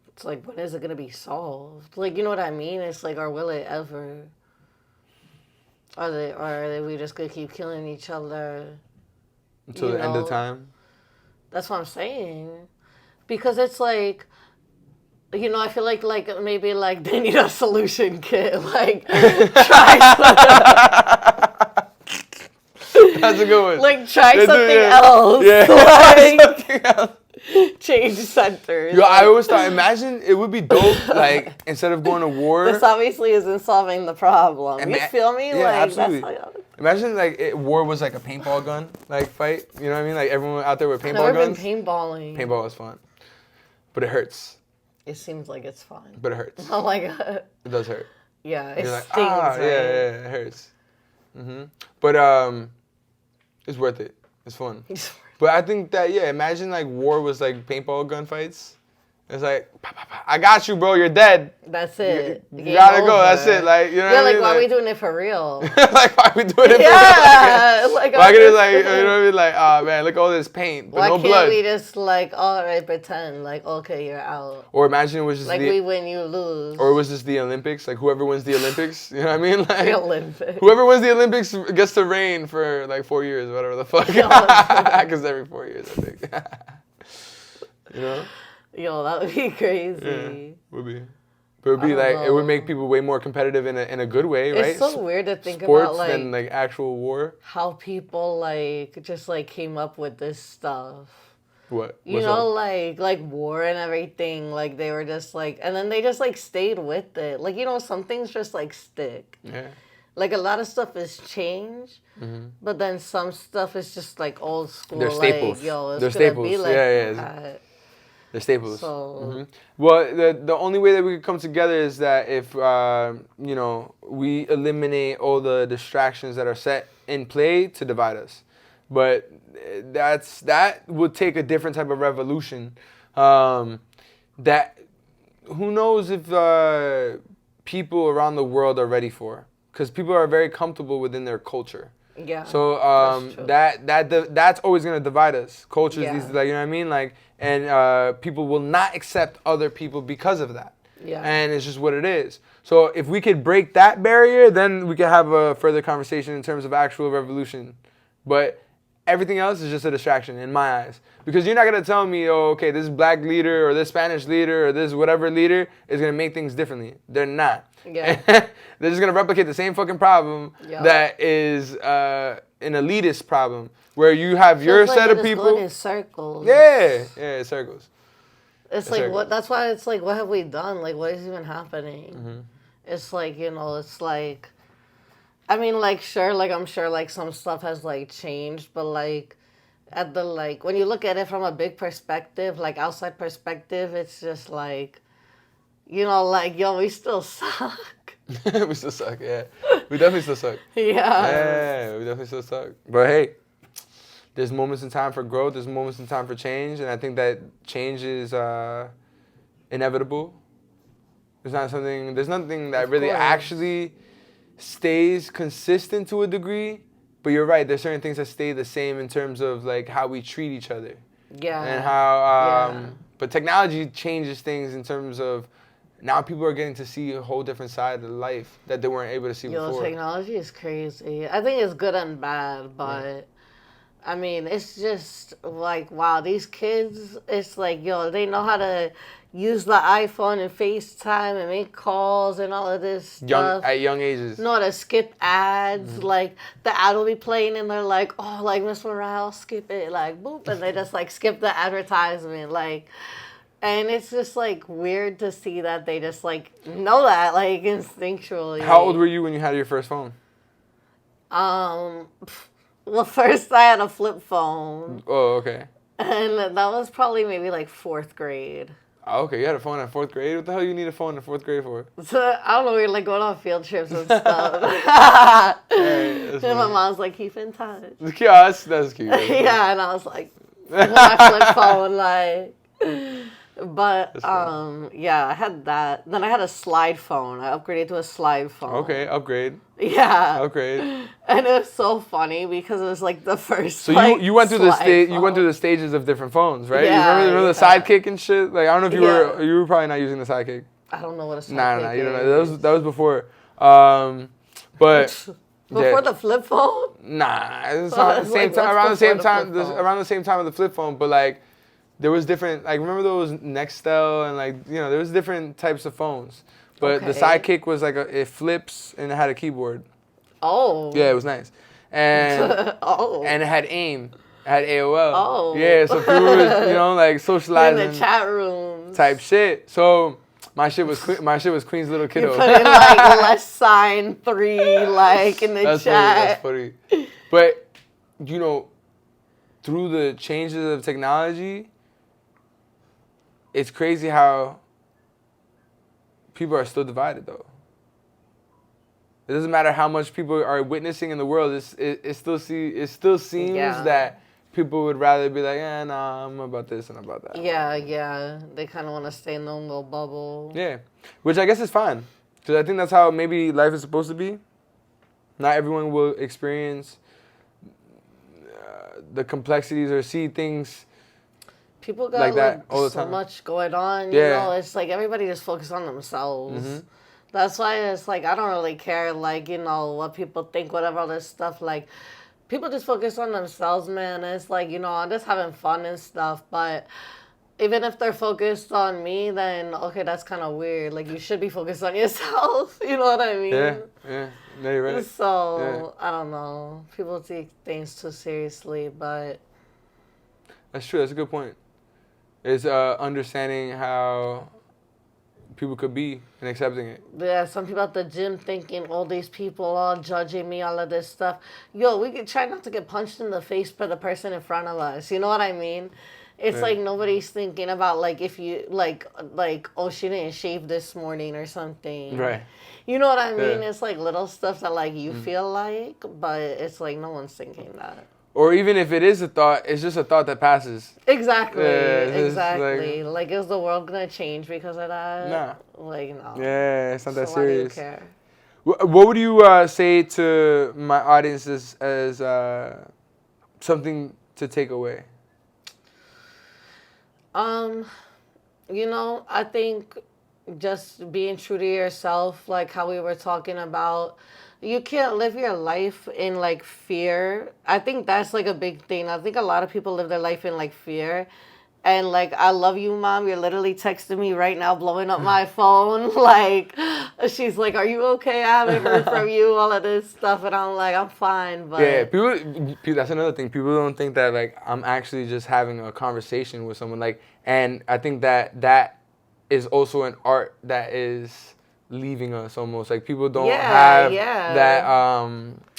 it's like when is it gonna be solved? Like you know what I mean? It's like, or will it ever? Are we just gonna keep killing each other? Until You the end of know, time. That's what I'm saying. Because it's like, you know, I feel like maybe like they need a solution kit. Like try That's a good one. like try Yeah, something yeah. else. Yeah. Like, Something else. change centers. Yo, I always thought, imagine it would be dope, like, instead of going to war. This obviously isn't solving the problem. You feel me? Yeah, like absolutely. that's how Imagine, like, war was like a paintball gun, like, fight. You know what I mean? Like, everyone out there with I've paintball never guns. been paintballing. Paintball is fun. But it hurts. It seems like it's fun. But it hurts. Oh my god. It does hurt. Yeah, it You're like, stings, right? yeah, it hurts. But it's worth it. It's fun. But I think that, yeah, imagine like war was like paintball gunfights, It's like, "Pa, pa, pa. I got you, bro. You're dead. That's it. You gotta go. That's it. Like, you know what I mean? Why are we doing it for real? Like, why are we doing it for real? Yeah. Like, why can it, like, you know what I mean? Like, oh, man, look at all this paint, but why no can't blood. we just, like, all right, pretend, like, okay, you're out. Or imagine it was just like, we win, you lose. Or it was just the Olympics. Like, whoever wins the Olympics, you know what I mean? Like, the Olympics. Whoever wins the Olympics gets to reign for, like, 4 years, whatever the fuck. Because every 4 years, I think. You know? Yo, that would be crazy. Yeah, would be. But it would be like, it would make people way more competitive in a good way, right? It's so weird to think Sports about, like, than, like, actual war. how people, like, just, like, came up with this stuff. What? You know, like war and everything, like, they were just, like, and then they just, like, stayed with it. Like, you know, some things just, like, stick. Yeah. Like, a lot of stuff has changed, but then some stuff is just, like, old school. They're staples. Like, yo, it's They're gonna staples. be like Yeah. that. They're staples. So, Well, the only way that we could come together is that if, you know, we eliminate all the distractions that are set in play to divide us. But that would take a different type of revolution. That who knows if people around the world are ready for, because people are very comfortable within their culture. yeah. So that's that's always gonna divide us. Cultures, Yeah. these, like, you know what I mean, like, and people will not accept other people because of that. Yeah. And it's just what it is. So if we could break that barrier, then we could have a further conversation in terms of actual revolution. But everything else is just a distraction in my eyes. Because you're not going to tell me, oh, okay, this black leader or this Spanish leader or this whatever leader is going to make things differently. They're not. Yeah. They're just going to replicate the same fucking problem Yeah. that is an elitist problem. Where you have your set of people. Going in circles. Yeah, circles. It's like, what? That's why it's like, what have we done? Like, what is even happening? It's like, you know, it's like, I mean, like, sure, like, I'm sure, like, some stuff has, like, changed, but, like, at the, like, when you look at it from a big perspective, like, outside perspective, it's just like, you know, like, yo, we still suck. We still suck, yeah. We definitely still suck. Yeah. We definitely still suck. But hey, there's moments in time for growth, there's moments in time for change, and I think that change is inevitable. There's nothing that really actually stays consistent to a degree, but you're right, there's certain things that stay the same in terms of, like, how we treat each other. Yeah. And how, but technology changes things in terms of, now people are getting to see a whole different side of life that they weren't able to see before. Technology is crazy. I think it's good and bad, but I mean, it's just like, wow, these kids, it's like, yo, they know how to use the iPhone and FaceTime and make calls and all of this stuff. At young ages. Know how to skip ads. Like, the ad will be playing and they're like, oh, like, Miss Morale, skip it. Like, boop. And they just, like, skip the advertisement. Like, and it's just, like, weird to see that they just, like, know that, like, instinctually. How old were you when you had your first phone? Well, first I had a flip phone. Oh, okay. And that was probably maybe, like, 4th grade. Oh, okay, you had a phone in 4th grade? What the hell you need a phone in 4th grade for? So, I don't know, we were, like, going on field trips and stuff. Hey, and my mom's like, keep in touch. Yeah, that's cute. Yeah, and I was like, my flip phone, like... But, yeah, I had that. Then I had a slide phone. I upgraded to a slide phone. Okay, upgrade. Yeah. Upgrade. And it was so funny because it was, like, the first, So like, you went through the slide you went phone. through the stages of different phones, right? Yeah, you remember the Sidekick and shit? Like, I don't know if you were probably not using the Sidekick. I don't know what a Sidekick Nah, you don't is. know. That was before. But Before the flip phone? Nah, it was Like, around the same what's time. before the flip phone? Around the same time of the flip phone, but like there was different. Like remember those Nextel and like there was different types of phones. But the Sidekick was like it flips and it had a keyboard. Oh. Yeah, it was nice. And and it had AIM. It had AOL. Oh. Yeah, so people was like socializing in the chat rooms type shit. So my shit was Queen's Little Kiddo. You put in like ~3 like in the chat. That's funny. But through the changes of technology, it's crazy how people are still divided though. It doesn't matter how much people are witnessing in the world. It still seems that people would rather be like, nah, I'm about this and about that. Yeah. They kind of want to stay in their own little bubble. Yeah, which I guess is fine. Because I think that's how maybe life is supposed to be. Not everyone will experience the complexities or see things People got like that all the so time. much going on. You know, it's like everybody just focus on themselves. Mm-hmm. That's why it's like I don't really care, like, you know, what people think, whatever all this stuff. Like, people just focus on themselves, man. It's like, you know, I'm just having fun and stuff. But even if they're focused on me, then okay, that's kind of weird. Like, you should be focused on yourself. You know what I mean? Yeah. No, you're right. So I don't know. People take things too seriously, but That's true. That's a good point. It's understanding how people could be and accepting it. yeah, some people at the gym thinking, all these people all judging me, all of this stuff. Yo, we could try not to get punched in the face by the person in front of us. You know what I mean? It's like nobody's thinking about like if you like oh, she didn't shave this morning or something. Right. You know what I mean? It's like little stuff that like you feel like, but it's like no one's thinking that. Or even if it is a thought, it's just a thought that passes. Exactly. Yeah, Exactly. Like, is the world gonna change because of that? Nah. Like, no. Yeah, it's not that So serious. why do you care? What would you say to my audience as something to take away? You know, I think just being true to yourself, like how we were talking about, you can't live your life in like fear. I think that's like a big thing. I think a lot of people live their life in like fear. And like, I love you, Mom. You're literally texting me right now, blowing up my phone. Like, she's like, are you okay? I haven't heard from you, all of this stuff. And I'm like, I'm fine. But Yeah, people, that's another thing. People don't think that like I'm actually just having a conversation with someone. Like, and I think that is also an art that is leaving us almost. Like, people don't have that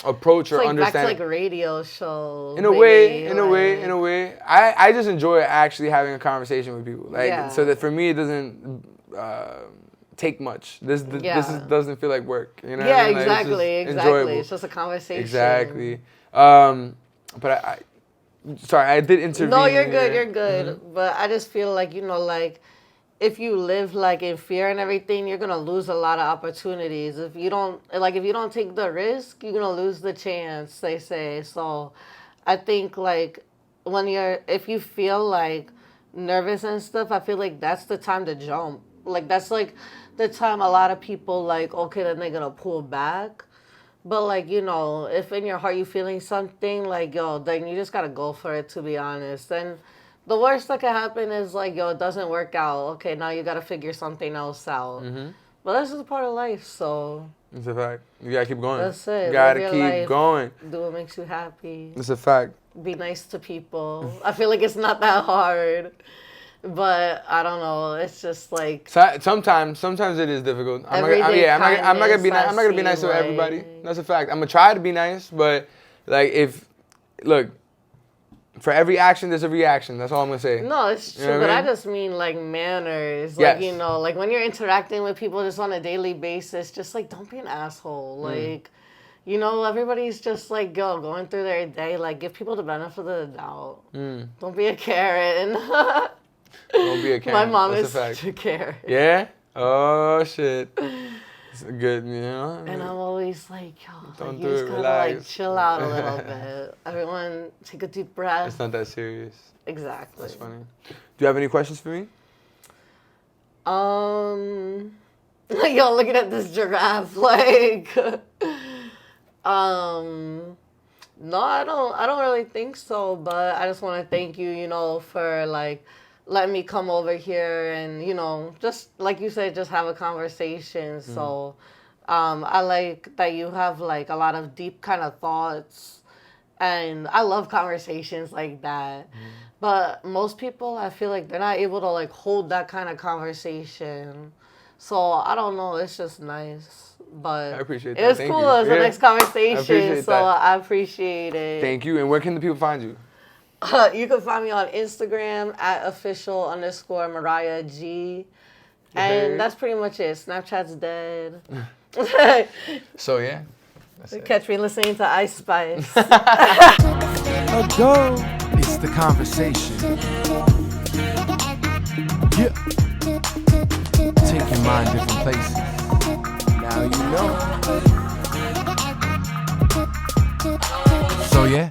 approach or like understanding. back to like a radio show. In a way. I just enjoy actually having a conversation with people. Like, so that for me, it doesn't take much. This doesn't feel like work. You know? Yeah, what I mean? Like, exactly. It's just a conversation. Exactly. But sorry, I did intervene. No, you're good. You're good. Mm-hmm. But I just feel like, you know, like, if you live like in fear and everything, you're gonna lose a lot of opportunities. If you don't take the risk, you're gonna lose the chance, they say. So I think like if you feel like nervous and stuff, I feel like that's the time to jump. Like, that's like the time a lot of people like, okay, then they're gonna pull back. But like, you know, if in your heart you feeling something, like, yo, then you just gotta go for it, to be honest. And the worst that can happen is like, yo, it doesn't work out. Okay, now you gotta figure something else out. Mm-hmm. But this is a part of life, so. It's a fact. You gotta keep going. That's it. You gotta keep going. Do what makes you happy. It's a fact. Be nice to people. I feel like it's not that hard. But I don't know. It's just like sometimes it is difficult. I'm not gonna be nice to everybody. That's a fact. I'm gonna try to be nice, but like for every action, there's a reaction. That's all I'm going to say. No, it's true, but I just mean, like, manners. Like, you know, like, when you're interacting with people just on a daily basis, just, like, don't be an asshole. Like, you know, everybody's just, like, going through their day. Like, give people the benefit of the doubt. Don't be a Karen. Don't be a Karen. My mom is such a Karen. Yeah? Oh, shit. It's good, you know? And I'm always like, yo, like, you just gotta like chill out a little bit. Everyone, take a deep breath. It's not that serious. Exactly. That's funny. Do you have any questions for me? Yo, looking at this giraffe, like, no, I don't really think so. But I just want to thank you, you know, for like let me come over here and, you know, just like you said, just have a conversation. So I like that you have like a lot of deep kind of thoughts, and I love conversations like that. But most people, I feel like they're not able to like hold that kind of conversation. So I don't know, it's just nice. But I appreciate that. It was cool. It was the next conversation. I appreciate it. Thank you. And where can the people find you? You can find me on Instagram at official_MARIAH G. And that's pretty much it. Snapchat's dead. So, yeah. That's it. Catch me listening to Ice Spice. A go. It's the conversation. Yeah. Take your mind different places. Now you know. So yeah.